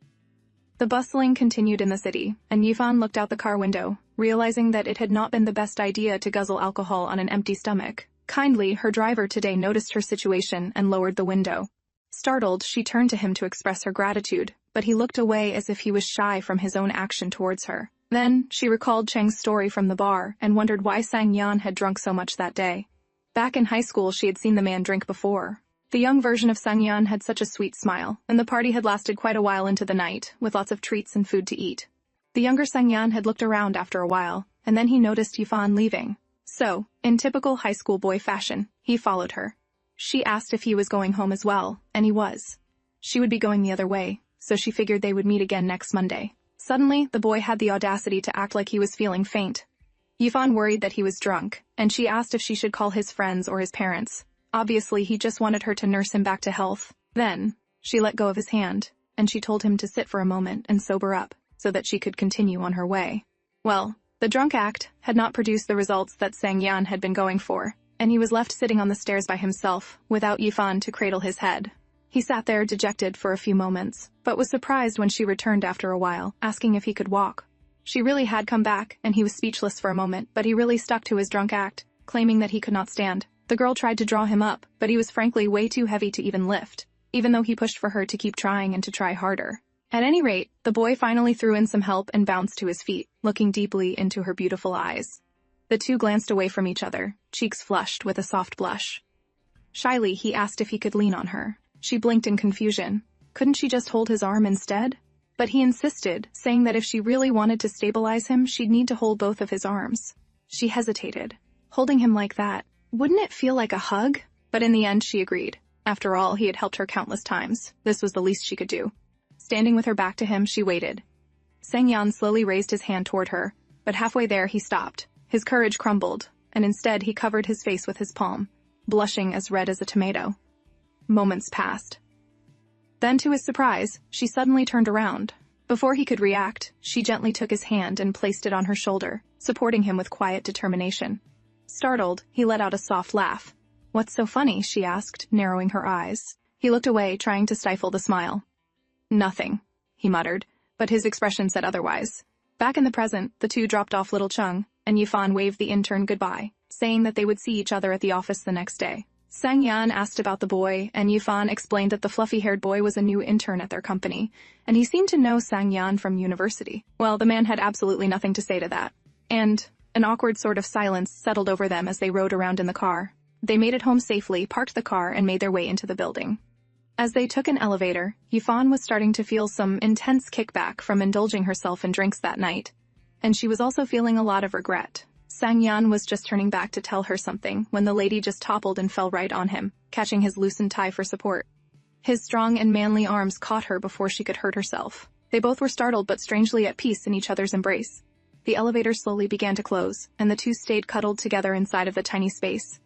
The bustling continued in the city, and Yifan looked out the car window, realizing that it had not been the best idea to guzzle alcohol on an empty stomach. Kindly, her driver today noticed her situation and lowered the window. Startled, she turned to him to express her gratitude, but he looked away as if he was shy from his own action towards her. Then, she recalled Cheng's story from the bar and wondered why Sang Yan had drunk so much that day. Back in high school, she had seen the man drink before. The young version of Sang Yan had such a sweet smile, and the party had lasted quite a while into the night, with lots of treats and food to eat. The younger Sang Yan had looked around after a while, and then he noticed Yifan leaving. So, in typical high school boy fashion, he followed her. She asked if he was going home as well, and he was. She would be going the other way, so she figured they would meet again next Monday. Suddenly, the boy had the audacity to act like he was feeling faint. Yifan worried that he was drunk, and she asked if she should call his friends or his parents. Obviously, he just wanted her to nurse him back to health. Then, she let go of his hand, and she told him to sit for a moment and sober up, so that she could continue on her way. Well, the drunk act had not produced the results that Sang Yan had been going for, and he was left sitting on the stairs by himself, without Yifan to cradle his head. He sat there dejected for a few moments, but was surprised when she returned after a while, asking if he could walk. She really had come back, and he was speechless for a moment, but he really stuck to his drunk act, claiming that he could not stand. The girl tried to draw him up, but he was frankly way too heavy to even lift, even though he pushed for her to keep trying and to try harder. At any rate, the boy finally threw in some help and bounced to his feet, looking deeply into her beautiful eyes. The two glanced away from each other, cheeks flushed with a soft blush. Shyly, he asked if he could lean on her. She blinked in confusion. Couldn't she just hold his arm instead? But he insisted, saying that if she really wanted to stabilize him, she'd need to hold both of his arms. She hesitated. Holding him like that, wouldn't it feel like a hug? But in the end, she agreed. After all, he had helped her countless times. This was the least she could do. Standing with her back to him, she waited. Sang Yan slowly raised his hand toward her, but halfway there he stopped. His courage crumbled, and instead he covered his face with his palm, blushing as red as a tomato. Moments passed. Then, to his surprise, she suddenly turned around. Before he could react, she gently took his hand and placed it on her shoulder, supporting him with quiet determination. Startled, he let out a soft laugh. "What's so funny?" she asked, narrowing her eyes. He looked away, trying to stifle the smile. "Nothing," he muttered, but his expression said otherwise. Back in the present, the two dropped off Little Chung, and Yifan waved the intern goodbye, saying that they would see each other at the office the next day. Sang Yan asked about the boy, and Yifan explained that the fluffy-haired boy was a new intern at their company, and he seemed to know Sang Yan from university. Well, the man had absolutely nothing to say to that, and an awkward sort of silence settled over them as they rode around in the car. They made it home safely, parked the car, and made their way into the building. As they took an elevator, Yifan was starting to feel some intense kickback from indulging herself in drinks that night, and she was also feeling a lot of regret. Sang Yan was just turning back to tell her something when the lady just toppled and fell right on him, catching his loosened tie for support. His strong and manly arms caught her before she could hurt herself. They both were startled but strangely at peace in each other's embrace. The elevator slowly began to close, and the two stayed cuddled together inside of the tiny space.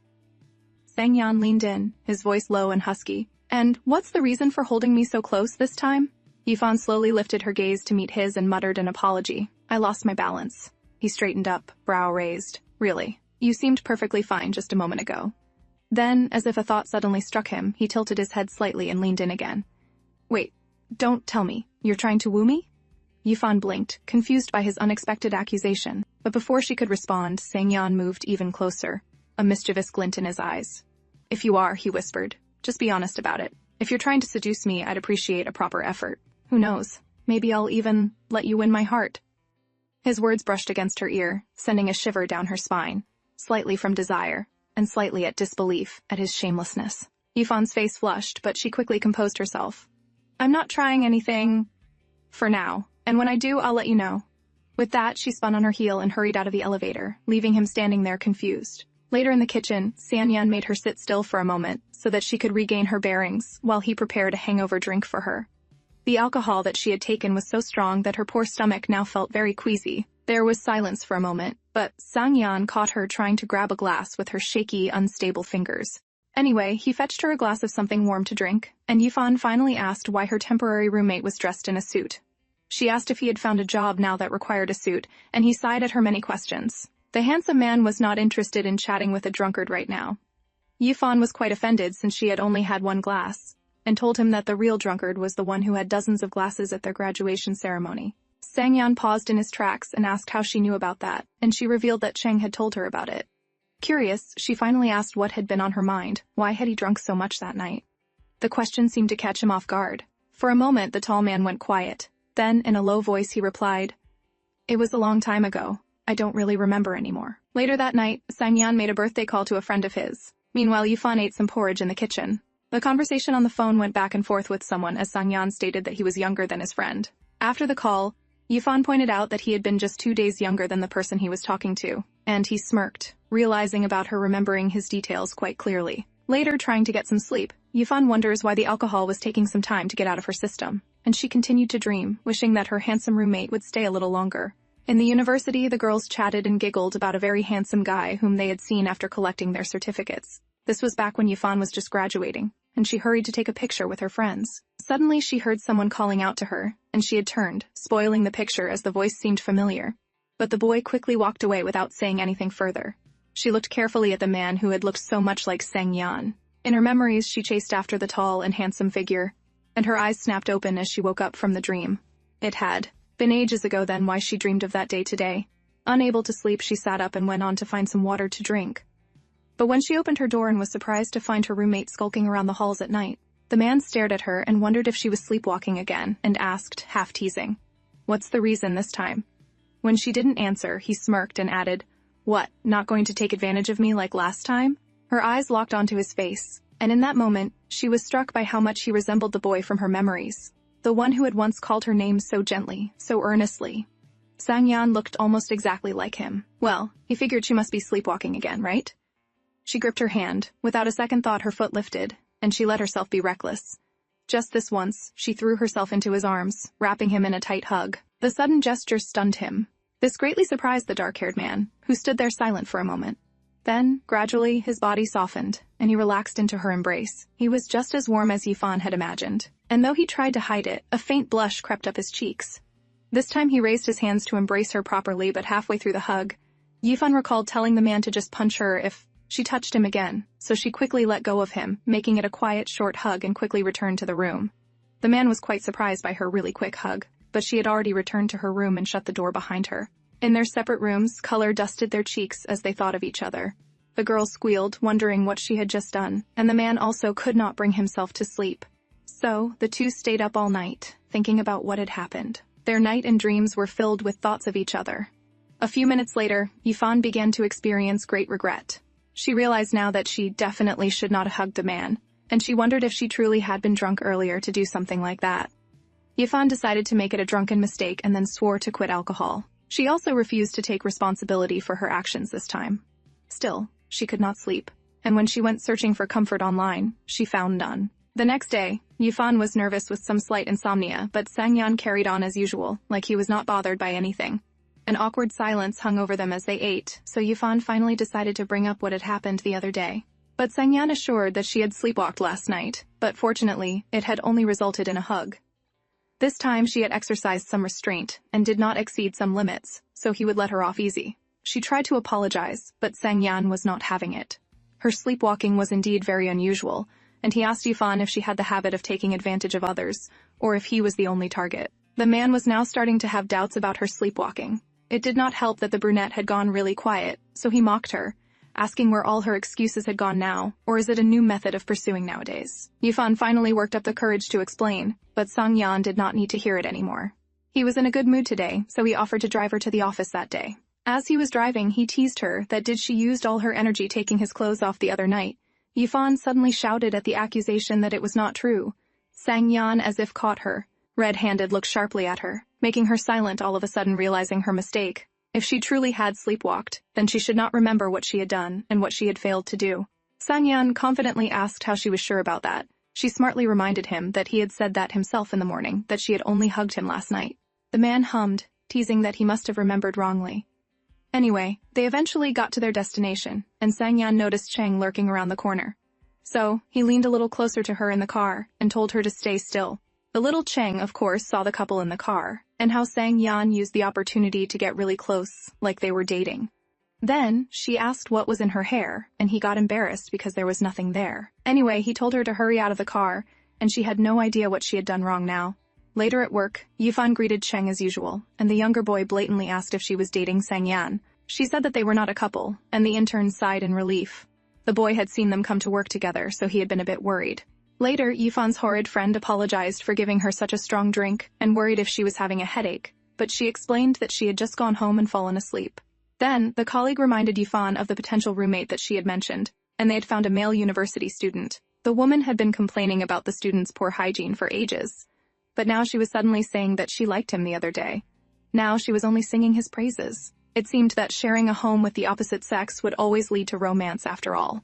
Sang Yan leaned in, his voice low and husky. "And what's the reason for holding me so close this time?" Yifan slowly lifted her gaze to meet his and muttered an apology. "I lost my balance." He straightened up, brow raised. "Really? You seemed perfectly fine just a moment ago." Then, as if a thought suddenly struck him, he tilted his head slightly and leaned in again. "Wait, don't tell me. You're trying to woo me?" Yifan blinked, confused by his unexpected accusation, but before she could respond, Sang Yan moved even closer, a mischievous glint in his eyes. "If you are," he whispered, "just be honest about it. If you're trying to seduce me, I'd appreciate a proper effort. Who knows? Maybe I'll even let you win my heart." His words brushed against her ear, sending a shiver down her spine, slightly from desire, and slightly at disbelief at his shamelessness. Yifan's face flushed, but she quickly composed herself. "I'm not trying anything for now, and when I do, I'll let you know." With that, she spun on her heel and hurried out of the elevator, leaving him standing there confused. Later in the kitchen, Sang Yan made her sit still for a moment so that she could regain her bearings while he prepared a hangover drink for her. The alcohol that she had taken was so strong that her poor stomach now felt very queasy. There was silence for a moment, but Sang Yan caught her trying to grab a glass with her shaky, unstable fingers. Anyway, he fetched her a glass of something warm to drink, and Yifan finally asked why her temporary roommate was dressed in a suit. She asked if he had found a job now that required a suit, and he sighed at her many questions. The handsome man was not interested in chatting with a drunkard right now. Yifan was quite offended since she had only had one glass, and told him that the real drunkard was the one who had dozens of glasses at their graduation ceremony. Sang Yan paused in his tracks and asked how she knew about that, and she revealed that Cheng had told her about it. Curious, she finally asked what had been on her mind. Why had he drunk so much that night? The question seemed to catch him off guard. For a moment, the tall man went quiet. Then, in a low voice, he replied, "It was a long time ago. I don't really remember anymore." Later that night, Sang Yan made a birthday call to a friend of his. Meanwhile, Yifan ate some porridge in the kitchen. The conversation on the phone went back and forth with someone as Sang Yan stated that he was younger than his friend. After the call, Yifan pointed out that he had been just 2 days younger than the person he was talking to, and he smirked, realizing about her remembering his details quite clearly. Later, trying to get some sleep, Yifan wonders why the alcohol was taking some time to get out of her system, and she continued to dream, wishing that her handsome roommate would stay a little longer. In the university, the girls chatted and giggled about a very handsome guy whom they had seen after collecting their certificates. This was back when Yifan was just graduating, and she hurried to take a picture with her friends. Suddenly, she heard someone calling out to her, and she had turned, spoiling the picture as the voice seemed familiar. But the boy quickly walked away without saying anything further. She looked carefully at the man who had looked so much like Sang Yan. In her memories, she chased after the tall and handsome figure, and her eyes snapped open as she woke up from the dream. It had been ages ago then why she dreamed of that day today. Unable to sleep, she sat up and went on to find some water to drink. But when she opened her door and was surprised to find her roommate skulking around the halls at night, the man stared at her and wondered if she was sleepwalking again, and asked, half teasing, "What's the reason this time?" When she didn't answer, he smirked and added, "What, not going to take advantage of me like last time?" Her eyes locked onto his face, and in that moment, she was struck by how much he resembled the boy from her memories, the one who had once called her name so gently, so earnestly. Sang Yan looked almost exactly like him. Well, he figured she must be sleepwalking again, right? She gripped her hand. Without a second thought, her foot lifted, and she let herself be reckless. Just this once, she threw herself into his arms, wrapping him in a tight hug. The sudden gesture stunned him. This greatly surprised the dark-haired man, who stood there silent for a moment. Then, gradually, his body softened, and he relaxed into her embrace. He was just as warm as Yifan had imagined, and though he tried to hide it, a faint blush crept up his cheeks. This time he raised his hands to embrace her properly, but halfway through the hug, Yifan recalled telling the man to just punch her if She touched him again, so she quickly let go of him, making it a quiet, short hug and quickly returned to the room. The man was quite surprised by her really quick hug, but she had already returned to her room and shut the door behind her. In their separate rooms, color dusted their cheeks as they thought of each other. The girl squealed, wondering what she had just done, and the man also could not bring himself to sleep. So, the two stayed up all night, thinking about what had happened. Their night and dreams were filled with thoughts of each other. A few minutes later, Yifan began to experience great regret. She realized now that she definitely should not have hugged the man, and she wondered if she truly had been drunk earlier to do something like that. Yifan decided to make it a drunken mistake and then swore to quit alcohol. She also refused to take responsibility for her actions this time. Still, she could not sleep, and when she went searching for comfort online, she found none. The next day, Yifan was nervous with some slight insomnia, but Sangyan carried on as usual, like he was not bothered by anything. An awkward silence hung over them as they ate, so Yifan finally decided to bring up what had happened the other day. But Sangyan assured that she had sleepwalked last night, but fortunately, it had only resulted in a hug. This time she had exercised some restraint and did not exceed some limits, so he would let her off easy. She tried to apologize, but Sangyan was not having it. Her sleepwalking was indeed very unusual, and he asked Yifan if she had the habit of taking advantage of others, or if he was the only target. The man was now starting to have doubts about her sleepwalking. It did not help that the brunette had gone really quiet, so he mocked her, asking where all her excuses had gone now, or is it a new method of pursuing nowadays? Yifan finally worked up the courage to explain, but Sangyan did not need to hear it anymore. He was in a good mood today, so he offered to drive her to the office that day. As he was driving, he teased her that did she used all her energy taking his clothes off the other night. Yifan suddenly shouted at the accusation that it was not true. Sangyan, as if caught her, red-handed, looked sharply at her, making her silent, all of a sudden realizing her mistake. If she truly had sleepwalked, then she should not remember what she had done and what she had failed to do. Sangyan confidently asked how she was sure about that. She smartly reminded him that he had said that himself in the morning, that she had only hugged him last night. The man hummed, teasing that he must have remembered wrongly. Anyway, they eventually got to their destination, and Sangyan noticed Cheng lurking around the corner. So, he leaned a little closer to her in the car and told her to stay still. The little Cheng, of course, saw the couple in the car, and how Sangyan used the opportunity to get really close, like they were dating. Then, she asked what was in her hair, and he got embarrassed because there was nothing there. Anyway, he told her to hurry out of the car, and she had no idea what she had done wrong now. Later at work, Yifan greeted Cheng as usual, and the younger boy blatantly asked if she was dating Sangyan. She said that they were not a couple, and the intern sighed in relief. The boy had seen them come to work together, so he had been a bit worried. Later, Yifan's horrid friend apologized for giving her such a strong drink and worried if she was having a headache, but she explained that she had just gone home and fallen asleep. Then, the colleague reminded Yifan of the potential roommate that she had mentioned, and they had found a male university student. The woman had been complaining about the student's poor hygiene for ages, but now she was suddenly saying that she liked him the other day. Now she was only singing his praises. It seemed that sharing a home with the opposite sex would always lead to romance after all.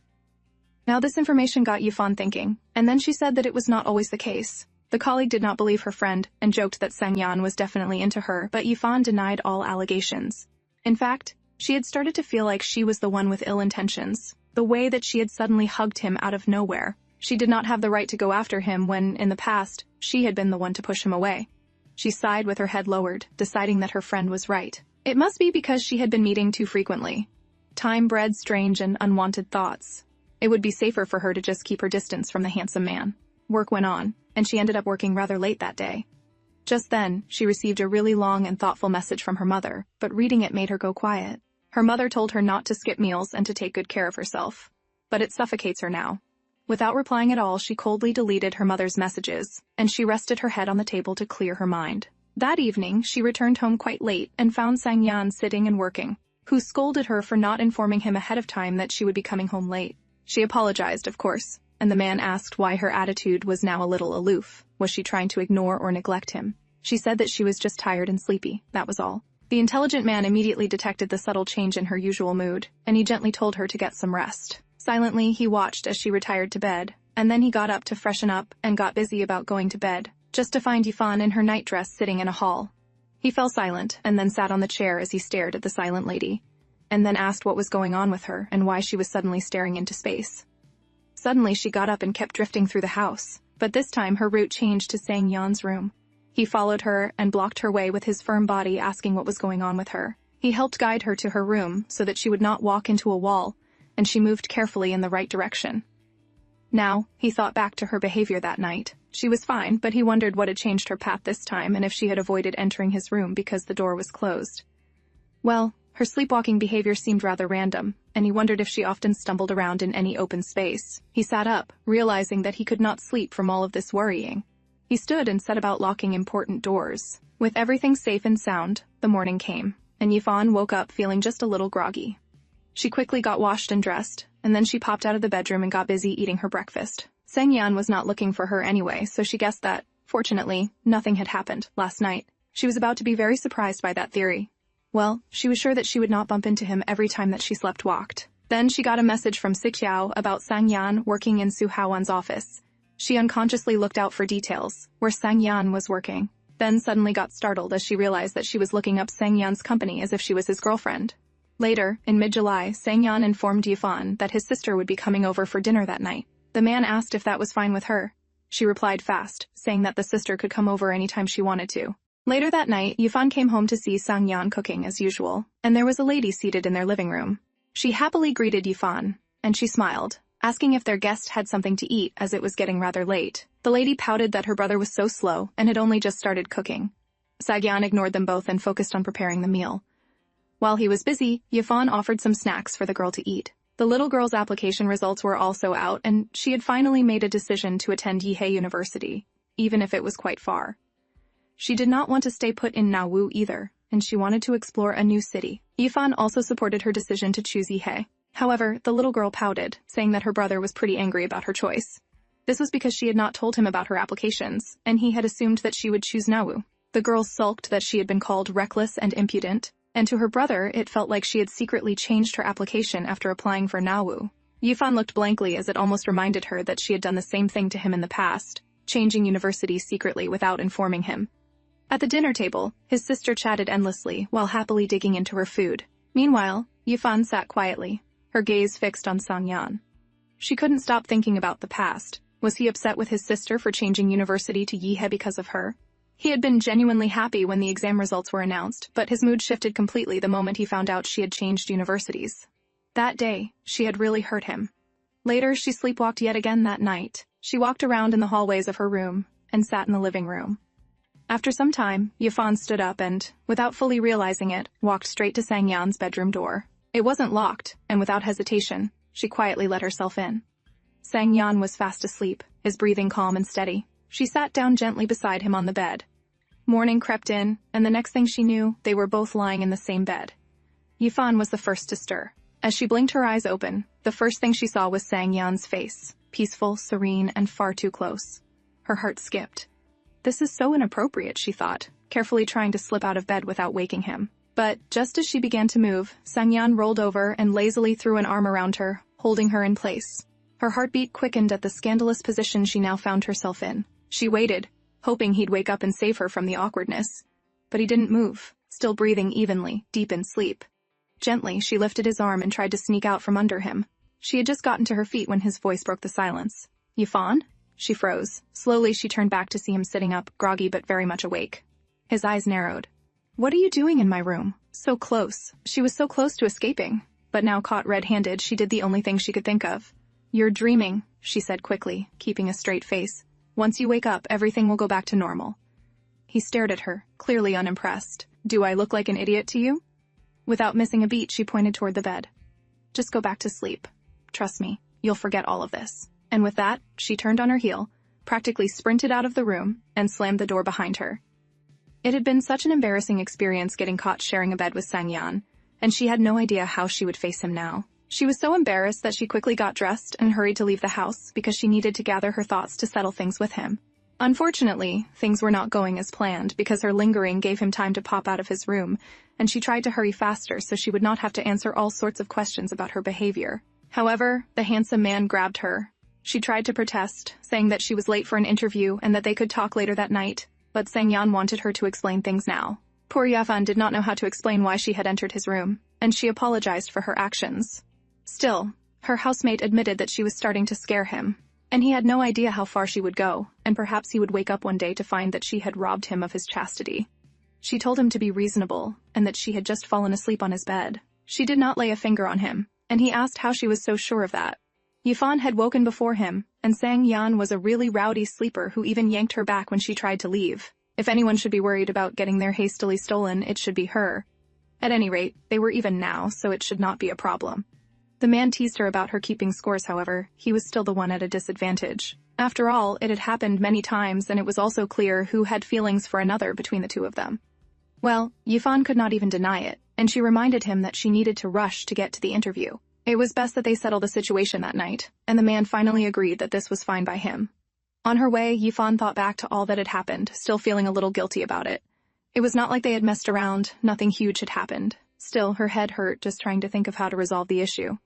Now this information got Yifan thinking, and then she said that it was not always the case. The colleague did not believe her friend and joked that Sangyan was definitely into her, but Yifan denied all allegations. In fact, she had started to feel like she was the one with ill intentions. The way that she had suddenly hugged him out of nowhere. She did not have the right to go after him when, in the past, she had been the one to push him away. She sighed with her head lowered, deciding that her friend was right. It must be because she had been meeting too frequently. Time bred strange and unwanted thoughts. It would be safer for her to just keep her distance from the handsome man. Work went on, and she ended up working rather late that day. Just then, she received a really long and thoughtful message from her mother, but reading it made her go quiet. Her mother told her not to skip meals and to take good care of herself. But it suffocates her now. Without replying at all, she coldly deleted her mother's messages, and she rested her head on the table to clear her mind. That evening, she returned home quite late and found Sangyan sitting and working, who scolded her for not informing him ahead of time that she would be coming home late. She apologized, of course, and the man asked why her attitude was now a little aloof. Was she trying to ignore or neglect him? She said that she was just tired and sleepy, that was all. The intelligent man immediately detected the subtle change in her usual mood, and he gently told her to get some rest. Silently, he watched as she retired to bed, and then he got up to freshen up and got busy about going to bed, just to find Yifan in her nightdress sitting in a hall. He fell silent and then sat on the chair as he stared at the silent lady, and then asked what was going on with her and why she was suddenly staring into space. Suddenly she got up and kept drifting through the house, but this time her route changed to Sangyan's room. He followed her and blocked her way with his firm body, asking what was going on with her. He helped guide her to her room so that she would not walk into a wall, and she moved carefully in the right direction. Now, he thought back to her behavior that night. She was fine, but he wondered what had changed her path this time and if she had avoided entering his room because the door was closed. Well, her sleepwalking behavior seemed rather random, and he wondered if she often stumbled around in any open space. He sat up, realizing that he could not sleep from all of this worrying. He stood and set about locking important doors. With everything safe and sound, the morning came, and Yifan woke up feeling just a little groggy. She quickly got washed and dressed, and then she popped out of the bedroom and got busy eating her breakfast. Sangyan was not looking for her anyway, so she guessed that, fortunately, nothing had happened last night. She was about to be very surprised by that theory. Well, she was sure that she would not bump into him every time that she slept-walked. Then she got a message from Sixiao about Sangyan working in Su Haowan's office. She unconsciously looked out for details, where Sangyan was working, then suddenly got startled as she realized that she was looking up Sangyan's company as if she was his girlfriend. Later, in mid-July, Sangyan informed Yifan that his sister would be coming over for dinner that night. The man asked if that was fine with her. She replied fast, saying that the sister could come over anytime she wanted to. Later that night, Yifan came home to see Sangyan cooking as usual, and there was a lady seated in their living room. She happily greeted Yifan, and she smiled, asking if their guest had something to eat as it was getting rather late. The lady pouted that her brother was so slow and had only just started cooking. Sangyan ignored them both and focused on preparing the meal. While he was busy, Yifan offered some snacks for the girl to eat. The little girl's application results were also out, and she had finally made a decision to attend Yihei University, even if it was quite far. She did not want to stay put in Nawu either, and she wanted to explore a new city. Yifan also supported her decision to choose Yihei. However, the little girl pouted, saying that her brother was pretty angry about her choice. This was because she had not told him about her applications, and he had assumed that she would choose Nawu. The girl sulked that she had been called reckless and impudent, and to her brother it felt like she had secretly changed her application after applying for Nawu. Yifan looked blankly as it almost reminded her that she had done the same thing to him in the past, changing universities secretly without informing him. At the dinner table, his sister chatted endlessly while happily digging into her food. Meanwhile, Yifan sat quietly, her gaze fixed on Sangyan. She couldn't stop thinking about the past. Was he upset with his sister for changing university to Yihei because of her? He had been genuinely happy when the exam results were announced, but his mood shifted completely the moment he found out she had changed universities. That day, she had really hurt him. Later, she sleepwalked yet again that night. She walked around in the hallways of her room and sat in the living room. After some time, Yifan stood up and, without fully realizing it, walked straight to Sangyan's bedroom door. It wasn't locked, and without hesitation, she quietly let herself in. Sangyan was fast asleep, his breathing calm and steady. She sat down gently beside him on the bed. Morning crept in, and the next thing she knew, they were both lying in the same bed. Yifan was the first to stir. As she blinked her eyes open, the first thing she saw was Sangyan's face, peaceful, serene, and far too close. Her heart skipped. This is so inappropriate, she thought, carefully trying to slip out of bed without waking him. But just as she began to move, Sangyan rolled over and lazily threw an arm around her, holding her in place. Her heartbeat quickened at the scandalous position she now found herself in. She waited, hoping he'd wake up and save her from the awkwardness. But he didn't move, still breathing evenly, deep in sleep. Gently, she lifted his arm and tried to sneak out from under him. She had just gotten to her feet when his voice broke the silence. Yifan? She froze. Slowly, she turned back to see him sitting up, groggy but very much awake. His eyes narrowed. What are you doing in my room? So close. She was so close to escaping. But now caught red-handed, she did the only thing she could think of. You're dreaming, she said quickly, keeping a straight face. Once you wake up, everything will go back to normal. He stared at her, clearly unimpressed. Do I look like an idiot to you? Without missing a beat, she pointed toward the bed. Just go back to sleep. Trust me, you'll forget all of this. And with that, she turned on her heel, practically sprinted out of the room, and slammed the door behind her. It had been such an embarrassing experience getting caught sharing a bed with Sangyan, and she had no idea how she would face him now. She was so embarrassed that she quickly got dressed and hurried to leave the house because she needed to gather her thoughts to settle things with him. Unfortunately, things were not going as planned because her lingering gave him time to pop out of his room, and she tried to hurry faster so she would not have to answer all sorts of questions about her behavior. However, the handsome man grabbed her. She tried to protest, saying that she was late for an interview and that they could talk later that night, but Sangyan wanted her to explain things now. Poor Yifan did not know how to explain why she had entered his room, and she apologized for her actions. Still, her housemate admitted that she was starting to scare him, and he had no idea how far she would go, and perhaps he would wake up one day to find that she had robbed him of his chastity. She told him to be reasonable, and that she had just fallen asleep on his bed. She did not lay a finger on him, and he asked how she was so sure of that. Yifan had woken before him, and Sang Yan was a really rowdy sleeper who even yanked her back when she tried to leave. If anyone should be worried about getting their hastily stolen, it should be her. At any rate, they were even now, so it should not be a problem. The man teased her about her keeping scores, however. He was still the one at a disadvantage. After all, it had happened many times, and it was also clear who had feelings for another between the two of them. Well, Yifan could not even deny it, and she reminded him that she needed to rush to get to the interview. It was best that they settle the situation that night, and the man finally agreed that this was fine by him. On her way, Yifan thought back to all that had happened, still feeling a little guilty about it. It was not like they had messed around, nothing huge had happened. Still, her head hurt just trying to think of how to resolve the issue.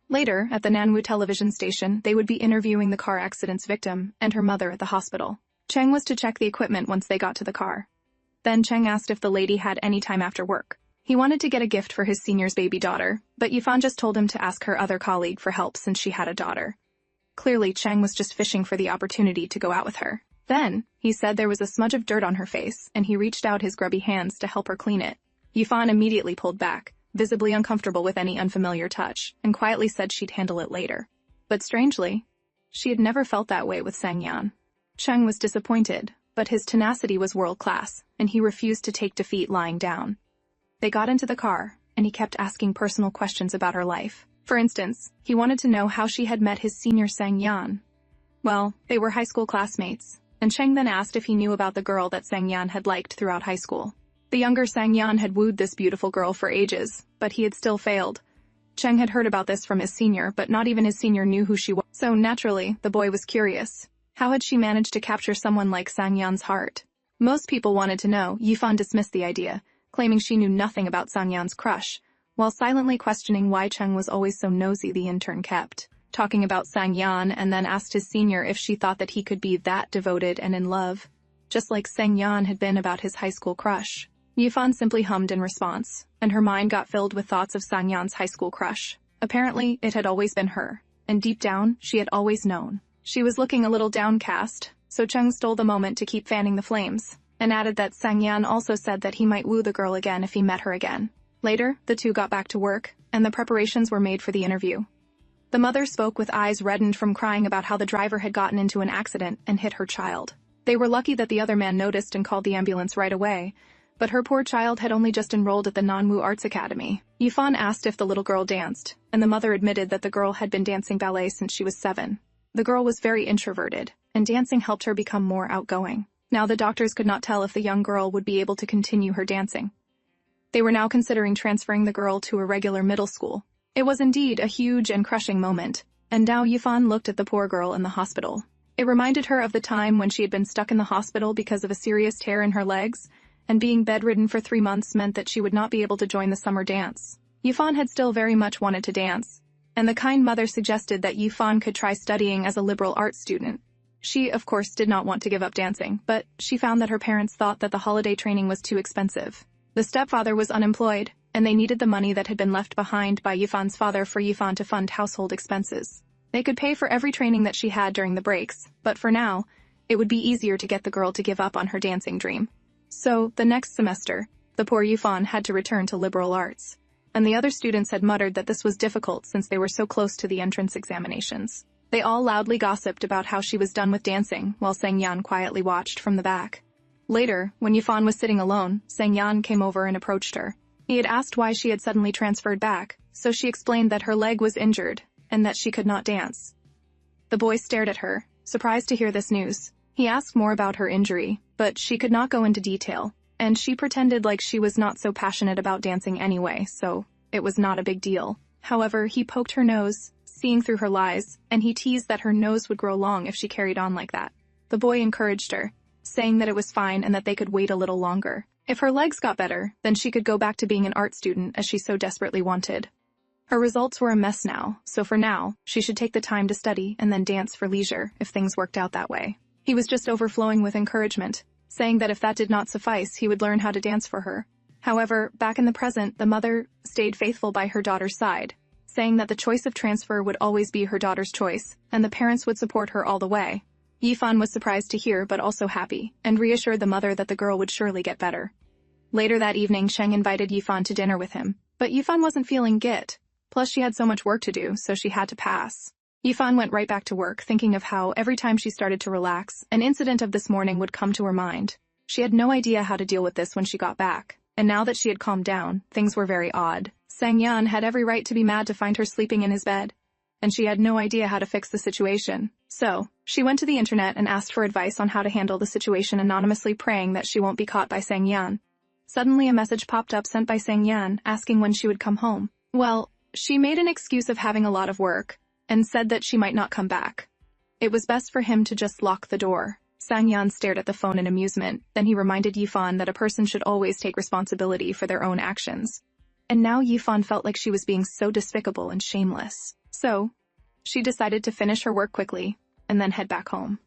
Later, at the Nanwu television station, they would be interviewing the car accident's victim and her mother at the hospital. Cheng was to check the equipment once they got to the car. Then Cheng asked if the lady had any time after work. He wanted to get a gift for his senior's baby daughter, but Yifan just told him to ask her other colleague for help since she had a daughter. Clearly, Cheng was just fishing for the opportunity to go out with her. Then, he said there was a smudge of dirt on her face, and he reached out his grubby hands to help her clean it. Yifan immediately pulled back, visibly uncomfortable with any unfamiliar touch, and quietly said she'd handle it later. But strangely, she had never felt that way with Sang Yan. Cheng was disappointed, but his tenacity was world-class, and he refused to take defeat lying down. They got into the car, and he kept asking personal questions about her life. For instance, he wanted to know how she had met his senior Sang Yan. Well, they were high school classmates, and Cheng then asked if he knew about the girl that Sang Yan had liked throughout high school. The younger Sang Yan had wooed this beautiful girl for ages, but he had still failed. Cheng had heard about this from his senior, but not even his senior knew who she was. So naturally, the boy was curious. How had she managed to capture someone like Sang Yan's heart? Most people wanted to know. Yifan dismissed the idea, claiming she knew nothing about Sang Yan's crush, while silently questioning why Cheng was always so nosy. The intern kept talking about Sang Yan and then asked his senior if she thought that he could be that devoted and in love, just like Sang Yan had been about his high school crush. Yifan simply hummed in response, and her mind got filled with thoughts of Sang Yan's high school crush. Apparently, it had always been her, and deep down, she had always known. She was looking a little downcast, so Cheng stole the moment to keep fanning the flames, and added that Sang Yan also said that he might woo the girl again if he met her again. Later, the two got back to work, and the preparations were made for the interview. The mother spoke with eyes reddened from crying about how the driver had gotten into an accident and hit her child. They were lucky that the other man noticed and called the ambulance right away, but her poor child had only just enrolled at the Nanwu Arts Academy. Yifan asked if the little girl danced, and the mother admitted that the girl had been dancing ballet since she was 7. The girl was very introverted, and dancing helped her become more outgoing. Now the doctors could not tell if the young girl would be able to continue her dancing. They were now considering transferring the girl to a regular middle school. It was indeed a huge and crushing moment, and now Yifan looked at the poor girl in the hospital. It reminded her of the time when she had been stuck in the hospital because of a serious tear in her legs, and being bedridden for 3 months meant that she would not be able to join the summer dance. Yifan had still very much wanted to dance, and the kind mother suggested that Yifan could try studying as a liberal arts student. She, of course, did not want to give up dancing, but she found that her parents thought that the holiday training was too expensive. The stepfather was unemployed, and they needed the money that had been left behind by Yifan's father for Yifan to fund household expenses. They could pay for every training that she had during the breaks, but for now, it would be easier to get the girl to give up on her dancing dream. So, the next semester, the poor Yifan had to return to liberal arts, and the other students had muttered that this was difficult since they were so close to the entrance examinations. They all loudly gossiped about how she was done with dancing, while Sang Yan quietly watched from the back. Later, when Yifan was sitting alone, Sang Yan came over and approached her. He had asked why she had suddenly transferred back, so she explained that her leg was injured, and that she could not dance. The boy stared at her, surprised to hear this news. He asked more about her injury, but she could not go into detail, and she pretended like she was not so passionate about dancing anyway, so it was not a big deal. However, he poked her nose, seeing through her lies, and he teased that her nose would grow long if she carried on like that. The boy encouraged her, saying that it was fine and that they could wait a little longer. If her legs got better, then she could go back to being an art student as she so desperately wanted. Her results were a mess now, so for now, she should take the time to study and then dance for leisure if things worked out that way. He was just overflowing with encouragement, saying that if that did not suffice, he would learn how to dance for her. However, back in the present, the mother stayed faithful by her daughter's side, saying that the choice of transfer would always be her daughter's choice, and the parents would support her all the way. Yifan was surprised to hear but also happy, and reassured the mother that the girl would surely get better. Later that evening, Sheng invited Yifan to dinner with him, but Yifan wasn't feeling it. Plus she had so much work to do, so she had to pass. Yifan went right back to work, thinking of how, every time she started to relax, an incident of this morning would come to her mind. She had no idea how to deal with this when she got back, and now that she had calmed down, things were very odd. Sang-yeon had every right to be mad to find her sleeping in his bed, and she had no idea how to fix the situation. So, she went to the internet and asked for advice on how to handle the situation, anonymously praying that she won't be caught by Sang-yeon. Suddenly a message popped up sent by Sang-yeon asking when she would come home. Well, she made an excuse of having a lot of work, and said that she might not come back. It was best for him to just lock the door. Sang-yeon stared at the phone in amusement, then he reminded Yifan that a person should always take responsibility for their own actions. And now Yifan felt like she was being so despicable and shameless. So, she decided to finish her work quickly, and then head back home.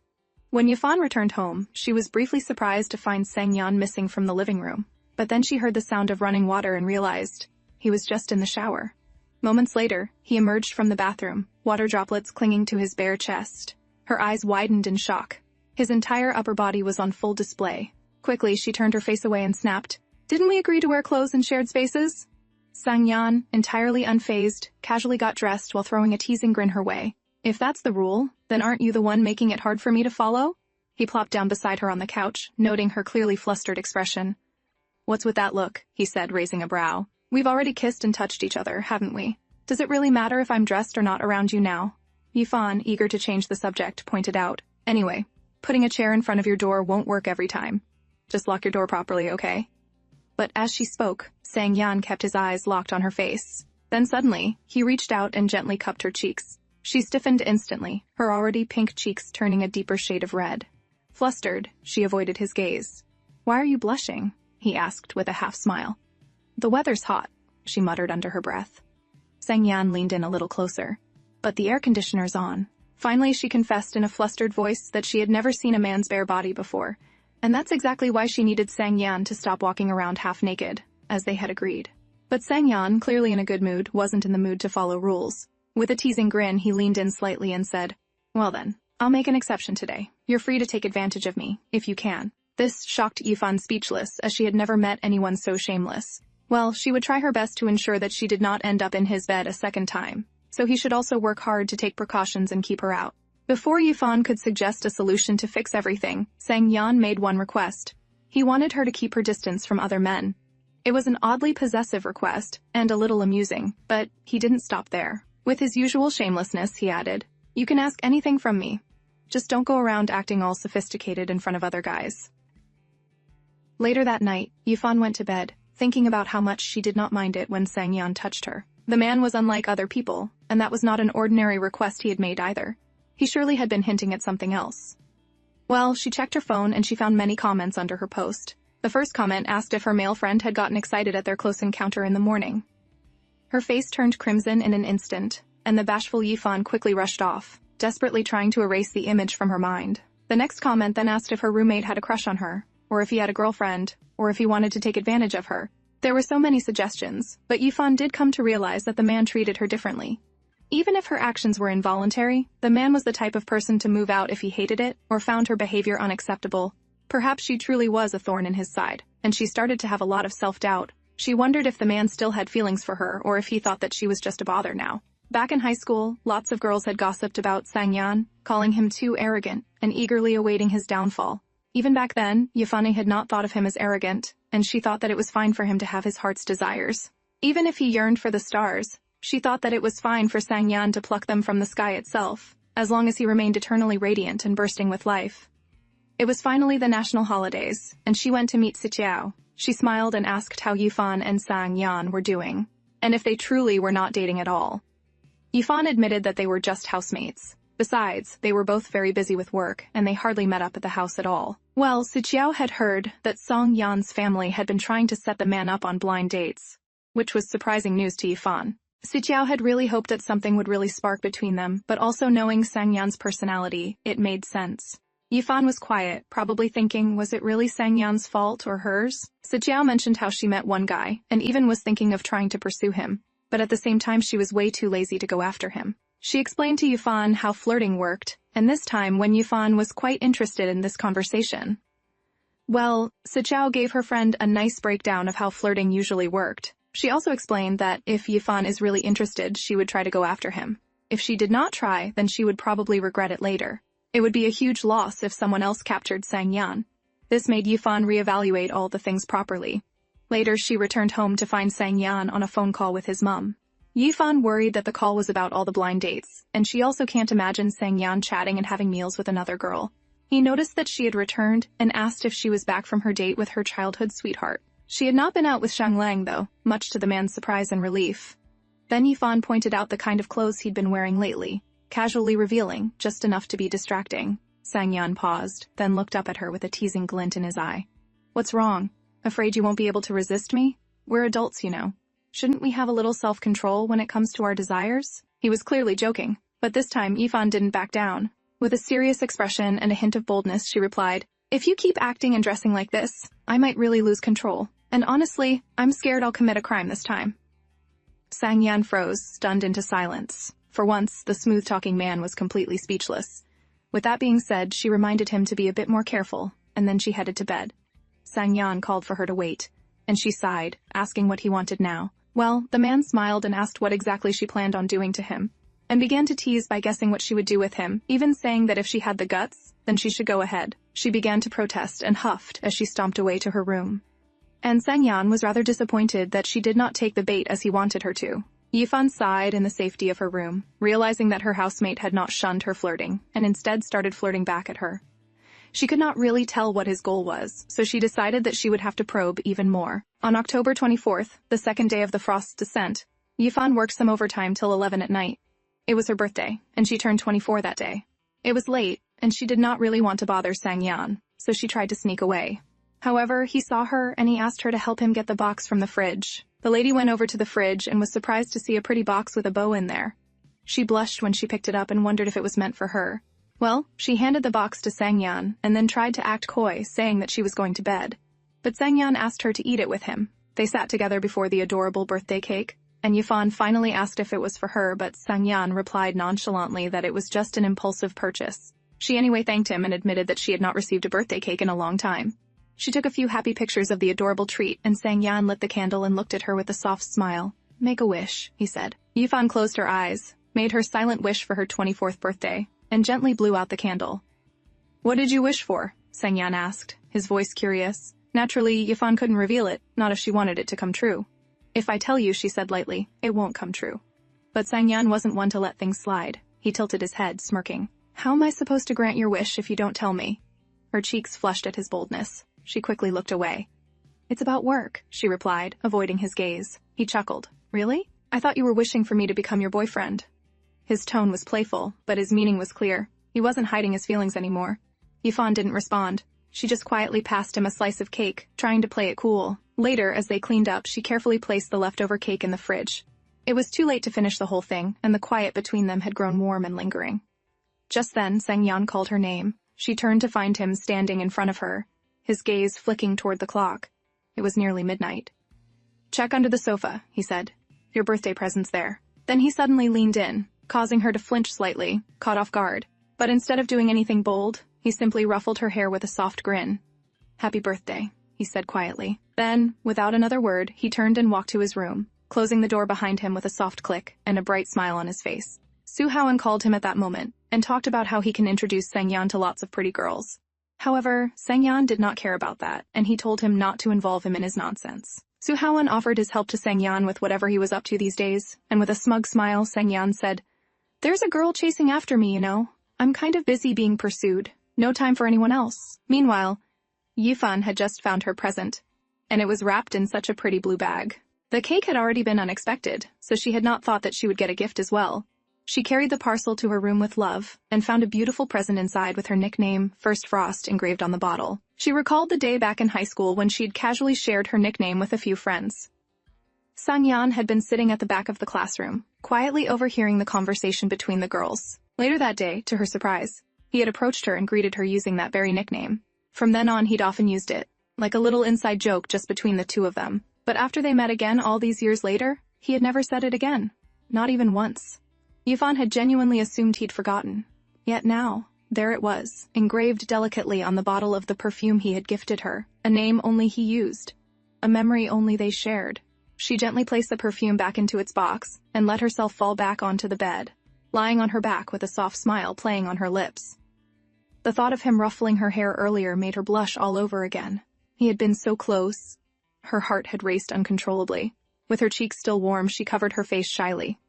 When Yifan returned home, she was briefly surprised to find Sang-yeon missing from the living room. But then she heard the sound of running water and realized he was just in the shower. Moments later, he emerged from the bathroom, water droplets clinging to his bare chest. Her eyes widened in shock. His entire upper body was on full display. Quickly, she turned her face away and snapped, "Didn't we agree to wear clothes in shared spaces?" Sang-yeon, entirely unfazed, casually got dressed while throwing a teasing grin her way. "If that's the rule, then aren't you the one making it hard for me to follow?" He plopped down beside her on the couch, noting her clearly flustered expression. "What's with that look?" he said, raising a brow. "We've already kissed and touched each other, haven't we? Does it really matter if I'm dressed or not around you now?" Yifan, eager to change the subject, pointed out. "Anyway, putting a chair in front of your door won't work every time. Just lock your door properly, okay?" But as she spoke, Sang-yeon kept his eyes locked on her face. Then suddenly, he reached out and gently cupped her cheeks. She stiffened instantly, her already pink cheeks turning a deeper shade of red. Flustered, she avoided his gaze. "Why are you blushing?" he asked with a half-smile. "The weather's hot," she muttered under her breath. Sang-yeon leaned in a little closer. "But the air conditioner's on." Finally, she confessed in a flustered voice that she had never seen a man's bare body before, and that's exactly why she needed Sang-yeon to stop walking around half-naked, as they had agreed. But Sang-yeon, clearly in a good mood, wasn't in the mood to follow rules. With a teasing grin, he leaned in slightly and said, "Well then, I'll make an exception today. You're free to take advantage of me, if you can." This shocked Yifan speechless, as she had never met anyone so shameless. Well, she would try her best to ensure that she did not end up in his bed a second time, so he should also work hard to take precautions and keep her out. Before Yifan could suggest a solution to fix everything, Sang-yeon made one request. He wanted her to keep her distance from other men. It was an oddly possessive request, and a little amusing, but he didn't stop there. With his usual shamelessness, he added, "You can ask anything from me. Just don't go around acting all sophisticated in front of other guys." Later that night, Yifan went to bed, thinking about how much she did not mind it when Sang-yeon touched her. The man was unlike other people, and that was not an ordinary request he had made either. He surely had been hinting at something else. Well, she checked her phone and she found many comments under her post. The first comment asked if her male friend had gotten excited at their close encounter in the morning. Her face turned crimson in an instant, and the bashful Yifan quickly rushed off, desperately trying to erase the image from her mind. The next comment then asked if her roommate had a crush on her, or if he had a girlfriend, or if he wanted to take advantage of her. There were so many suggestions, but Yifan did come to realize that the man treated her differently. Even if her actions were involuntary, the man was the type of person to move out if he hated it or found her behavior unacceptable. Perhaps she truly was a thorn in his side, and she started to have a lot of self-doubt. She wondered if the man still had feelings for her or if he thought that she was just a bother now. Back in high school, lots of girls had gossiped about Sang-yeon, calling him too arrogant and eagerly awaiting his downfall. Even back then, Yifan had not thought of him as arrogant, and she thought that it was fine for him to have his heart's desires. Even if he yearned for the stars, she thought that it was fine for Sang-yeon to pluck them from the sky itself, as long as he remained eternally radiant and bursting with life. It was finally the national holidays, and she went to meet Siqiao. She smiled and asked how Yifan and Sang-yeon were doing, and if they truly were not dating at all. Yifan admitted that they were just housemates. Besides, they were both very busy with work, and they hardly met up at the house at all. Well, Siqiao had heard that Sang-yeon's family had been trying to set the man up on blind dates, which was surprising news to Yifan. Siqiao had really hoped that something would really spark between them, but also knowing Sang-yeon's personality, it made sense. Yifan was quiet, probably thinking, was it really Sang-yeon's fault or hers? Siqiao mentioned how she met one guy, and even was thinking of trying to pursue him, but at the same time she was way too lazy to go after him. She explained to Yifan how flirting worked, and this time when Yifan was quite interested in this conversation. Well, Siqiao gave her friend a nice breakdown of how flirting usually worked. She also explained that if Yifan is really interested, she would try to go after him. If she did not try, then she would probably regret it later. It would be a huge loss if someone else captured Sang Yan. This made Yifan reevaluate all the things properly. Later, she returned home to find Sang Yan on a phone call with his mom. Yifan worried that the call was about all the blind dates, and she also can't imagine Sang Yan chatting and having meals with another girl. He noticed that she had returned and asked if she was back from her date with her childhood sweetheart. She had not been out with Shang Lang, though, much to the man's surprise and relief. Then Yifan pointed out the kind of clothes he'd been wearing lately, casually revealing, just enough to be distracting. Sang Yan paused, then looked up at her with a teasing glint in his eye. "What's wrong? Afraid you won't be able to resist me? We're adults, you know. Shouldn't we have a little self-control when it comes to our desires?" He was clearly joking, but this time Yifan didn't back down. With a serious expression and a hint of boldness, she replied, "If you keep acting and dressing like this, I might really lose control. And honestly, I'm scared I'll commit a crime this time." Sang Yan froze, stunned into silence. For once, the smooth-talking man was completely speechless. With that being said, she reminded him to be a bit more careful, and then she headed to bed. Sang Yan called for her to wait, and she sighed, asking what he wanted now. Well, the man smiled and asked what exactly she planned on doing to him, and began to tease by guessing what she would do with him, even saying that if she had the guts, then she should go ahead. She began to protest and huffed as she stomped away to her room. And Sang Yan was rather disappointed that she did not take the bait as he wanted her to. Yifan sighed in the safety of her room, realizing that her housemate had not shunned her flirting, and instead started flirting back at her. She could not really tell what his goal was, so she decided that she would have to probe even more. On October 24th, the second day of the frost's descent, Yifan worked some overtime till 11 at night. It was her birthday, and she turned 24 that day. It was late, and she did not really want to bother Sang Yan, so she tried to sneak away. However, he saw her and he asked her to help him get the box from the fridge. The lady went over to the fridge and was surprised to see a pretty box with a bow in there. She blushed when she picked it up and wondered if it was meant for her. Well, she handed the box to Sang Yan and then tried to act coy, saying that she was going to bed. But Sang Yan asked her to eat it with him. They sat together before the adorable birthday cake, and Yifan finally asked if it was for her, but Sang Yan replied nonchalantly that it was just an impulsive purchase. She anyway thanked him and admitted that she had not received a birthday cake in a long time. She took a few happy pictures of the adorable treat, and Sang Yan lit the candle and looked at her with a soft smile. "Make a wish," he said. Yifan closed her eyes, made her silent wish for her 24th birthday, and gently blew out the candle. "What did you wish for?" Sang Yan asked, his voice curious. Naturally, Yifan couldn't reveal it, not if she wanted it to come true. "If I tell you," she said lightly, "it won't come true." But Sang Yan wasn't one to let things slide. He tilted his head, smirking. "How am I supposed to grant your wish if you don't tell me?" Her cheeks flushed at his boldness. She quickly looked away. "It's about work," she replied, avoiding his gaze. He chuckled. "Really? I thought you were wishing for me to become your boyfriend." His tone was playful, but his meaning was clear. He wasn't hiding his feelings anymore. Yifan didn't respond. She just quietly passed him a slice of cake, trying to play it cool. Later, as they cleaned up, she carefully placed the leftover cake in the fridge. It was too late to finish the whole thing, and the quiet between them had grown warm and lingering. Just then, Sang Yan called her name. She turned to find him standing in front of her, his gaze flicking toward the clock. It was nearly midnight. "Check under the sofa," he said. "Your birthday present's there." Then he suddenly leaned in, causing her to flinch slightly, caught off guard. But instead of doing anything bold, he simply ruffled her hair with a soft grin. "Happy birthday," he said quietly. Then, without another word, he turned and walked to his room, closing the door behind him with a soft click and a bright smile on his face. Su Haoan called him at that moment, and talked about how he can introduce Sang Yan to lots of pretty girls. However, Sang Yan did not care about that, and he told him not to involve him in his nonsense. Su Haoan offered his help to Sang Yan with whatever he was up to these days, and with a smug smile, Sang Yan said, "There's a girl chasing after me, you know. I'm kind of busy being pursued. No time for anyone else." Meanwhile, Yifan had just found her present, and it was wrapped in such a pretty blue bag. The cake had already been unexpected, so she had not thought that she would get a gift as well. She carried the parcel to her room with love, and found a beautiful present inside with her nickname, First Frost, engraved on the bottle. She recalled the day back in high school when she'd casually shared her nickname with a few friends. Sang Yan had been sitting at the back of the classroom, quietly overhearing the conversation between the girls. Later that day, to her surprise, he had approached her and greeted her using that very nickname. From then on, he'd often used it, like a little inside joke just between the two of them. But after they met again all these years later, he had never said it again. Not even once. Yifan had genuinely assumed he'd forgotten. Yet now, there it was, engraved delicately on the bottle of the perfume he had gifted her, a name only he used, a memory only they shared. She gently placed the perfume back into its box and let herself fall back onto the bed, lying on her back with a soft smile playing on her lips. The thought of him ruffling her hair earlier made her blush all over again. He had been so close. Her heart had raced uncontrollably. With her cheeks still warm, she covered her face shyly.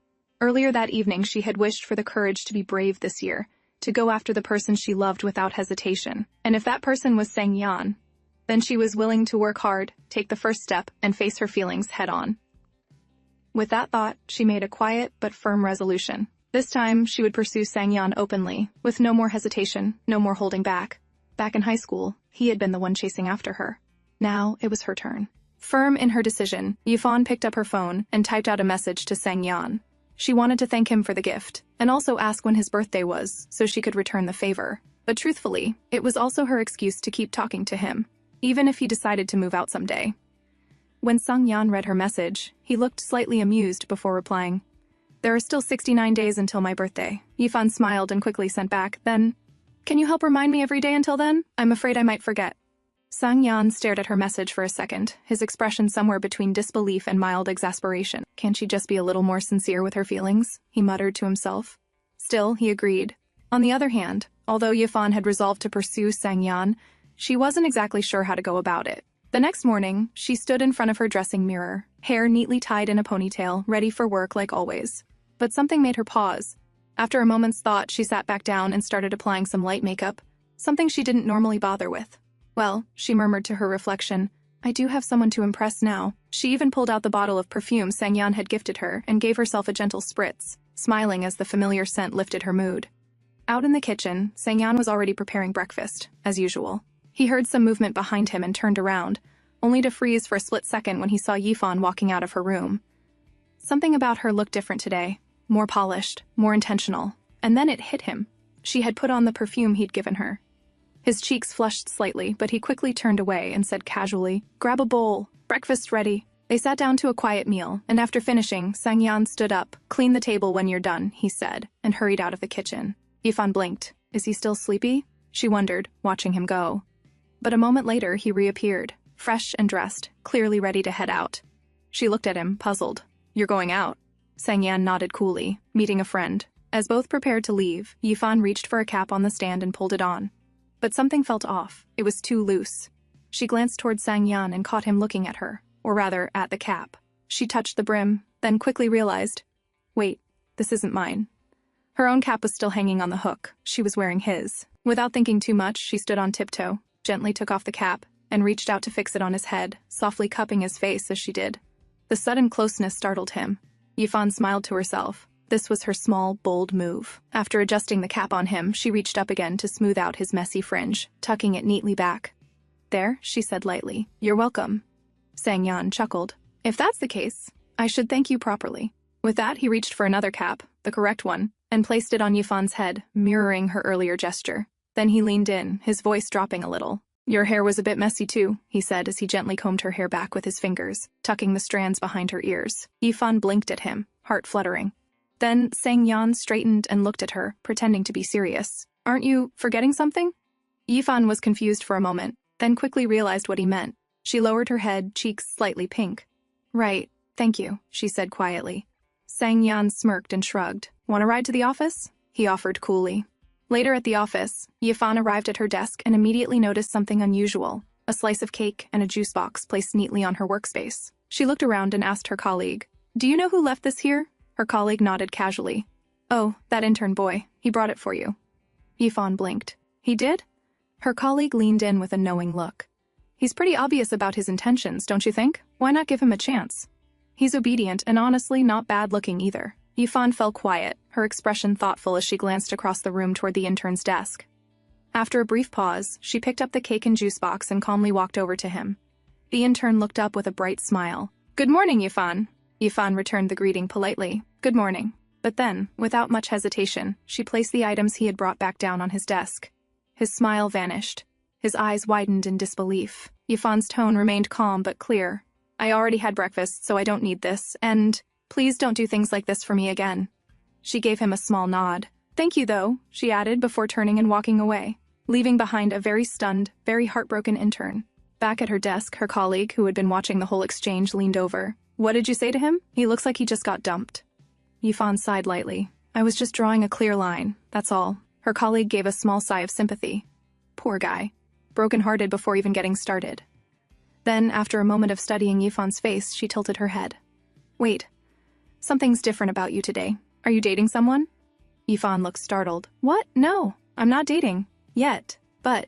Earlier that evening, she had wished for the courage to be brave this year, to go after the person she loved without hesitation. And if that person was Sang-yeon, then she was willing to work hard, take the first step, and face her feelings head-on. With that thought, she made a quiet but firm resolution. This time, she would pursue Sang-yeon openly, with no more hesitation, no more holding back. Back in high school, he had been the one chasing after her. Now, it was her turn. Firm in her decision, Yifan picked up her phone and typed out a message to Sang-yeon. She wanted to thank him for the gift, and also ask when his birthday was, so she could return the favor. But truthfully, it was also her excuse to keep talking to him, even if he decided to move out someday. When Sang-yeon read her message, he looked slightly amused before replying. "There are still 69 days until my birthday." Yifan smiled and quickly sent back, "Then, can you help remind me every day until then? I'm afraid I might forget." Sang-yeon stared at her message for a second, his expression somewhere between disbelief and mild exasperation. "Can't she just be a little more sincere with her feelings?" he muttered to himself. Still, he agreed. On the other hand, although Yifan had resolved to pursue Sang-yeon, she wasn't exactly sure how to go about it. The next morning, she stood in front of her dressing mirror, hair neatly tied in a ponytail, ready for work like always. But something made her pause. After a moment's thought, she sat back down and started applying some light makeup, something she didn't normally bother with. "Well," she murmured to her reflection, "I do have someone to impress now." She even pulled out the bottle of perfume Sang-yeon had gifted her and gave herself a gentle spritz, smiling as the familiar scent lifted her mood. Out in the kitchen, Sang-yeon was already preparing breakfast, as usual. He heard some movement behind him and turned around, only to freeze for a split second when he saw Yifan walking out of her room. Something about her looked different today, more polished, more intentional, and then it hit him. She had put on the perfume he'd given her. His cheeks flushed slightly, but he quickly turned away and said casually, "Grab a bowl. Breakfast's ready." They sat down to a quiet meal, and after finishing, Sang-yeon stood up. "Clean the table when you're done," he said, and hurried out of the kitchen. Yifan blinked. Is he still sleepy? She wondered, watching him go. But a moment later, he reappeared, fresh and dressed, clearly ready to head out. She looked at him, puzzled. "You're going out?" Sang-yeon nodded coolly, meeting a friend. As both prepared to leave, Yifan reached for a cap on the stand and pulled it on. But something felt off. It was too loose. She glanced toward Sang-yeon and caught him looking at her, or rather, at the cap. She touched the brim, then quickly realized, wait, this isn't mine. Her own cap was still hanging on the hook. She was wearing his. Without thinking too much, she stood on tiptoe, gently took off the cap, and reached out to fix it on his head, softly cupping his face as she did. The sudden closeness startled him. Yifan smiled to herself. This was her small, bold move. After adjusting the cap on him, she reached up again to smooth out his messy fringe, tucking it neatly back. "There," she said lightly. "You're welcome." Sang-yeon chuckled. "If that's the case, I should thank you properly." With that, he reached for another cap, the correct one, and placed it on Yifan's head, mirroring her earlier gesture. Then he leaned in, his voice dropping a little. "Your hair was a bit messy too," he said as he gently combed her hair back with his fingers, tucking the strands behind her ears. Yifan blinked at him, heart fluttering. Then Sang-yeon straightened and looked at her, pretending to be serious. "Aren't you forgetting something?" Yifan was confused for a moment, then quickly realized what he meant. She lowered her head, cheeks slightly pink. "Right, thank you," she said quietly. Sang-yeon smirked and shrugged. "Want a ride to the office?" he offered coolly. Later at the office, Yifan arrived at her desk and immediately noticed something unusual, a slice of cake and a juice box placed neatly on her workspace. She looked around and asked her colleague, "Do you know who left this here?" Her colleague nodded casually. "Oh, that intern boy. He brought it for you." Yifan blinked. "He did?" Her colleague leaned in with a knowing look. "He's pretty obvious about his intentions, don't you think? Why not give him a chance? He's obedient and honestly not bad-looking either." Yifan fell quiet, her expression thoughtful as she glanced across the room toward the intern's desk. After a brief pause, she picked up the cake and juice box and calmly walked over to him. The intern looked up with a bright smile. "Good morning, Yifan." Yifan returned the greeting politely. "Good morning." But then, without much hesitation, she placed the items he had brought back down on his desk. His smile vanished. His eyes widened in disbelief. Yifan's tone remained calm but clear. "I already had breakfast, so I don't need this, and please don't do things like this for me again." She gave him a small nod. "Thank you, though," she added before turning and walking away, leaving behind a very stunned, very heartbroken intern. Back at her desk, her colleague, who had been watching the whole exchange, leaned over. What did you say to him? He looks like he just got dumped. Yifan sighed lightly. I was just drawing a clear line, that's all. Her colleague gave a small sigh of sympathy. Poor guy. Broken-hearted before even getting started. Then, after a moment of studying Yifan's face, she tilted her head. Wait. Something's different about you today. Are you dating someone? Yifan looked startled. What? No, I'm not dating. Yet. But...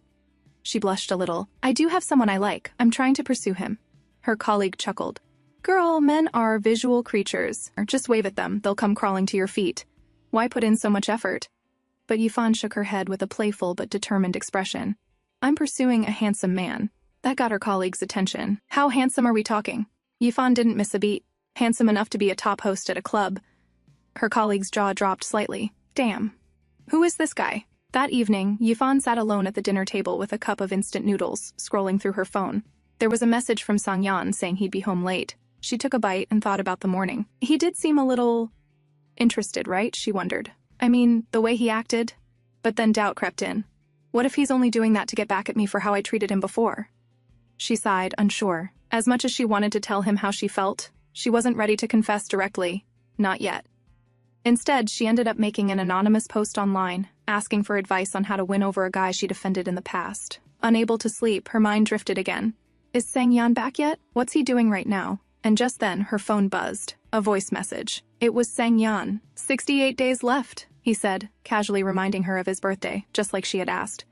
She blushed a little. I do have someone I like. I'm trying to pursue him. Her colleague chuckled. Girl, men are visual creatures. Just wave at them, they'll come crawling to your feet. Why put in so much effort? But Yifan shook her head with a playful but determined expression. I'm pursuing a handsome man. That got her colleague's attention. How handsome are we talking? Yifan didn't miss a beat. Handsome enough to be a top host at a club. Her colleague's jaw dropped slightly. Damn. Who is this guy? That evening, Yifan sat alone at the dinner table with a cup of instant noodles, scrolling through her phone. There was a message from Sang-yan saying he'd be home late. She took a bite and thought about the morning. He did seem a little... interested, right? She wondered. I mean, the way he acted. But then doubt crept in. What if he's only doing that to get back at me for how I treated him before? She sighed, unsure. As much as she wanted to tell him how she felt, she wasn't ready to confess directly. Not yet. Instead, she ended up making an anonymous post online, asking for advice on how to win over a guy she'd offended in the past. Unable to sleep, her mind drifted again. Is Sang-yan back yet? What's he doing right now? And just then, her phone buzzed. A voice message. It was Sang-yan. 68 days left, he said, casually reminding her of his birthday, just like she had asked.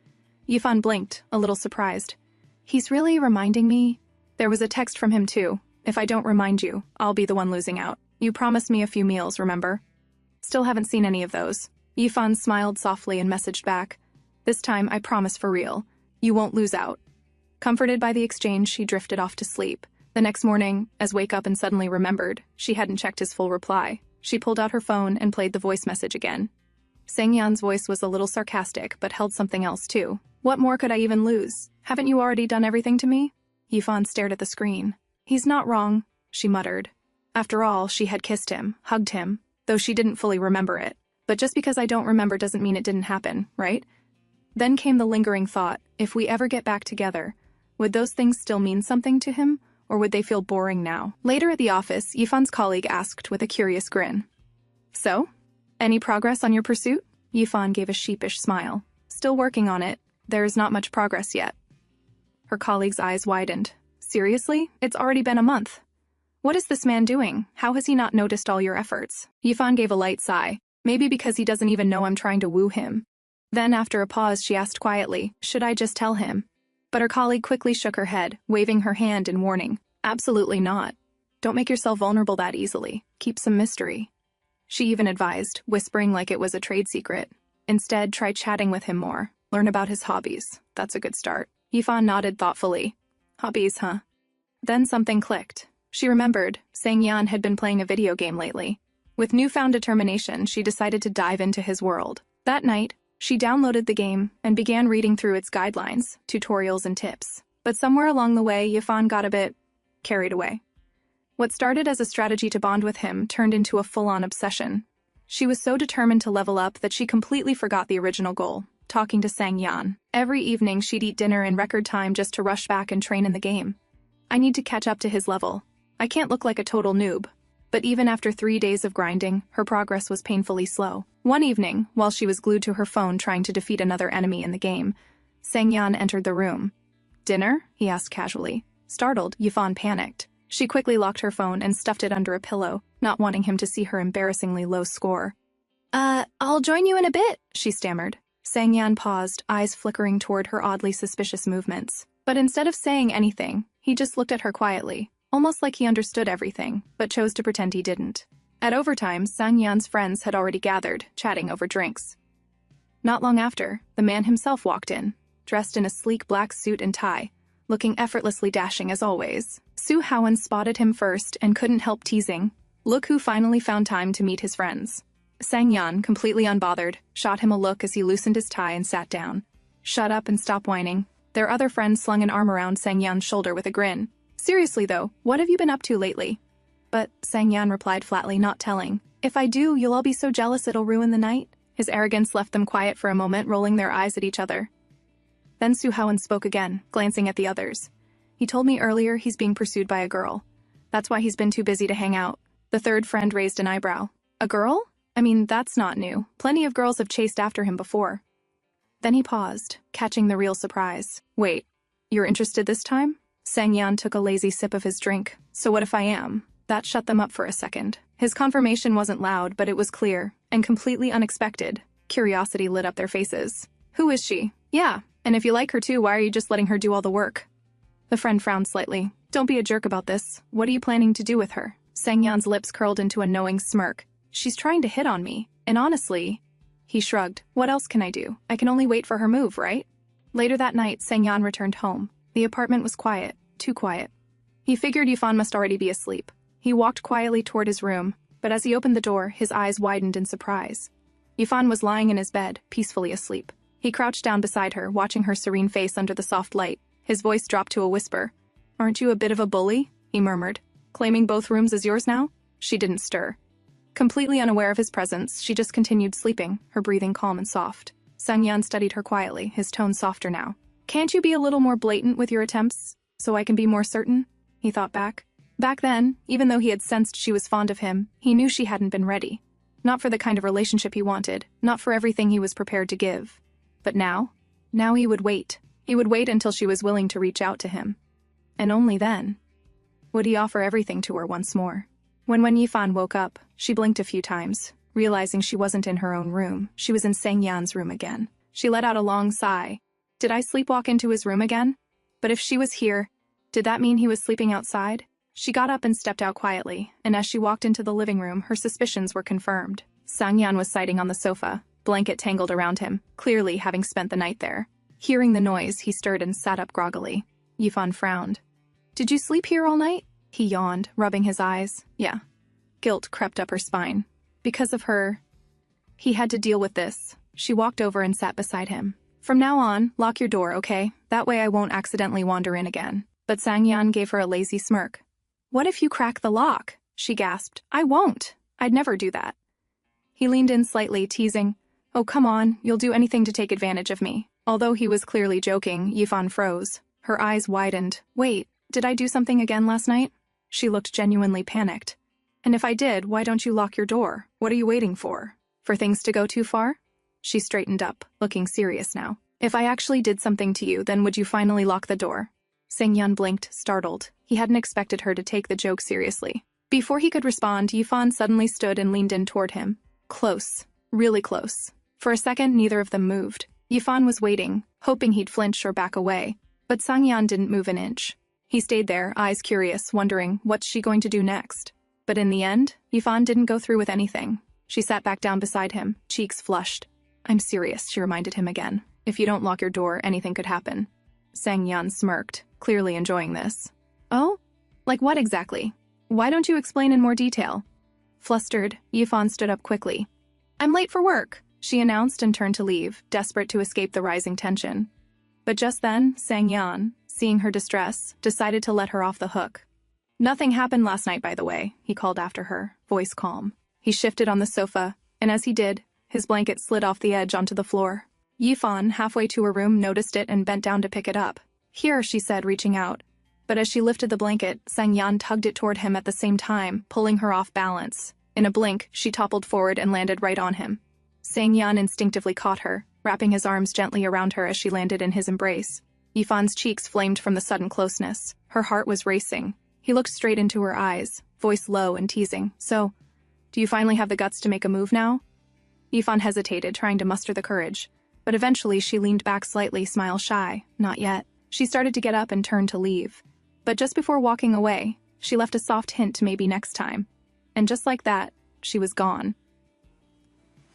Yifan blinked, a little surprised. He's really reminding me? There was a text from him too. If I don't remind you, I'll be the one losing out. You promised me a few meals, remember? Still haven't seen any of those. Yifan smiled softly and messaged back. This time, I promise for real. You won't lose out. Comforted by the exchange, she drifted off to sleep. The next morning, as wake up and suddenly remembered, she hadn't checked his full reply. She pulled out her phone and played the voice message again. Sang-yan's voice was a little sarcastic, but held something else too. What more could I even lose? Haven't you already done everything to me? Yifan stared at the screen. He's not wrong, she muttered. After all, she had kissed him, hugged him, though she didn't fully remember it. But just because I don't remember doesn't mean it didn't happen, right? Then came the lingering thought, if we ever get back together, would those things still mean something to him? Or would they feel boring now? Later at the office, Yifan's colleague asked with a curious grin. So? Any progress on your pursuit? Yifan gave a sheepish smile. Still working on it. There's not much progress yet. Her colleague's eyes widened. Seriously? It's already been a month. What is this man doing? How has he not noticed all your efforts? Yifan gave a light sigh. Maybe because he doesn't even know I'm trying to woo him. Then, after a pause, she asked quietly, should I just tell him? But her colleague quickly shook her head, waving her hand in warning. Absolutely not. Don't make yourself vulnerable that easily. Keep some mystery. She even advised, whispering like it was a trade secret. Instead, try chatting with him more. Learn about his hobbies. That's a good start. Yifan nodded thoughtfully. Hobbies, huh? Then something clicked. She remembered, Sang-yan had been playing a video game lately. With newfound determination, she decided to dive into his world. That night, she downloaded the game and began reading through its guidelines, tutorials, and tips. But somewhere along the way, Yifan got a bit carried away. What started as a strategy to bond with him turned into a full-on obsession. She was so determined to level up that she completely forgot the original goal, talking to Sang-yan. Every evening, she'd eat dinner in record time just to rush back and train in the game. I need to catch up to his level. I can't look like a total noob. But even after 3 days of grinding, her progress was painfully slow. One evening, while she was glued to her phone trying to defeat another enemy in the game, Sang-yan entered the room. Dinner? He asked casually. Startled, Yifan panicked. She quickly locked her phone and stuffed it under a pillow, not wanting him to see her embarrassingly low score. I'll join you in a bit, she stammered. Sang-yan paused, eyes flickering toward her oddly suspicious movements. But instead of saying anything, he just looked at her quietly, almost like he understood everything, but chose to pretend he didn't. At overtime, Sang-yan's friends had already gathered, chatting over drinks. Not long after, the man himself walked in, dressed in a sleek black suit and tie, looking effortlessly dashing as always. Su Haowen spotted him first and couldn't help teasing. Look who finally found time to meet his friends. Sang-yan, completely unbothered, shot him a look as he loosened his tie and sat down. Shut up and stop whining. Their other friend slung an arm around Sang-yan's shoulder with a grin. Seriously though, what have you been up to lately? But Sang-yan replied flatly, not telling. If I do, you'll all be so jealous it'll ruin the night. His arrogance left them quiet for a moment, rolling their eyes at each other. Then Su Haowen spoke again, glancing at the others. He told me earlier he's being pursued by a girl. That's why he's been too busy to hang out. The third friend raised an eyebrow. A girl? I mean, that's not new. Plenty of girls have chased after him before. Then he paused, catching the real surprise. Wait, you're interested this time? Sang-yeon took a lazy sip of his drink. So what if I am? That shut them up for a second. His confirmation wasn't loud, but it was clear, and completely unexpected. Curiosity lit up their faces. Who is she? Yeah, and if you like her too, why are you just letting her do all the work? The friend frowned slightly. Don't be a jerk about this. What are you planning to do with her? Sang-yeon's lips curled into a knowing smirk. She's trying to hit on me, and honestly... He shrugged. What else can I do? I can only wait for her move, right? Later that night, Sang-yeon returned home. The apartment was quiet. Too quiet. He figured Yifan must already be asleep. He walked quietly toward his room, but as he opened the door, his eyes widened in surprise. Yifan was lying in his bed, peacefully asleep. He crouched down beside her, watching her serene face under the soft light. His voice dropped to a whisper. Aren't you a bit of a bully? He murmured. Claiming both rooms as yours now? She didn't stir. Completely unaware of his presence, she just continued sleeping, her breathing calm and soft. Sang-yeon studied her quietly, his tone softer now. Can't you be a little more blatant with your attempts, so I can be more certain? He thought back. Back then, even though he had sensed she was fond of him, he knew she hadn't been ready. Not for the kind of relationship he wanted, not for everything he was prepared to give. But now he would wait. He would wait until she was willing to reach out to him. And only then would he offer everything to her once more. When Yifan woke up, she blinked a few times, realizing she wasn't in her own room. She was in Sang-yeon's room again. She let out a long sigh. Did I sleepwalk into his room again? But if she was here, did that mean he was sleeping outside? She got up and stepped out quietly, and as she walked into the living room, her suspicions were confirmed. Sang-yeon was sitting on the sofa, blanket tangled around him, clearly having spent the night there. Hearing the noise, he stirred and sat up groggily. Yifan frowned. Did you sleep here all night? He yawned, rubbing his eyes. Yeah. Guilt crept up her spine. Because of her, he had to deal with this. She walked over and sat beside him. From now on, lock your door, okay? That way I won't accidentally wander in again. But Sang-yeon gave her a lazy smirk. What if you crack the lock? She gasped. I won't. I'd never do that. He leaned in slightly, teasing. Oh, come on, you'll do anything to take advantage of me. Although he was clearly joking, Yifan froze. Her eyes widened. Wait, did I do something again last night? She looked genuinely panicked. And if I did, why don't you lock your door? What are you waiting for? For things to go too far? She straightened up, looking serious now. If I actually did something to you, then would you finally lock the door? Sang-yeon blinked, startled. He hadn't expected her to take the joke seriously. Before he could respond, Yifan suddenly stood and leaned in toward him. Close. Really close. For a second, neither of them moved. Yifan was waiting, hoping he'd flinch or back away. But Sang-yeon didn't move an inch. He stayed there, eyes curious, wondering, what's she going to do next? But in the end, Yifan didn't go through with anything. She sat back down beside him, cheeks flushed. I'm serious, she reminded him again. If you don't lock your door, anything could happen. Sang-yeon smirked, clearly enjoying this. Oh? Like what exactly? Why don't you explain in more detail? Flustered, Yifan stood up quickly. I'm late for work, she announced and turned to leave, desperate to escape the rising tension. But just then, Sang-yeon, seeing her distress, decided to let her off the hook. Nothing happened last night, by the way, he called after her, voice calm. He shifted on the sofa, and as he did, his blanket slid off the edge onto the floor. Yifan, halfway to her room, noticed it and bent down to pick it up. Here, she said, reaching out. But as she lifted the blanket, Sang-yeon tugged it toward him at the same time, pulling her off balance. In a blink, she toppled forward and landed right on him. Sang-yeon instinctively caught her, wrapping his arms gently around her as she landed in his embrace. Yifan's cheeks flamed from the sudden closeness. Her heart was racing. He looked straight into her eyes, voice low and teasing. So, do you finally have the guts to make a move now? Yifan hesitated, trying to muster the courage. But eventually she leaned back slightly, smile shy. Not yet. She started to get up and turned to leave. But just before walking away, she left a soft hint to maybe next time. And just like that, she was gone.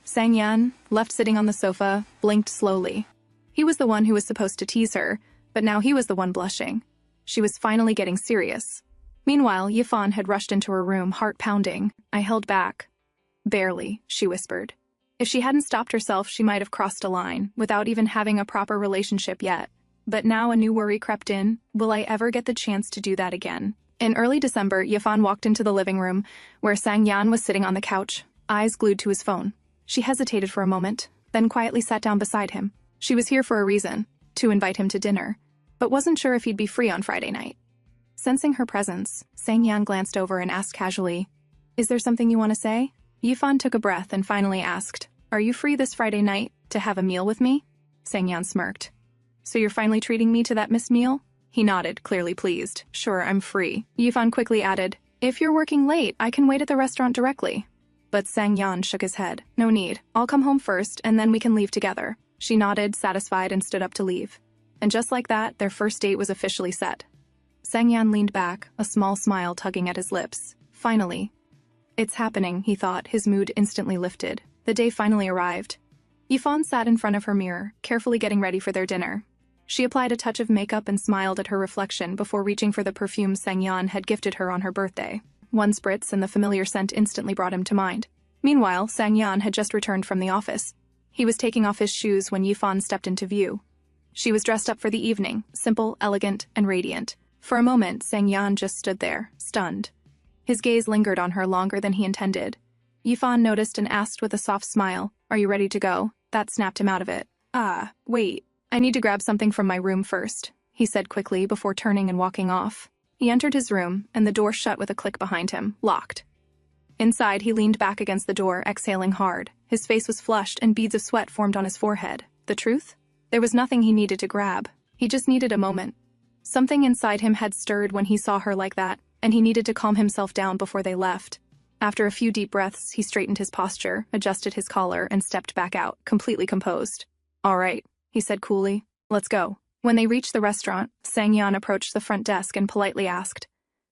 Sang-yeon, left sitting on the sofa, blinked slowly. He was the one who was supposed to tease her, but now he was the one blushing. She was finally getting serious. Meanwhile, Yifan had rushed into her room, heart pounding. I held back. Barely, she whispered. If she hadn't stopped herself, she might have crossed a line, without even having a proper relationship yet. But now a new worry crept in. Will I ever get the chance to do that again? In early December, Yifan walked into the living room, where Sang-yeon was sitting on the couch, eyes glued to his phone. She hesitated for a moment, then quietly sat down beside him. She was here for a reason, to invite him to dinner, but wasn't sure if he'd be free on Friday night. Sensing her presence, Sang-yan glanced over and asked casually, "Is there something you want to say?" Yifan took a breath and finally asked, "Are you free this Friday night to have a meal with me?" Sang-yan smirked. "So you're finally treating me to that missed meal?" He nodded, clearly pleased. "Sure, I'm free." Yifan quickly added, "If you're working late, I can wait at the restaurant directly." But Sang-yan shook his head. "No need. I'll come home first, and then we can leave together." She nodded, satisfied, and stood up to leave. And just like that, their first date was officially set. Sang-yan leaned back, a small smile tugging at his lips. Finally. "It's happening," he thought, his mood instantly lifted. The day finally arrived. Yifan sat in front of her mirror, carefully getting ready for their dinner. She applied a touch of makeup and smiled at her reflection before reaching for the perfume Sang-yan had gifted her on her birthday. One spritz and the familiar scent instantly brought him to mind. Meanwhile, Sang-yan had just returned from the office. He was taking off his shoes when Yifan stepped into view. She was dressed up for the evening, simple, elegant, and radiant. For a moment, Sang-yan just stood there, stunned. His gaze lingered on her longer than he intended. Yifan noticed and asked with a soft smile, "Are you ready to go?" That snapped him out of it. "Ah, wait. I need to grab something from my room first," he said quickly before turning and walking off. He entered his room, and the door shut with a click behind him, locked. Inside, he leaned back against the door, exhaling hard. His face was flushed, and beads of sweat formed on his forehead. The truth? There was nothing he needed to grab. He just needed a moment. Something inside him had stirred when he saw her like that, and he needed to calm himself down before they left. After a few deep breaths, he straightened his posture, adjusted his collar, and stepped back out, completely composed. "All right," he said coolly. "Let's go." When they reached the restaurant, Sang-yan approached the front desk and politely asked,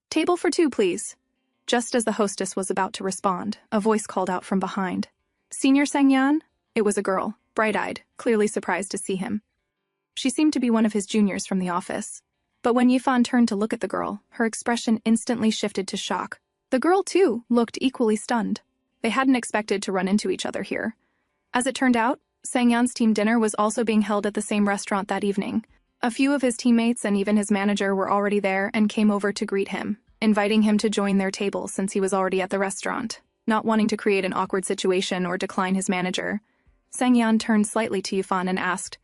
"Table for two, please." Just as the hostess was about to respond, a voice called out from behind. "Senior Sang-yan?" It was a girl, bright-eyed, clearly surprised to see him. She seemed to be one of his juniors from the office. But when Yifan turned to look at the girl, her expression instantly shifted to shock. The girl, too, looked equally stunned. They hadn't expected to run into each other here. As it turned out, Sang-yan's team dinner was also being held at the same restaurant that evening. A few of his teammates and even his manager were already there and came over to greet him, inviting him to join their table since he was already at the restaurant. Not wanting to create an awkward situation or decline his manager, Sang-yan turned slightly to Yifan and asked,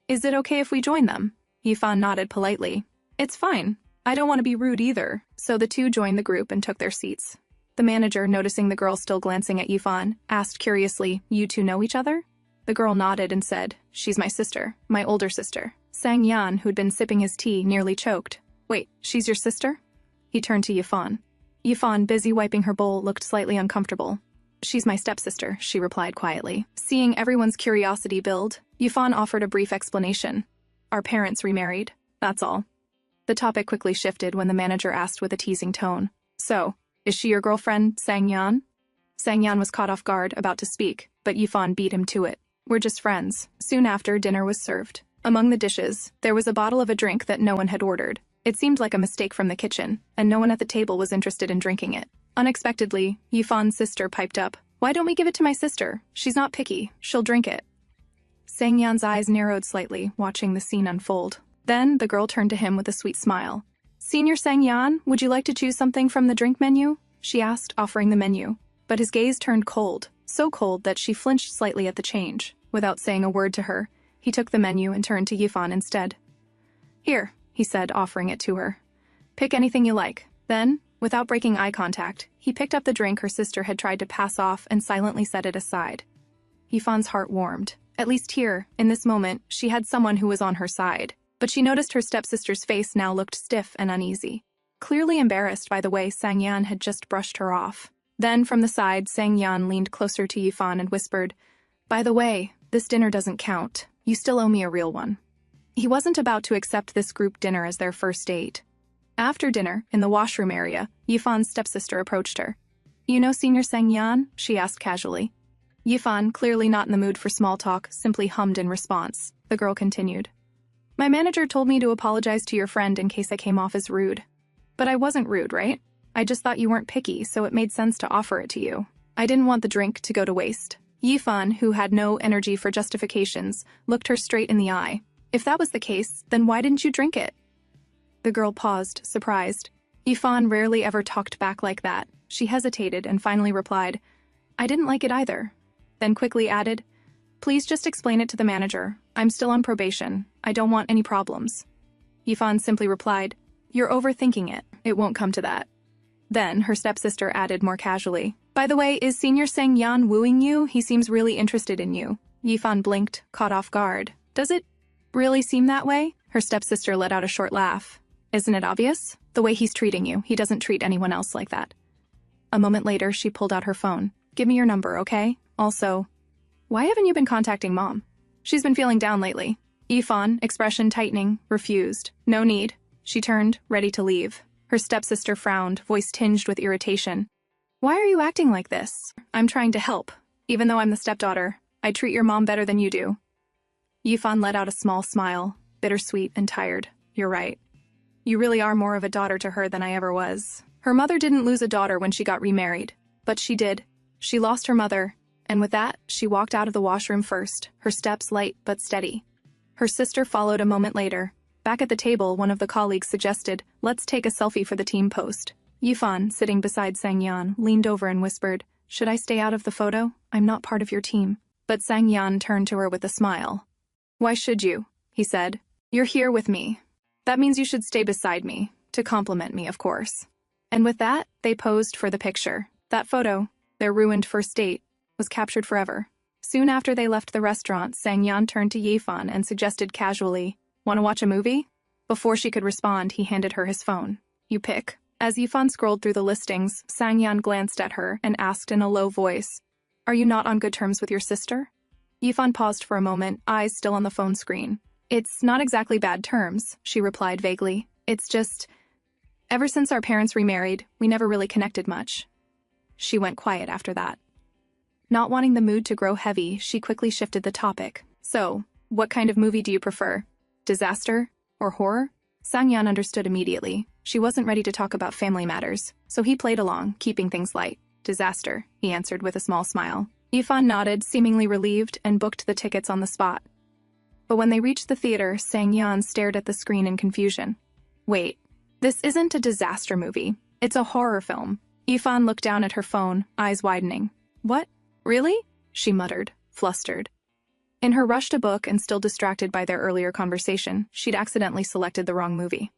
"Is it okay if we join them?" Yifan nodded politely. "It's fine. I don't want to be rude either." So the two joined the group and took their seats. The manager, noticing the girl still glancing at Yifan, asked curiously, "You two know each other?" The girl nodded and said, "She's my sister, my older sister." Sang-yan, who'd been sipping his tea, nearly choked. "Wait, she's your sister?" He turned to Yifan. Yifan, busy wiping her bowl, looked slightly uncomfortable. "She's my stepsister," she replied quietly. Seeing everyone's curiosity build, Yifan offered a brief explanation. "Our parents remarried, that's all." The topic quickly shifted when the manager asked with a teasing tone, "So, is she your girlfriend, Sang-yan?" Sang-yan was caught off guard, about to speak, but Yifan beat him to it. "We're just friends." Soon after, dinner was served. Among the dishes, there was a bottle of a drink that no one had ordered. It seemed like a mistake from the kitchen, and no one at the table was interested in drinking it. Unexpectedly, Yifan's sister piped up, "Why don't we give it to my sister? She's not picky. She'll drink it." Sang-yan's eyes narrowed slightly, watching the scene unfold. Then, the girl turned to him with a sweet smile. "Senior Sang-yan, would you like to choose something from the drink menu?" she asked, offering the menu. But his gaze turned cold, so cold that she flinched slightly at the change. Without saying a word to her, he took the menu and turned to Yifan instead. "Here," he said, offering it to her. "Pick anything you like." Then, without breaking eye contact, he picked up the drink her sister had tried to pass off and silently set it aside. Yifan's heart warmed. At least here, in this moment, she had someone who was on her side. But she noticed her stepsister's face now looked stiff and uneasy, clearly embarrassed by the way Sang-yan had just brushed her off. Then, from the side, Sang-yan leaned closer to Yifan and whispered, "By the way, this dinner doesn't count. You still owe me a real one." He wasn't about to accept this group dinner as their first date. After dinner, in the washroom area, Yifan's stepsister approached her. "You know Senior Sang-yan?" she asked casually. Yifan, clearly not in the mood for small talk, simply hummed in response. The girl continued. "My manager told me to apologize to your friend in case I came off as rude. But I wasn't rude, right? I just thought you weren't picky, so it made sense to offer it to you. I didn't want the drink to go to waste." Yifan, who had no energy for justifications, looked her straight in the eye. "If that was the case, then why didn't you drink it?" The girl paused, surprised. Yifan rarely ever talked back like that. She hesitated and finally replied, "I didn't like it either." Then quickly added, "Please just explain it to the manager. I'm still on probation. I don't want any problems." Yifan simply replied, You're overthinking it. It won't come to that. Then, her stepsister added more casually, by the way, is Senior Sang-yeon wooing you? He seems really interested in you. Yifan blinked, caught off guard. Does it really seem that way? Her stepsister let out a short laugh. Isn't it obvious? The way he's treating you, he doesn't treat anyone else like that. A moment later, she pulled out her phone. Give me your number, okay? Also, why haven't you been contacting Mom? She's been feeling down lately. Yifan, expression tightening, refused. No need. She turned, ready to leave. Her stepsister frowned, voice tinged with irritation. Why are you acting like this? I'm trying to help. Even though I'm the stepdaughter, I treat your mom better than you do. Yifan let out a small smile, bittersweet and tired. You're right. You really are more of a daughter to her than I ever was. Her mother didn't lose a daughter when she got remarried, but she did. She lost her mother, and with that, she walked out of the washroom first, her steps light but steady. Her sister followed a moment later. Back at the table, one of the colleagues suggested, let's take a selfie for the team post. Yifan, sitting beside Sang-yeon, leaned over and whispered, should I stay out of the photo? I'm not part of your team. But Sang-yeon turned to her with a smile. Why should you? He said. You're here with me. That means you should stay beside me, to compliment me, of course. And with that, they posed for the picture. That photo, their ruined first date, was captured forever. Soon after they left the restaurant, Sang-yeon turned to Yifan and suggested casually, want to watch a movie? Before she could respond, he handed her his phone. You pick. As Yifan scrolled through the listings, Sang-yeon glanced at her and asked in a low voice, are you not on good terms with your sister? Yifan paused for a moment, eyes still on the phone screen. It's not exactly bad terms, she replied vaguely. It's just, ever since our parents remarried, we never really connected much. She went quiet after that. Not wanting the mood to grow heavy, she quickly shifted the topic. So, what kind of movie do you prefer? Disaster? Or horror? Sang-yeon understood immediately. She wasn't ready to talk about family matters, so he played along, keeping things light. Disaster, he answered with a small smile. Yifan nodded, seemingly relieved, and booked the tickets on the spot. But when they reached the theater, Sang-yeon stared at the screen in confusion. Wait, this isn't a disaster movie. It's a horror film. Yifan looked down at her phone, eyes widening. What? Really? She muttered, flustered. In her rush to book and still distracted by their earlier conversation, she'd accidentally selected the wrong movie.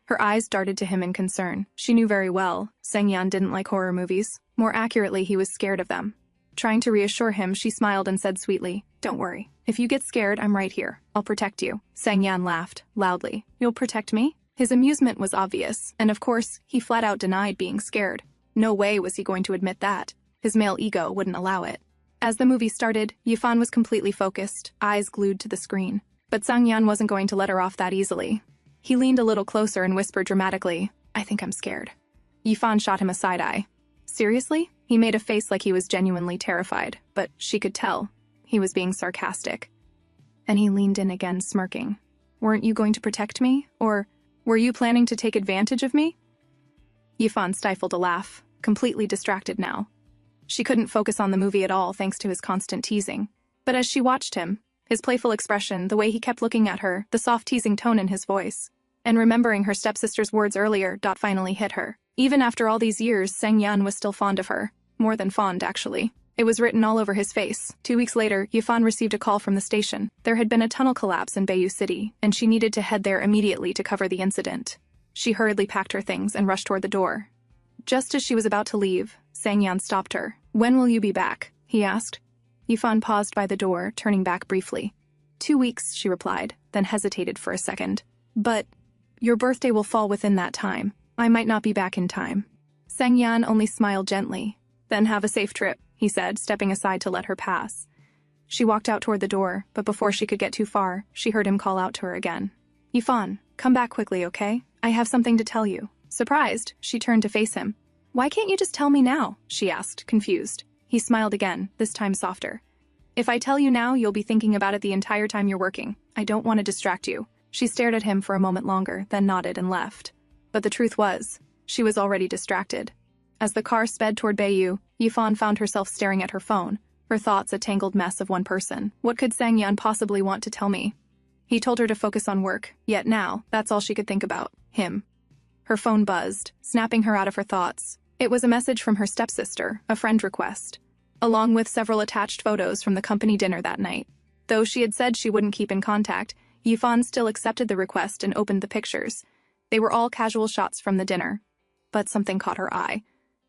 Her eyes darted to him in concern. She knew very well Sang-yeon didn't like horror movies. More accurately, he was scared of them. Trying to reassure him, she smiled and said sweetly, don't worry. If you get scared, I'm right here. I'll protect you. Sang-yeon laughed, loudly. You'll protect me? His amusement was obvious, and of course, he flat out denied being scared. No way was he going to admit that. His male ego wouldn't allow it. As the movie started, Yifan was completely focused, eyes glued to the screen. But Sang-yeon wasn't going to let her off that easily. He leaned a little closer and whispered dramatically, I think I'm scared. Yifan shot him a side eye. Seriously? He made a face like he was genuinely terrified, but she could tell. He was being sarcastic. And he leaned in again, smirking. Weren't you going to protect me? Or were you planning to take advantage of me? Yifan stifled a laugh, completely distracted now. She couldn't focus on the movie at all thanks to his constant teasing. But as she watched him, his playful expression, the way he kept looking at her, the soft teasing tone in his voice, and remembering her stepsister's words earlier, finally hit her. Even after all these years, Sang-yeon was still fond of her. More than fond, actually. It was written all over his face. 2 weeks later, Yifan received a call from the station. There had been a tunnel collapse in Bayu City, and she needed to head there immediately to cover the incident. She hurriedly packed her things and rushed toward the door. Just as she was about to leave, Sang-yeon stopped her. When will you be back? He asked. Yifan paused by the door, turning back briefly. 2 weeks, she replied, then hesitated for a second. But your birthday will fall within that time. I might not be back in time. Sang-yeon only smiled gently. Then have a safe trip, he said, stepping aside to let her pass. She walked out toward the door, but before she could get too far, she heard him call out to her again. Yifan, come back quickly, okay? I have something to tell you. Surprised, she turned to face him. Why can't you just tell me now? She asked, confused. He smiled again, this time softer. If I tell you now, you'll be thinking about it the entire time you're working. I don't want to distract you. She stared at him for a moment longer, then nodded and left. But the truth was, she was already distracted. As the car sped toward Bayu, Yifan found herself staring at her phone, her thoughts a tangled mess of one person. What could Sang-yeon possibly want to tell me? He told her to focus on work, yet now, that's all she could think about. Him. Her phone buzzed, snapping her out of her thoughts. It was a message from her stepsister, a friend request, along with several attached photos from the company dinner that night. Though she had said she wouldn't keep in contact, Yifan still accepted the request and opened the pictures. They were all casual shots from the dinner. But something caught her eye.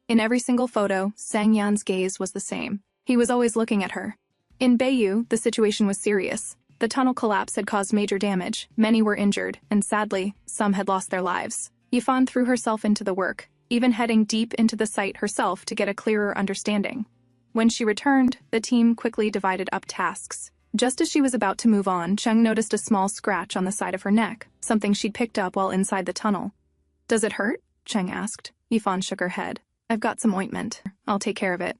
In every single photo, Sang-yeon's gaze was the same. He was always looking at her. In Baeyu, the situation was serious. The tunnel collapse had caused major damage, many were injured, and sadly, some had lost their lives. Yifan threw herself into the work, even heading deep into the site herself to get a clearer understanding. When she returned, the team quickly divided up tasks. Just as she was about to move on, Chung noticed a small scratch on the side of her neck, something she'd picked up while inside the tunnel. "Does it hurt?" Chung asked. Yifan shook her head. "I've got some ointment. I'll take care of it."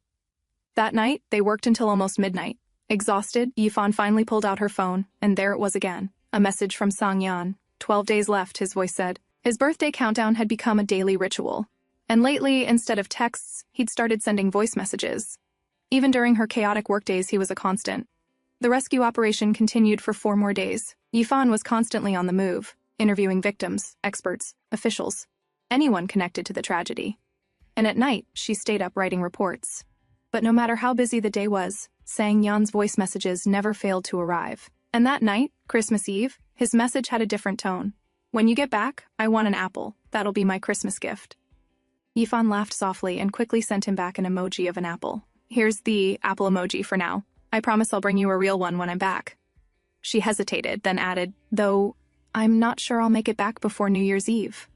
That night, they worked until almost midnight. Exhausted, Yifan finally pulled out her phone, and there it was again. A message from Sang-yeon. 12 days left, his voice said. His birthday countdown had become a daily ritual. And lately, instead of texts, he'd started sending voice messages. Even during her chaotic workdays, he was a constant. The rescue operation continued for 4 more days. Yifan was constantly on the move, interviewing victims, experts, officials, anyone connected to the tragedy. And at night, she stayed up writing reports. But no matter how busy the day was, Sang-yeon's voice messages never failed to arrive. And that night, Christmas Eve, his message had a different tone. "When you get back, I want an apple. That'll be my Christmas gift." Yifan laughed softly and quickly sent him back an emoji of an apple. "Here's the apple emoji for now. I promise I'll bring you a real one when I'm back." She hesitated, then added, "Though, I'm not sure I'll make it back before New Year's Eve."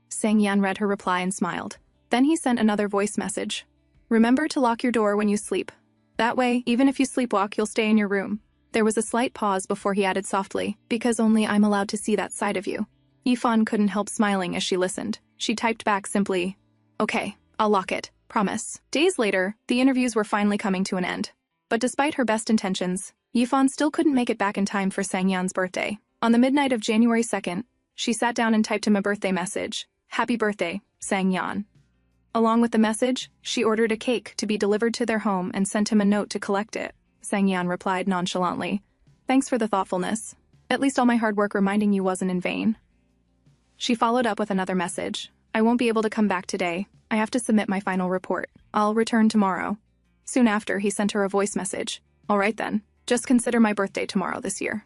Sang-yeon read her reply and smiled. Then he sent another voice message. "Remember to lock your door when you sleep. That way, even if you sleepwalk, you'll stay in your room." There was a slight pause before he added softly, "Because only I'm allowed to see that side of you." Yifan couldn't help smiling as she listened. She typed back simply, "Okay, I'll lock it. Promise." Days later, the interviews were finally coming to an end. But despite her best intentions, Yifan still couldn't make it back in time for Sang-yeon's birthday. On the midnight of January 2nd, she sat down and typed him a birthday message. "Happy birthday, Sang-yeon." Along with the message, she ordered a cake to be delivered to their home and sent him a note to collect it. Sang-yeon replied nonchalantly, "Thanks for the thoughtfulness. At least all my hard work reminding you wasn't in vain." She followed up with another message. "I won't be able to come back today. I have to submit my final report. I'll return tomorrow." Soon after, he sent her a voice message. "All right then, just consider my birthday tomorrow this year."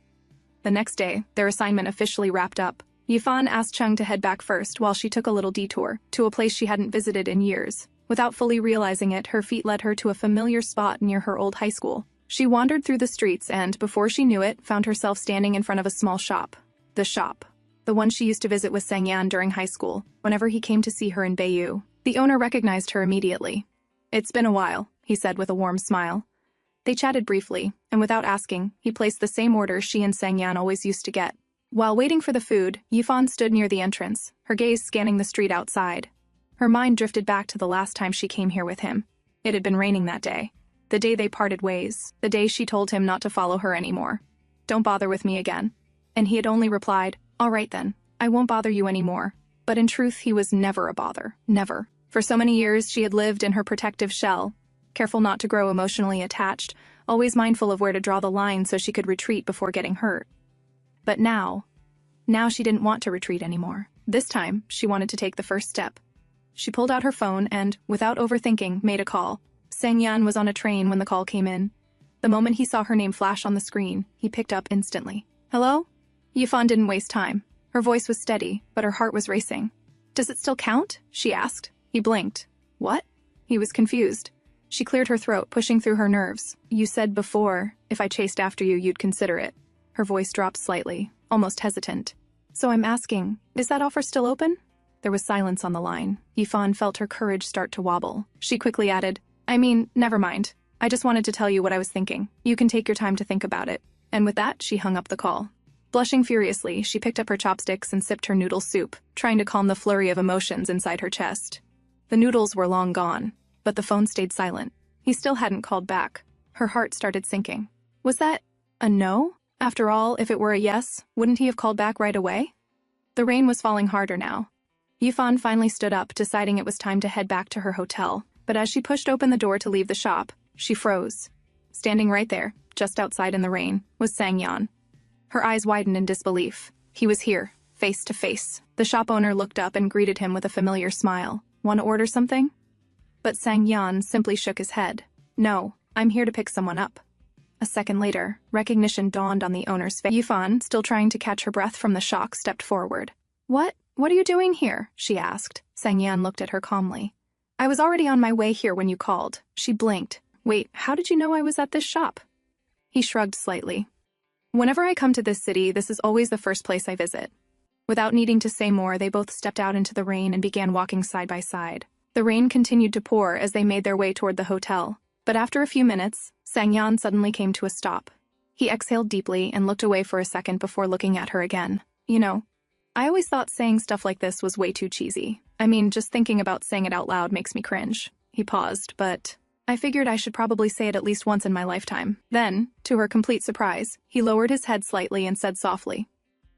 The next day, their assignment officially wrapped up. Yifan asked Chung to head back first while she took a little detour to a place she hadn't visited in years. Without fully realizing it, her feet led her to a familiar spot near her old high school. She wandered through the streets and, before she knew it, found herself standing in front of a small shop. The shop. The one she used to visit with Sang-yeon during high school, whenever he came to see her in Baeyu. The owner recognized her immediately. "It's been a while," he said with a warm smile. They chatted briefly, and without asking, he placed the same order she and Sang-yeon always used to get. While waiting for the food, Yifan stood near the entrance, her gaze scanning the street outside. Her mind drifted back to the last time she came here with him. It had been raining that day. The day they parted ways. The day she told him not to follow her anymore. "Don't bother with me again." And he had only replied, "All right then, I won't bother you anymore." But in truth, he was never a bother. Never. For so many years, she had lived in her protective shell, careful not to grow emotionally attached, always mindful of where to draw the line so she could retreat before getting hurt. But now she didn't want to retreat anymore. This time, she wanted to take the first step. She pulled out her phone and, without overthinking, made a call. Sang-yeon was on a train when the call came in. The moment he saw her name flash on the screen, he picked up instantly. "Hello?" Yifan didn't waste time. Her voice was steady, but her heart was racing. "Does it still count?" she asked. He blinked. "What?" He was confused. She cleared her throat, pushing through her nerves. "You said before, if I chased after you, you'd consider it." Her voice dropped slightly, almost hesitant. "So I'm asking, is that offer still open?" There was silence on the line. Yifan felt her courage start to wobble. She quickly added, "I mean, never mind. I just wanted to tell you what I was thinking. You can take your time to think about it." And with that, she hung up the call. Blushing furiously, she picked up her chopsticks and sipped her noodle soup, trying to calm the flurry of emotions inside her chest. The noodles were long gone, but the phone stayed silent. He still hadn't called back. Her heart started sinking. Was that a no? After all, if it were a yes, wouldn't he have called back right away? The rain was falling harder now. Yifan finally stood up, deciding it was time to head back to her hotel. But as she pushed open the door to leave the shop, she froze. Standing right there, just outside in the rain, was Sang-yeon. Her eyes widened in disbelief. He was here, face to face. The shop owner looked up and greeted him with a familiar smile. "Want to order something?" But Sang-yeon simply shook his head. "No, I'm here to pick someone up." A second later, recognition dawned on the owner's face. Yifan, still trying to catch her breath from the shock, stepped forward. What What are you doing here? She asked. Sang-yan looked at her calmly. I was already on my way here when you called. She blinked. Wait, how did you know I was at this shop? He shrugged slightly. Whenever I come to this city, this is always the first place I visit. Without needing to say more, they both stepped out into the rain and began walking side by side. The rain continued to pour as they made their way toward the hotel. But after a few minutes, Sang-yan suddenly came to a stop. He exhaled deeply and looked away for a second before looking at her again. You know, I always thought saying stuff like this was way too cheesy. I mean, just thinking about saying it out loud makes me cringe. He paused, but I figured I should probably say it at least once in my lifetime. Then, to her complete surprise, he lowered his head slightly and said softly,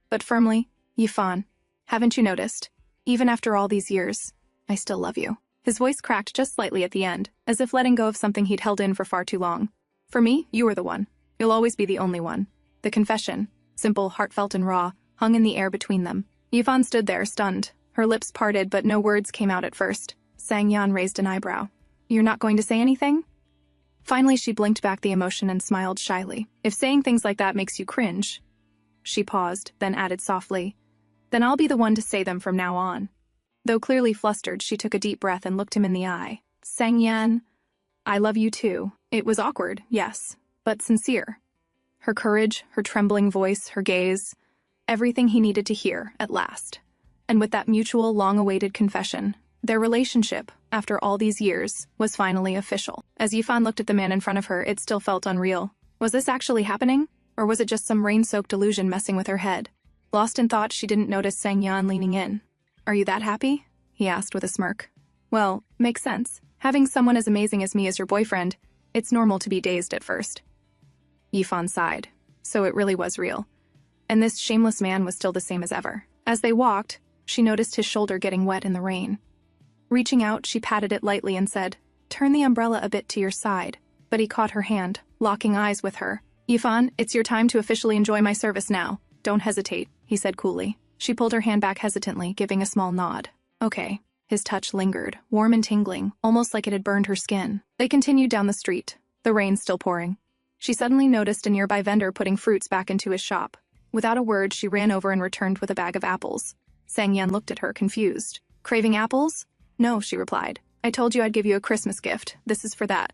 but firmly, Yifan, haven't you noticed? Even after all these years, I still love you. His voice cracked just slightly at the end, as if letting go of something he'd held in for far too long. For me, you are the one. You'll always be the only one. The confession, simple, heartfelt, and raw, hung in the air between them. Yifan stood there, stunned. Her lips parted, but no words came out at first. Sang-yan raised an eyebrow. You're not going to say anything? Finally, she blinked back the emotion and smiled shyly. If saying things like that makes you cringe. She paused, then added softly, then I'll be the one to say them from now on. Though clearly flustered, she took a deep breath and looked him in the eye. Sang-yan, I love you too. It was awkward, yes, but sincere. Her courage, her trembling voice, her gaze, everything he needed to hear, at last. And with that mutual, long-awaited confession, their relationship, after all these years, was finally official. As Yifan looked at the man in front of her, it still felt unreal. Was this actually happening? Or was it just some rain-soaked delusion messing with her head? Lost in thought, she didn't notice Sang-yan leaning in. Are you that happy? He asked with a smirk. Well, makes sense. Having someone as amazing as me as your boyfriend, it's normal to be dazed at first. Yifan sighed. So it really was real. And this shameless man was still the same as ever. As they walked, she noticed his shoulder getting wet in the rain. Reaching out, she patted it lightly and said, turn the umbrella a bit to your side. But he caught her hand, locking eyes with her. Yifan, it's your time to officially enjoy my service now. Don't hesitate, he said coolly. She pulled her hand back hesitantly, giving a small nod. Okay. His touch lingered, warm and tingling, almost like it had burned her skin. They continued down the street, the rain still pouring. She suddenly noticed a nearby vendor putting fruits back into his shop. Without a word, she ran over and returned with a bag of apples. Sang-yan looked at her, confused. Craving apples? No, she replied. I told you I'd give you a Christmas gift. This is for that.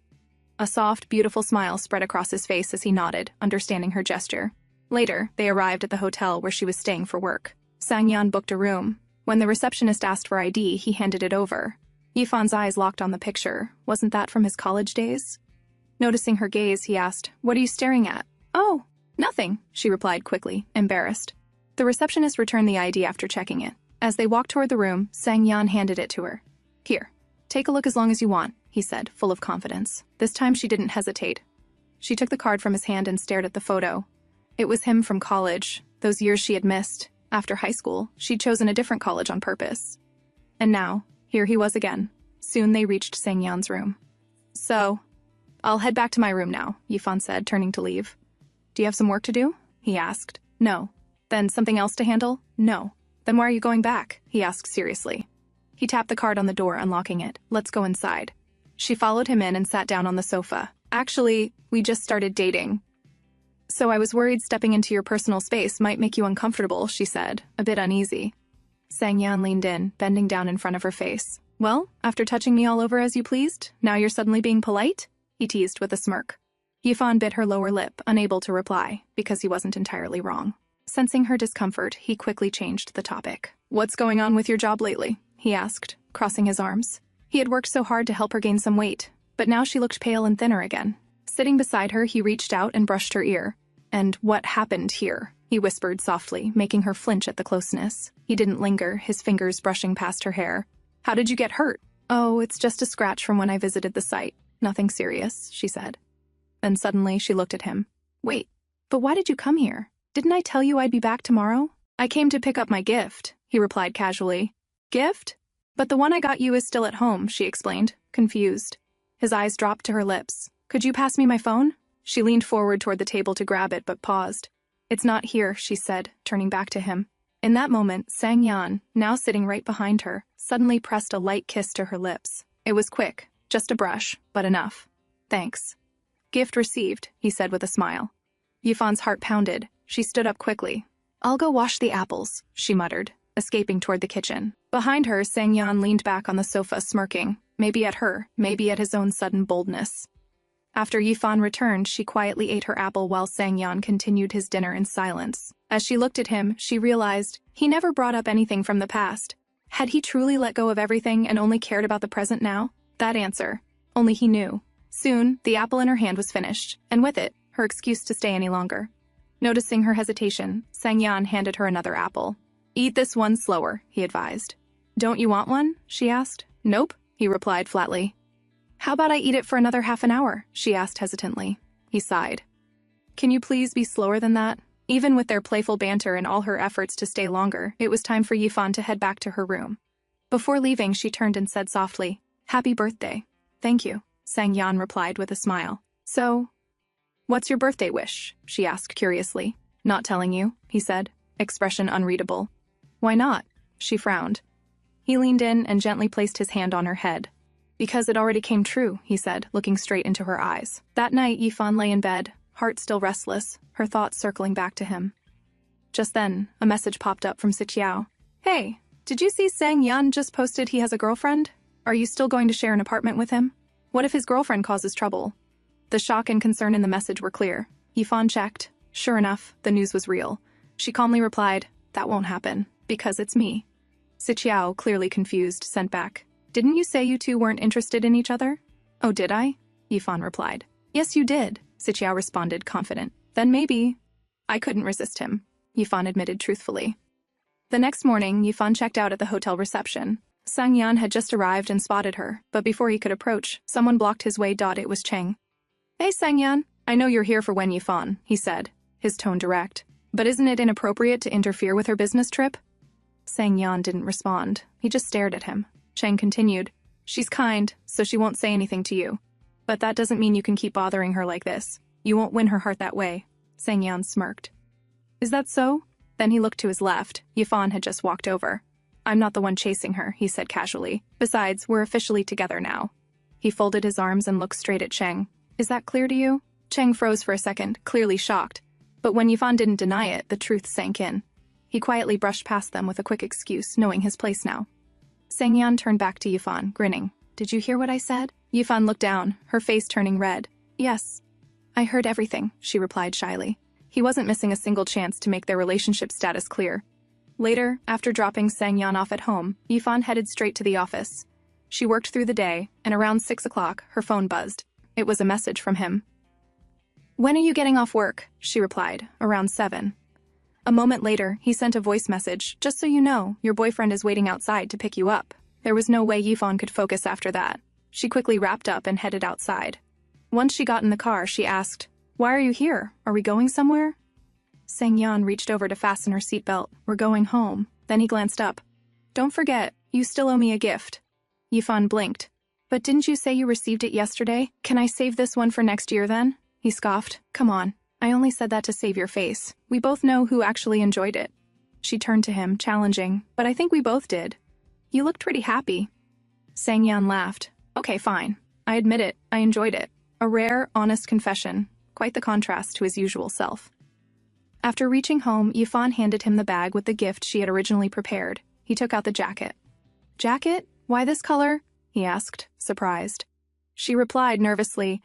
A soft, beautiful smile spread across his face as he nodded, understanding her gesture. Later, they arrived at the hotel where she was staying for work. Sang-yan booked a room. When the receptionist asked for ID, he handed it over. Yifan's eyes locked on the picture. Wasn't that from his college days? Noticing her gaze, he asked, What are you staring at? Oh, nothing, she replied quickly, embarrassed. The receptionist returned the ID after checking it. As they walked toward the room, Sang-yan handed it to her. Here, take a look as long as you want, he said, full of confidence. This time she didn't hesitate. She took the card from his hand and stared at the photo. It was him from college, those years she had missed. After high school, she'd chosen a different college on purpose. And now, here he was again. Soon they reached Sang-yan's room. So, I'll head back to my room now, Yifan said, turning to leave. Do you have some work to do? He asked. No. Then something else to handle? No. Then why are you going back? He asked seriously. He tapped the card on the door, unlocking it. Let's go inside. She followed him in and sat down on the sofa. Actually, we just started dating. So I was worried stepping into your personal space might make you uncomfortable, she said, a bit uneasy. Sang-yan leaned in, bending down in front of her face. Well, after touching me all over as you pleased, now you're suddenly being polite? He teased with a smirk. Yifan bit her lower lip, unable to reply, because he wasn't entirely wrong. Sensing her discomfort, he quickly changed the topic. What's going on with your job lately? He asked, crossing his arms. He had worked so hard to help her gain some weight, but now she looked pale and thinner again. Sitting beside her, he reached out and brushed her ear. And what happened here? He whispered softly, making her flinch at the closeness. He didn't linger, his fingers brushing past her hair. How did you get hurt? Oh, it's just a scratch from when I visited the site. Nothing serious, she said. Then suddenly she looked at him. Wait, but why did you come here? Didn't I tell you I'd be back tomorrow? I came to pick up my gift, he replied casually. Gift? But the one I got you is still at home, she explained, confused. His eyes dropped to her lips. Could you pass me my phone? She leaned forward toward the table to grab it, but paused. It's not here, she said, turning back to him. In that moment, Sang-yan, now sitting right behind her, suddenly pressed a light kiss to her lips. It was quick, just a brush, but enough. Thanks. Gift received, he said with a smile. Yifan's heart pounded. She stood up quickly. I'll go wash the apples, she muttered. escaping toward the kitchen. Behind her, Sang-yeon leaned back on the sofa, smirking, maybe at her, maybe at his own sudden boldness. After Yifan returned, she quietly ate her apple while Sang-yeon continued his dinner in silence. As she looked at him, she realized he never brought up anything from the past. Had he truly let go of everything and only cared about the present now? That answer, only he knew. Soon, the apple in her hand was finished, and with it, her excuse to stay any longer. Noticing her hesitation, Sang-yeon handed her another apple. "Eat this one slower," he advised. "Don't you want one?" she asked. "Nope," he replied flatly. "How about I eat it for another half an hour?" she asked hesitantly. He sighed. "Can you please be slower than that?" Even with their playful banter and all her efforts to stay longer, it was time for Yifan to head back to her room. Before leaving, she turned and said softly, "Happy birthday." "Thank you," Sang-yeon replied with a smile. "So, what's your birthday wish?" she asked curiously. "Not telling you," he said, expression unreadable. "Why not?" She frowned. He leaned in and gently placed his hand on her head. "Because it already came true," he said, looking straight into her eyes. That night, Yifan lay in bed, heart still restless, her thoughts circling back to him. Just then, a message popped up from Siqiao. "Hey, did you see Sang-yeon just posted he has a girlfriend? Are you still going to share an apartment with him? What if his girlfriend causes trouble?" The shock and concern in the message were clear. Yifan checked. Sure enough, the news was real. She calmly replied, "That won't happen, because it's me." Siqiao, clearly confused, sent back, "Didn't you say you two weren't interested in each other?" "Oh, did I?" Yifan replied. "Yes, you did," Siqiao responded, confident. "Then maybe." "I couldn't resist him," Yifan admitted truthfully. The next morning, Yifan checked out at the hotel reception. Sang-yeon had just arrived and spotted her, but before he could approach, someone blocked his way. It was Cheng. "Hey, Sang-yeon, I know you're here for Wen Yifan," he said, his tone direct. "But isn't it inappropriate to interfere with her business trip?" Sang-yeon didn't respond. He just stared at him. Cheng continued, "She's kind, so she won't say anything to you. But that doesn't mean you can keep bothering her like this. You won't win her heart that way." Sang-yeon smirked. "Is that so?" Then he looked to his left. Yifan had just walked over. "I'm not the one chasing her," he said casually. "Besides, we're officially together now." He folded his arms and looked straight at Cheng. "Is that clear to you?" Cheng froze for a second, clearly shocked. But when Yifan didn't deny it, the truth sank in. He quietly brushed past them with a quick excuse, knowing his place now. Sang-yeon turned back to Yifan, grinning. "Did you hear what I said?" Yifan looked down, her face turning red. "Yes. I heard everything," she replied shyly. He wasn't missing a single chance to make their relationship status clear. Later, after dropping Sang-yeon off at home, Yifan headed straight to the office. She worked through the day, and around 6 o'clock, her phone buzzed. It was a message from him. "When are you getting off work?" she replied, around 7. A moment later, he sent a voice message, "Just so you know, your boyfriend is waiting outside to pick you up." There was no way Yifan could focus after that. She quickly wrapped up and headed outside. Once she got in the car, she asked, "Why are you here? Are we going somewhere?" Sang-yeon reached over to fasten her seatbelt. "We're going home." Then he glanced up. "Don't forget, you still owe me a gift." Yifan blinked. "But didn't you say you received it yesterday? Can I save this one for next year then?" He scoffed. "Come on. I only said that to save your face. We both know who actually enjoyed it." She turned to him, challenging, "But I think we both did. You looked pretty happy." Sang-yeon laughed. "Okay, fine. I admit it. I enjoyed it. A rare, honest confession. Quite the contrast to his usual self." After reaching home, Yifan handed him the bag with the gift she had originally prepared. He took out the jacket. "Jacket? Why this color?" he asked, surprised. She replied nervously,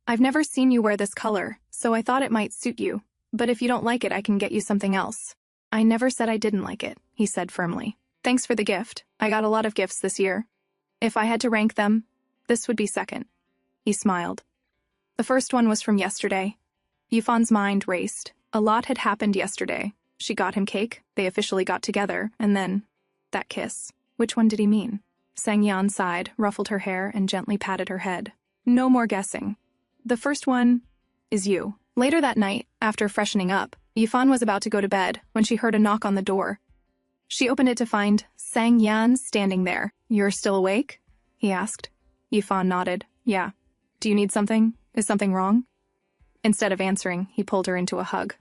"I've never seen you wear this color, so I thought it might suit you. But if you don't like it, I can get you something else." "I never said I didn't like it," he said firmly. "Thanks for the gift. I got a lot of gifts this year. If I had to rank them, this would be second." He smiled. The first one was from yesterday. Yifan's mind raced. A lot had happened yesterday. She got him cake, they officially got together, and then that kiss. Which one did he mean? Sang-yeon sighed, ruffled her hair, and gently patted her head. "No more guessing. The first one is you." Later that night, after freshening up, Yifan was about to go to bed when she heard a knock on the door. She opened it to find Sang-yeon standing there. "You're still awake?" he asked. Yifan nodded. "Yeah. Do you need something? Is something wrong?" Instead of answering, he pulled her into a hug.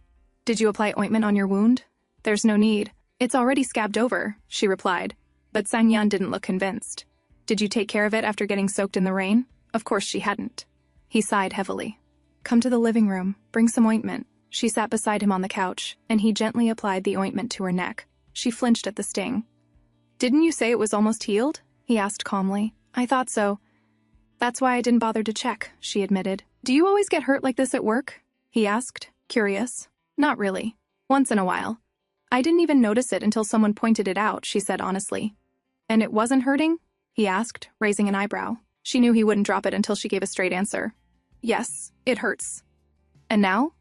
"Did you apply ointment on your wound?" "There's no need. It's already scabbed over," she replied. But Sang-yeon didn't look convinced. "Did you take care of it after getting soaked in the rain?" Of course she hadn't. He sighed heavily. "Come to the living room. Bring some ointment." She sat beside him on the couch, and he gently applied the ointment to her neck. She flinched at the sting. "Didn't you say it was almost healed?" he asked calmly. "I thought so. That's why I didn't bother to check," she admitted. "Do you always get hurt like this at work?" he asked, curious. "Not really. Once in a while. I didn't even notice it until someone pointed it out," she said honestly. "And it wasn't hurting?" he asked, raising an eyebrow. She knew he wouldn't drop it until she gave a straight answer. "Yes, it hurts." "And now?"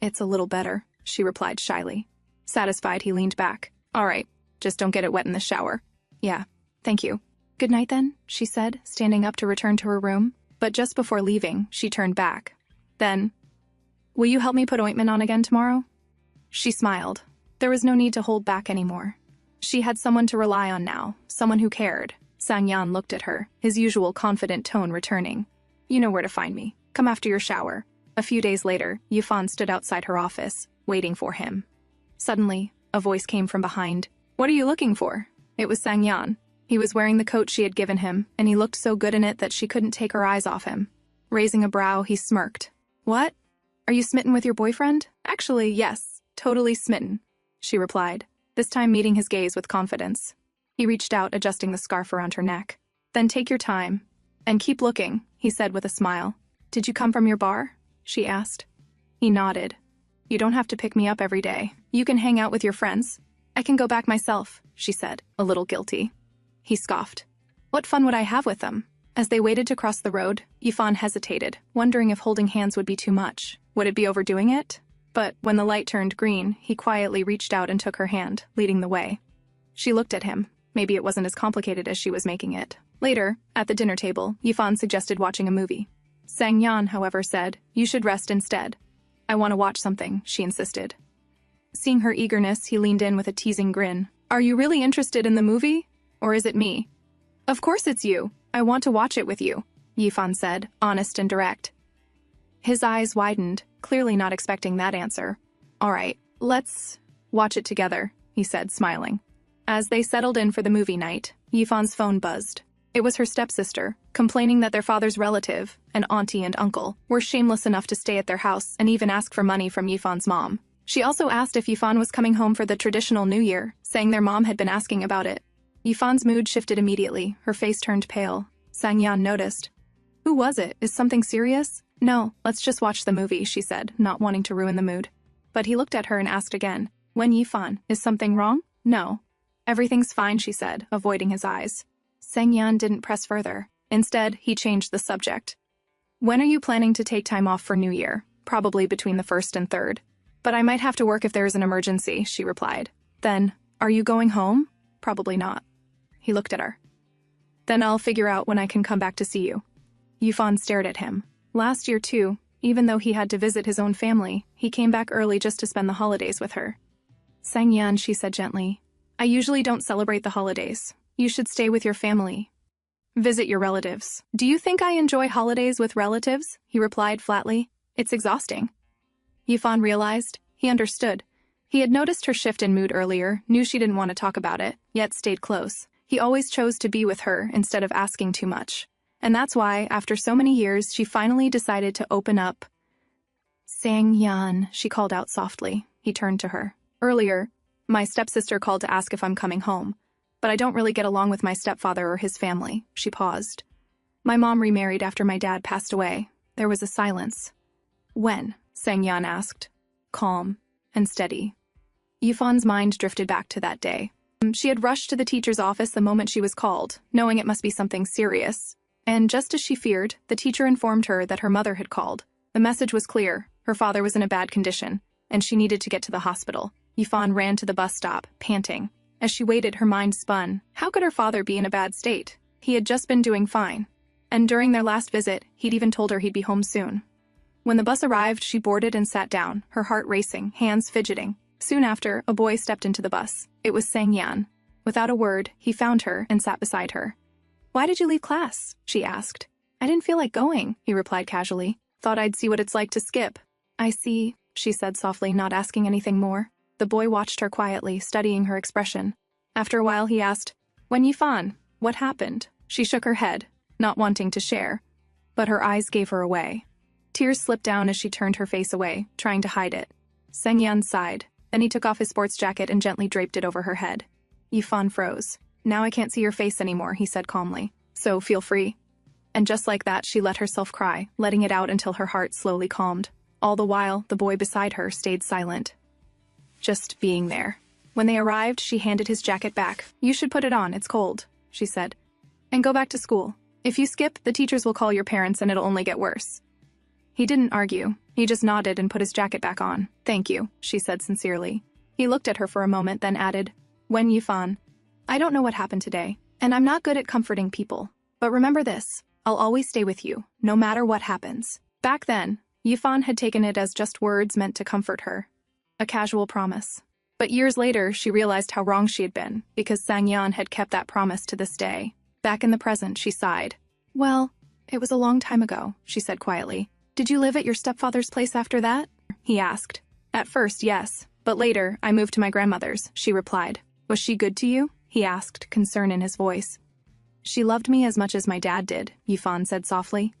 "It's a little better," she replied shyly. Satisfied, he leaned back. "All right, just don't get it wet in the shower." "Yeah, thank you." "Good night then," she said, standing up to return to her room. But just before leaving, she turned back. Then, "Will you help me put ointment on again tomorrow?" She smiled. There was no need to hold back anymore. She had someone to rely on now, someone who cared. Sang-yeon looked at her, his usual confident tone returning. "You know where to find me. Come after your shower." A few days later, Yifan stood outside her office, waiting for him. Suddenly, a voice came from behind. "What are you looking for?" It was Sang-yeon. He was wearing the coat she had given him, and he looked so good in it that she couldn't take her eyes off him. Raising a brow, he smirked. "What? Are you smitten with your boyfriend?" "Actually, yes, totally smitten," she replied, this time meeting his gaze with confidence. He reached out, adjusting the scarf around her neck. "Then take your time. And keep looking," he said with a smile. "Did you come from your bar?" she asked. He nodded. "You don't have to pick me up every day. You can hang out with your friends." "I can go back myself," she said, a little guilty. He scoffed. "What fun would I have with them?" As they waited to cross the road, Yifan hesitated, wondering if holding hands would be too much. Would it be overdoing it? But when the light turned green, he quietly reached out and took her hand, leading the way. She looked at him. Maybe it wasn't as complicated as she was making it. Later, at the dinner table, Yifan suggested watching a movie. Sang-yeon, however, said, "You should rest instead." "I want to watch something," she insisted. Seeing her eagerness, he leaned in with a teasing grin. "Are you really interested in the movie? Or is it me?" "Of course it's you. I want to watch it with you," Yifan said, honest and direct. His eyes widened, clearly not expecting that answer. "All right, let's watch it together," he said, smiling. As they settled in for the movie night, Yifan's phone buzzed. It was her stepsister, complaining that their father's relative, an auntie and uncle, were shameless enough to stay at their house and even ask for money from Yifan's mom. She also asked if Yifan was coming home for the traditional New Year, saying their mom had been asking about it. Yifan's mood shifted immediately, her face turned pale. Sang-yeon noticed. "Who was it? Is something serious?" "No, let's just watch the movie," she said, not wanting to ruin the mood. But he looked at her and asked again, "When Yifan, is something wrong?" "No. Everything's fine," she said, avoiding his eyes. Sang-yeon didn't press further. Instead, he changed the subject. "When are you planning to take time off for New Year?" "Probably between the 1st and 3rd. "But I might have to work if there is an emergency," she replied. "Then, are you going home?" "Probably not." He looked at her. "Then I'll figure out when I can come back to see you." Yifan stared at him. Last year, too, even though he had to visit his own family, he came back early just to spend the holidays with her. "Sang-yeon," she said gently, "I usually don't celebrate the holidays. You should stay with your family. Visit your relatives." "Do you think I enjoy holidays with relatives?" he replied flatly. "It's exhausting." Yifan realized. He understood. He had noticed her shift in mood earlier, knew she didn't want to talk about it, yet stayed close. He always chose to be with her instead of asking too much. And that's why, after so many years, she finally decided to open up. "Sang-yeon," she called out softly. He turned to her. "Earlier, my stepsister called to ask if I'm coming home. But I don't really get along with my stepfather or his family." She paused. "My mom remarried after my dad passed away." There was a silence. "When?" Sang-yeon asked. Calm and steady. Yifan's mind drifted back to that day. She had rushed to the teacher's office the moment she was called, knowing it must be something serious. And just as she feared, the teacher informed her that her mother had called. The message was clear. Her father was in a bad condition, and she needed to get to the hospital. Yifan ran to the bus stop, panting. As she waited, her mind spun. How could her father be in a bad state? He had just been doing fine. And during their last visit, he'd even told her he'd be home soon. When the bus arrived, she boarded and sat down, her heart racing, hands fidgeting. Soon after, a boy stepped into the bus. It was Sang-yeon. Without a word, he found her and sat beside her. "Why did you leave class?" she asked. "I didn't feel like going," he replied casually. "Thought I'd see what it's like to skip." "I see," she said softly, not asking anything more. The boy watched her quietly, studying her expression. After a while, he asked, "When Yifan, what happened?" She shook her head, not wanting to share. But her eyes gave her away. Tears slipped down as she turned her face away, trying to hide it. Sang-yeon sighed. Then he took off his sports jacket and gently draped it over her head. Yifan froze. "Now I can't see your face anymore," he said calmly. "So feel free." And just like that, she let herself cry, letting it out until her heart slowly calmed. All the while, the boy beside her stayed silent, just being there. When they arrived, she handed his jacket back. "You should put it on, it's cold," she said. "And go back to school. If you skip, the teachers will call your parents and it'll only get worse." He didn't argue. He just nodded and put his jacket back on. "Thank you," she said sincerely. He looked at her for a moment, then added, "Wen Yifan, I don't know what happened today, and I'm not good at comforting people. But remember this, I'll always stay with you, no matter what happens." Back then, Yifan had taken it as just words meant to comfort her. A casual promise. But years later, she realized how wrong she had been, because Sangyan had kept that promise to this day. Back in the present, she sighed. "Well, it was a long time ago," she said quietly. "Did you live at your stepfather's place after that?" he asked. "At first, yes, but later, I moved to my grandmother's," she replied. "Was she good to you?" he asked, concern in his voice. "She loved me as much as my dad did," Yifan said softly.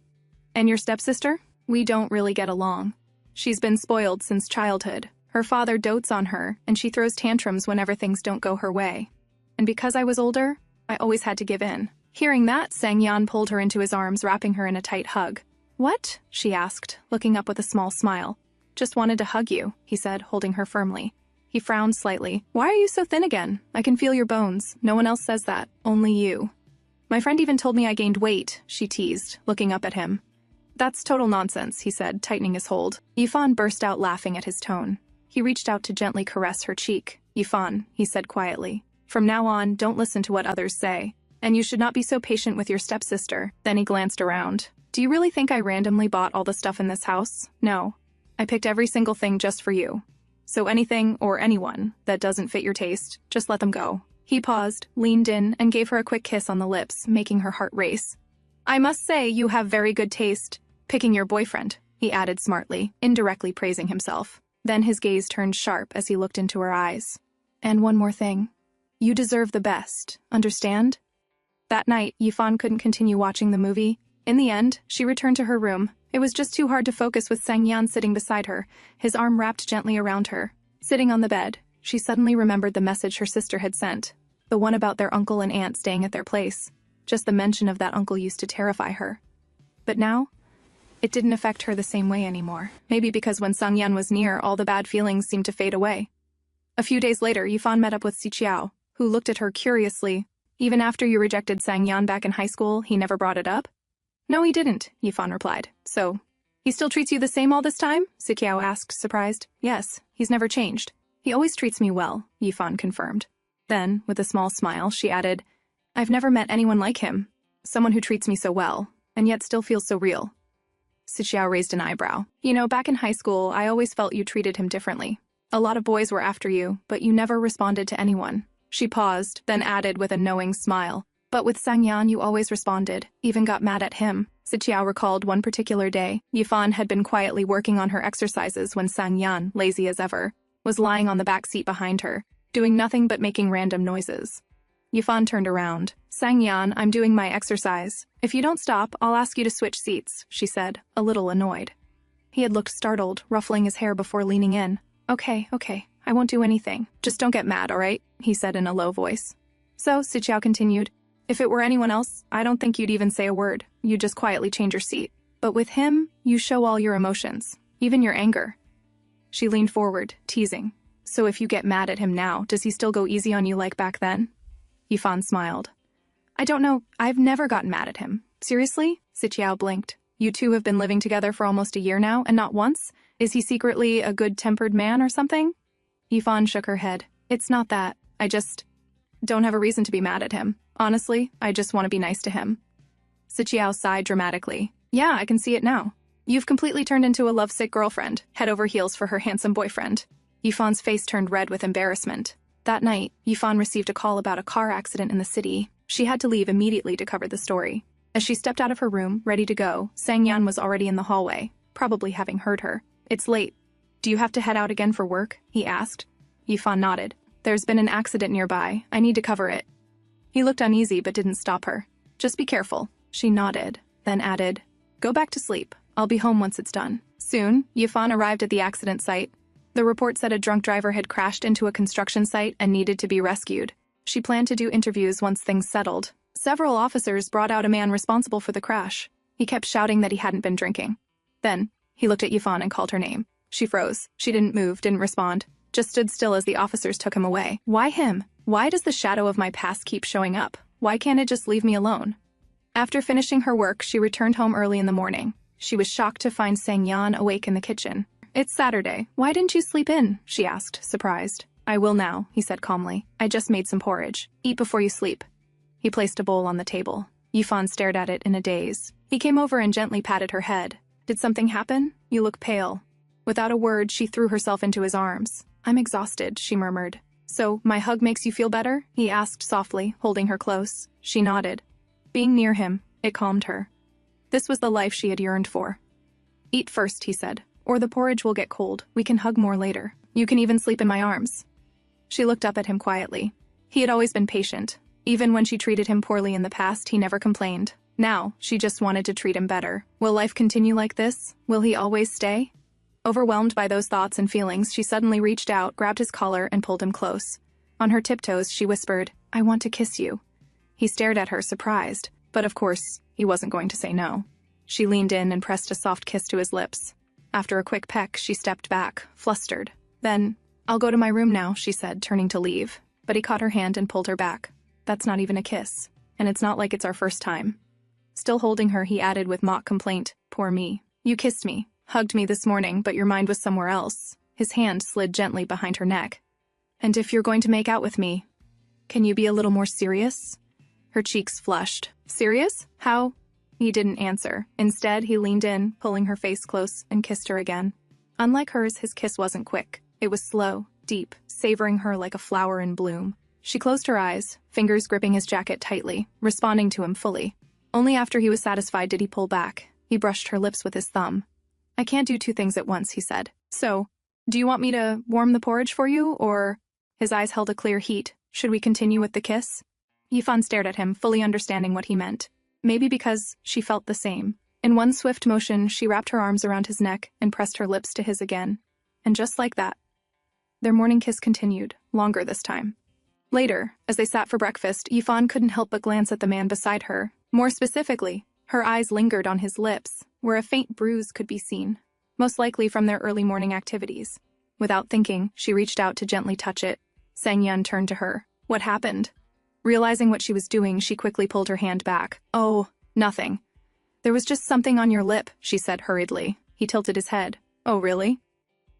"And your stepsister?" "We don't really get along. She's been spoiled since childhood. Her father dotes on her, and she throws tantrums whenever things don't go her way. And because I was older, I always had to give in." Hearing that, Sangyan pulled her into his arms, wrapping her in a tight hug. "What?" she asked, looking up with a small smile. "Just wanted to hug you," he said, holding her firmly. He frowned slightly. "Why are you so thin again? I can feel your bones. No one else says that. Only you." "My friend even told me I gained weight," she teased, looking up at him. "That's total nonsense," he said, tightening his hold. Yifan burst out laughing at his tone. He reached out to gently caress her cheek. "Yifan," he said quietly, "from now on, don't listen to what others say. And you should not be so patient with your stepsister." Then he glanced around. "Do you really think I randomly bought all the stuff in this house? No. I picked every single thing just for you. So anything, or anyone, that doesn't fit your taste, just let them go." He paused, leaned in, and gave her a quick kiss on the lips, making her heart race. "I must say you have very good taste. Picking your boyfriend," he added smartly, indirectly praising himself. Then his gaze turned sharp as he looked into her eyes. "And one more thing. You deserve the best, understand?" That night, Yifan couldn't continue watching the movie. In the end, she returned to her room. It was just too hard to focus with Sangyan sitting beside her, his arm wrapped gently around her. Sitting on the bed, she suddenly remembered the message her sister had sent, the one about their uncle and aunt staying at their place. Just the mention of that uncle used to terrify her. But now, it didn't affect her the same way anymore. Maybe because when Sangyan was near, all the bad feelings seemed to fade away. A few days later, Yifan met up with Xiqiao, who looked at her curiously. "Even after you rejected Sangyan back in high school, he never brought it up?" "No, he didn't," Yifan replied. "So, he still treats you the same all this time?" Xiqiao asked, surprised. "Yes, he's never changed. He always treats me well," Yifan confirmed. Then, with a small smile, she added, "I've never met anyone like him. Someone who treats me so well, and yet still feels so real." Xiqiao raised an eyebrow. "You know, back in high school, I always felt you treated him differently. A lot of boys were after you, but you never responded to anyone." She paused, then added with a knowing smile, "But with Sangyan, you always responded, even got mad at him." Xiqiao recalled one particular day. Yifan had been quietly working on her exercises when Sangyan, lazy as ever, was lying on the back seat behind her, doing nothing but making random noises. Yifan turned around. "Sangyan, I'm doing my exercise. If you don't stop, I'll ask you to switch seats," she said, a little annoyed. He had looked startled, ruffling his hair before leaning in. Okay, I won't do anything. Just don't get mad, all right?" he said in a low voice. So, Xiqiao continued, "If it were anyone else, I don't think you'd even say a word. You'd just quietly change your seat. But with him, you show all your emotions, even your anger." She leaned forward, teasing. "So if you get mad at him now, does he still go easy on you like back then?" Yifan smiled. "I don't know. I've never gotten mad at him." "Seriously?" Xiqiao blinked. "You two have been living together for almost a year now, and not once? Is he secretly a good-tempered man or something?" Yifan shook her head. "It's not that. I just don't have a reason to be mad at him. Honestly, I just want to be nice to him." Xiqiao sighed dramatically. "Yeah, I can see it now. You've completely turned into a lovesick girlfriend, head over heels for her handsome boyfriend." Yifan's face turned red with embarrassment. That night, Yifan received a call about a car accident in the city. She had to leave immediately to cover the story. As she stepped out of her room, ready to go, Sangyan was already in the hallway, probably having heard her. "It's late. Do you have to head out again for work?" he asked. Yifan nodded. "There's been an accident nearby. I need to cover it." He looked uneasy but didn't stop her. "Just be careful." She nodded, then added, "Go back to sleep. I'll be home once it's done." Soon, Yifan arrived at the accident site. The report said a drunk driver had crashed into a construction site and needed to be rescued. She planned to do interviews once things settled. Several officers brought out a man responsible for the crash. He kept shouting that he hadn't been drinking. Then, he looked at Yifan and called her name. She froze. She didn't move, didn't respond, just stood still as the officers took him away. Why him? Why does the shadow of my past keep showing up? Why can't it just leave me alone? After finishing her work, she returned home early in the morning. She was shocked to find Sang-yeon awake in the kitchen. It's Saturday. Why didn't you sleep in? She asked, surprised. I will now, he said calmly. I just made some porridge. Eat before you sleep. He placed a bowl on the table. Yifan stared at it in a daze. He came over and gently patted her head. Did something happen? You look pale. Without a word, she threw herself into his arms. I'm exhausted, she murmured. So, my hug makes you feel better? He asked softly, holding her close. She nodded. Being near him, it calmed her. This was the life she had yearned for. Eat first, he said, or the porridge will get cold. We can hug more later. You can even sleep in my arms. She looked up at him quietly. He had always been patient. Even when she treated him poorly in the past, he never complained. Now, she just wanted to treat him better. Will life continue like this? Will he always stay? Overwhelmed by those thoughts and feelings, she suddenly reached out, grabbed his collar, and pulled him close. On her tiptoes, she whispered, I want to kiss you. He stared at her, surprised, but of course, he wasn't going to say no. She leaned in and pressed a soft kiss to his lips. After a quick peck, she stepped back, flustered. Then, I'll go to my room now, she said, turning to leave. But he caught her hand and pulled her back. That's not even a kiss. And it's not like it's our first time. Still holding her, he added with mock complaint, Poor me. You kissed me, hugged me this morning, but your mind was somewhere else. His hand slid gently behind her neck. And if you're going to make out with me, can you be a little more serious? Her cheeks flushed. Serious? How? He didn't answer. Instead, he leaned in, pulling her face close, and kissed her again. Unlike hers, his kiss wasn't quick. It was slow, deep, savoring her like a flower in bloom. She closed her eyes, fingers gripping his jacket tightly, responding to him fully. Only after he was satisfied did he pull back. He brushed her lips with his thumb. I can't do two things at once, he said. So, do you want me to warm the porridge for you, or... His eyes held a clear heat. Should we continue with the kiss? Yifan stared at him, fully understanding what he meant. Maybe because she felt the same. In one swift motion, she wrapped her arms around his neck and pressed her lips to his again. And just like that, their morning kiss continued, longer this time. Later, as they sat for breakfast, Yifan couldn't help but glance at the man beside her. More specifically, her eyes lingered on his lips, where a faint bruise could be seen, most likely from their early morning activities. Without thinking, she reached out to gently touch it. Sang-yeon turned to her. What happened? Realizing what she was doing, she quickly pulled her hand back. Oh, nothing. There was just something on your lip, she said hurriedly. He tilted his head. Oh, really?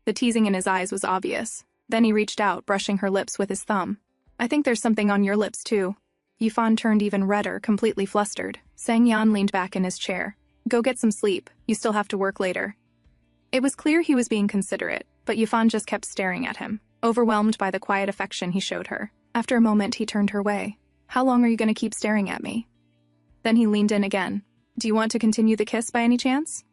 The teasing in his eyes was obvious. Then he reached out, brushing her lips with his thumb. I think there's something on your lips, too. Yifan turned even redder, completely flustered. Sang-yeon leaned back in his chair. Go get some sleep. You still have to work later. It was clear he was being considerate, but Yifan just kept staring at him, overwhelmed by the quiet affection he showed her. After a moment, he turned her way. How long are you going to keep staring at me? Then he leaned in again. Do you want to continue the kiss by any chance?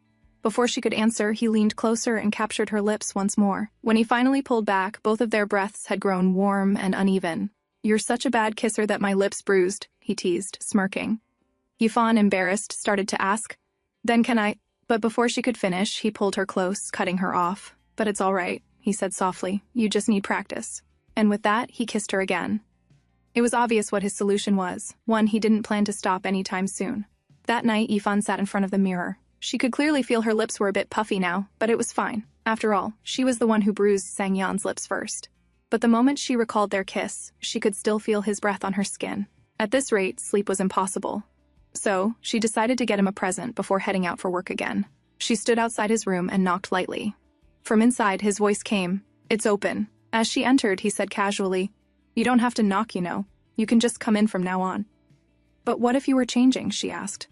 Before she could answer, he leaned closer and captured her lips once more. When he finally pulled back, both of their breaths had grown warm and uneven. You're such a bad kisser that my lips bruised, he teased, smirking. Yifan, embarrassed, started to ask, Then can I... But before she could finish, he pulled her close, cutting her off. But it's all right, he said softly. You just need practice. And with that, he kissed her again. It was obvious what his solution was, one he didn't plan to stop anytime soon. That night, Yifan sat in front of the mirror. She could clearly feel her lips were a bit puffy now, but it was fine. After all, she was the one who bruised Sang-yeon's lips first. But the moment she recalled their kiss, she could still feel his breath on her skin. At this rate, sleep was impossible. So, she decided to get him a present before heading out for work again. She stood outside his room and knocked lightly. From inside, his voice came, It's open. As she entered, he said casually, You don't have to knock, you know. You can just come in from now on. But what if you were changing, she asked.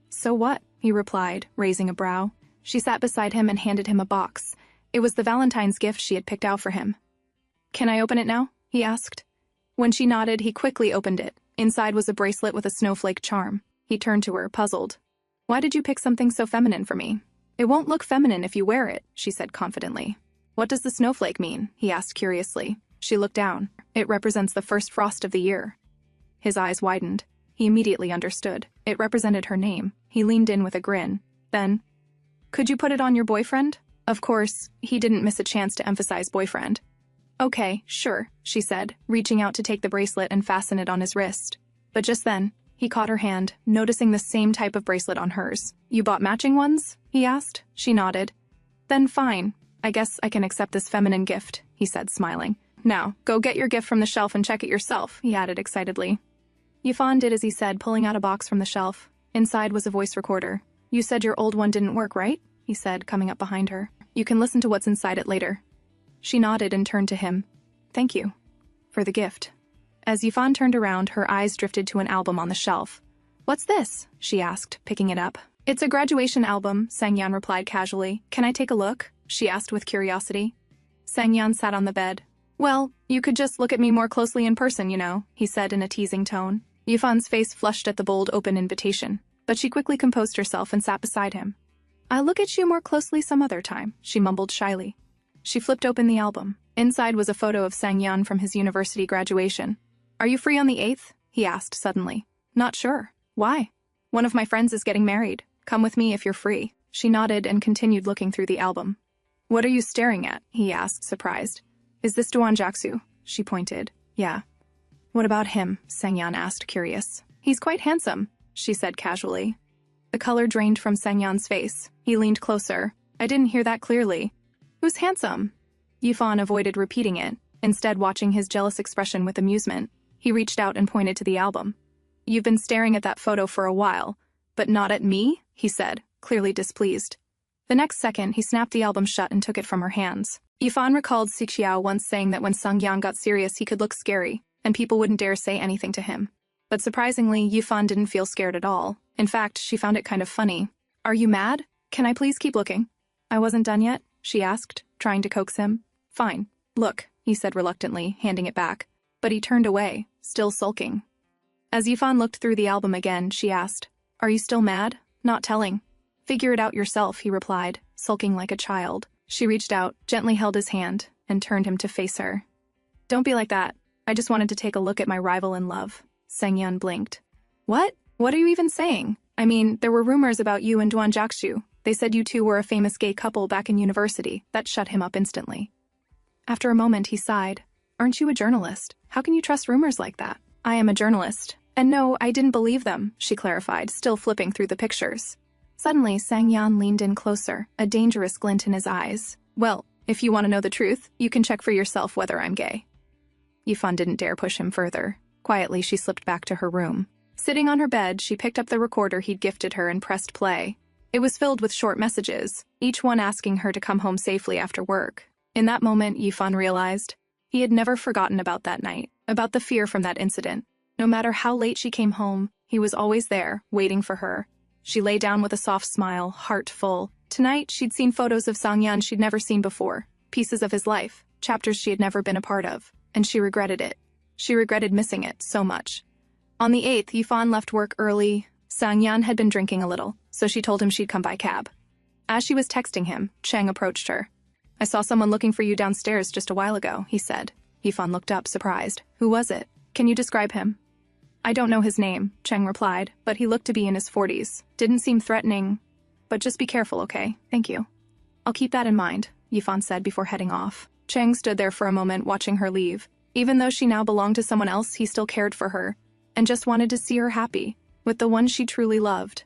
So what? He replied, raising a brow. She sat beside him and handed him a box. It was the Valentine's gift she had picked out for him. Can I open it now? He asked. When she nodded, he quickly opened it. Inside was a bracelet with a snowflake charm. He turned to her, puzzled. Why did you pick something so feminine for me? It won't look feminine if you wear it, she said confidently. What does the snowflake mean? He asked curiously. She looked down. It represents the first frost of the year. His eyes widened. He immediately understood. It represented her name. He leaned in with a grin. Then, could you put it on your boyfriend? Of course, he didn't miss a chance to emphasize boyfriend. Okay, sure, she said, reaching out to take the bracelet and fasten it on his wrist. But just then, he caught her hand, noticing the same type of bracelet on hers. You bought matching ones? He asked. She nodded. Then fine. I guess I can accept this feminine gift, he said, smiling. Now, go get your gift from the shelf and check it yourself, he added excitedly. Yifan did as he said, pulling out a box from the shelf. Inside was a voice recorder. You said your old one didn't work, right? He said, coming up behind her. You can listen to what's inside it later. She nodded and turned to him. Thank you. For the gift. As Yifan turned around, her eyes drifted to an album on the shelf. What's this? She asked, picking it up. It's a graduation album, Sangyan replied casually. Can I take a look? She asked with curiosity. Sangyan sat on the bed. Well, you could just look at me more closely in person, you know, he said in a teasing tone. Yifan's face flushed at the bold open invitation, but she quickly composed herself and sat beside him. I'll look at you more closely some other time, she mumbled shyly. She flipped open the album. Inside was a photo of Sangyan from his university graduation. Are you free on the 8th? He asked suddenly. Not sure. Why? One of my friends is getting married. Come with me if you're free. She nodded and continued looking through the album. What are you staring at? He asked, surprised. Is this Duan Jaksu? She pointed. Yeah. What about him? Sangyan asked, curious. He's quite handsome, she said casually. The color drained from Sangyan's face. He leaned closer. I didn't hear that clearly. Who's handsome? Yifan avoided repeating it, instead watching his jealous expression with amusement. He reached out and pointed to the album. You've been staring at that photo for a while, but not at me, he said, clearly displeased. The next second, he snapped the album shut and took it from her hands. Yifan recalled Sixiao once saying that when Sangyan got serious, he could look scary, and people wouldn't dare say anything to him. But surprisingly, Yifan didn't feel scared at all. In fact, she found it kind of funny. Are you mad? Can I please keep looking? I wasn't done yet, she asked, trying to coax him. Fine. Look, he said reluctantly, handing it back. But he turned away, still sulking. As Yifan looked through the album again, she asked, Are you still mad? Not telling. Figure it out yourself, he replied, sulking like a child. She reached out, gently held his hand, and turned him to face her. Don't be like that. I just wanted to take a look at my rival in love. Sangyan blinked. What? What are you even saying? I mean, there were rumors about you and Duan Jaksu. They said you two were a famous gay couple back in university. That shut him up instantly. After a moment, he sighed. Aren't you a journalist? How can you trust rumors like that? I am a journalist. And no, I didn't believe them, she clarified, still flipping through the pictures. Suddenly, Sangyan leaned in closer, a dangerous glint in his eyes. Well, if you want to know the truth, you can check for yourself whether I'm gay. Yifan didn't dare push him further. Quietly, she slipped back to her room. Sitting on her bed, she picked up the recorder he'd gifted her and pressed play. It was filled with short messages, each one asking her to come home safely after work. In that moment, Yifan realized he had never forgotten about that night, about the fear from that incident. No matter how late she came home, he was always there, waiting for her. She lay down with a soft smile, heart full. Tonight, she'd seen photos of Sangyan she'd never seen before, pieces of his life, chapters she had never been a part of, and she regretted it. She regretted missing it so much. On the 8th, Yifan left work early. Sangyan had been drinking a little, so she told him she'd come by cab. As she was texting him, Cheng approached her. I saw someone looking for you downstairs just a while ago, he said. Yifan looked up, surprised. Who was it? Can you describe him? I don't know his name, Cheng replied, but he looked to be in his 40s. Didn't seem threatening. But just be careful, okay? Thank you. I'll keep that in mind, Yifan said before heading off. Cheng stood there for a moment watching her leave. Even though she now belonged to someone else, he still cared for her, and just wanted to see her happy, with the one she truly loved.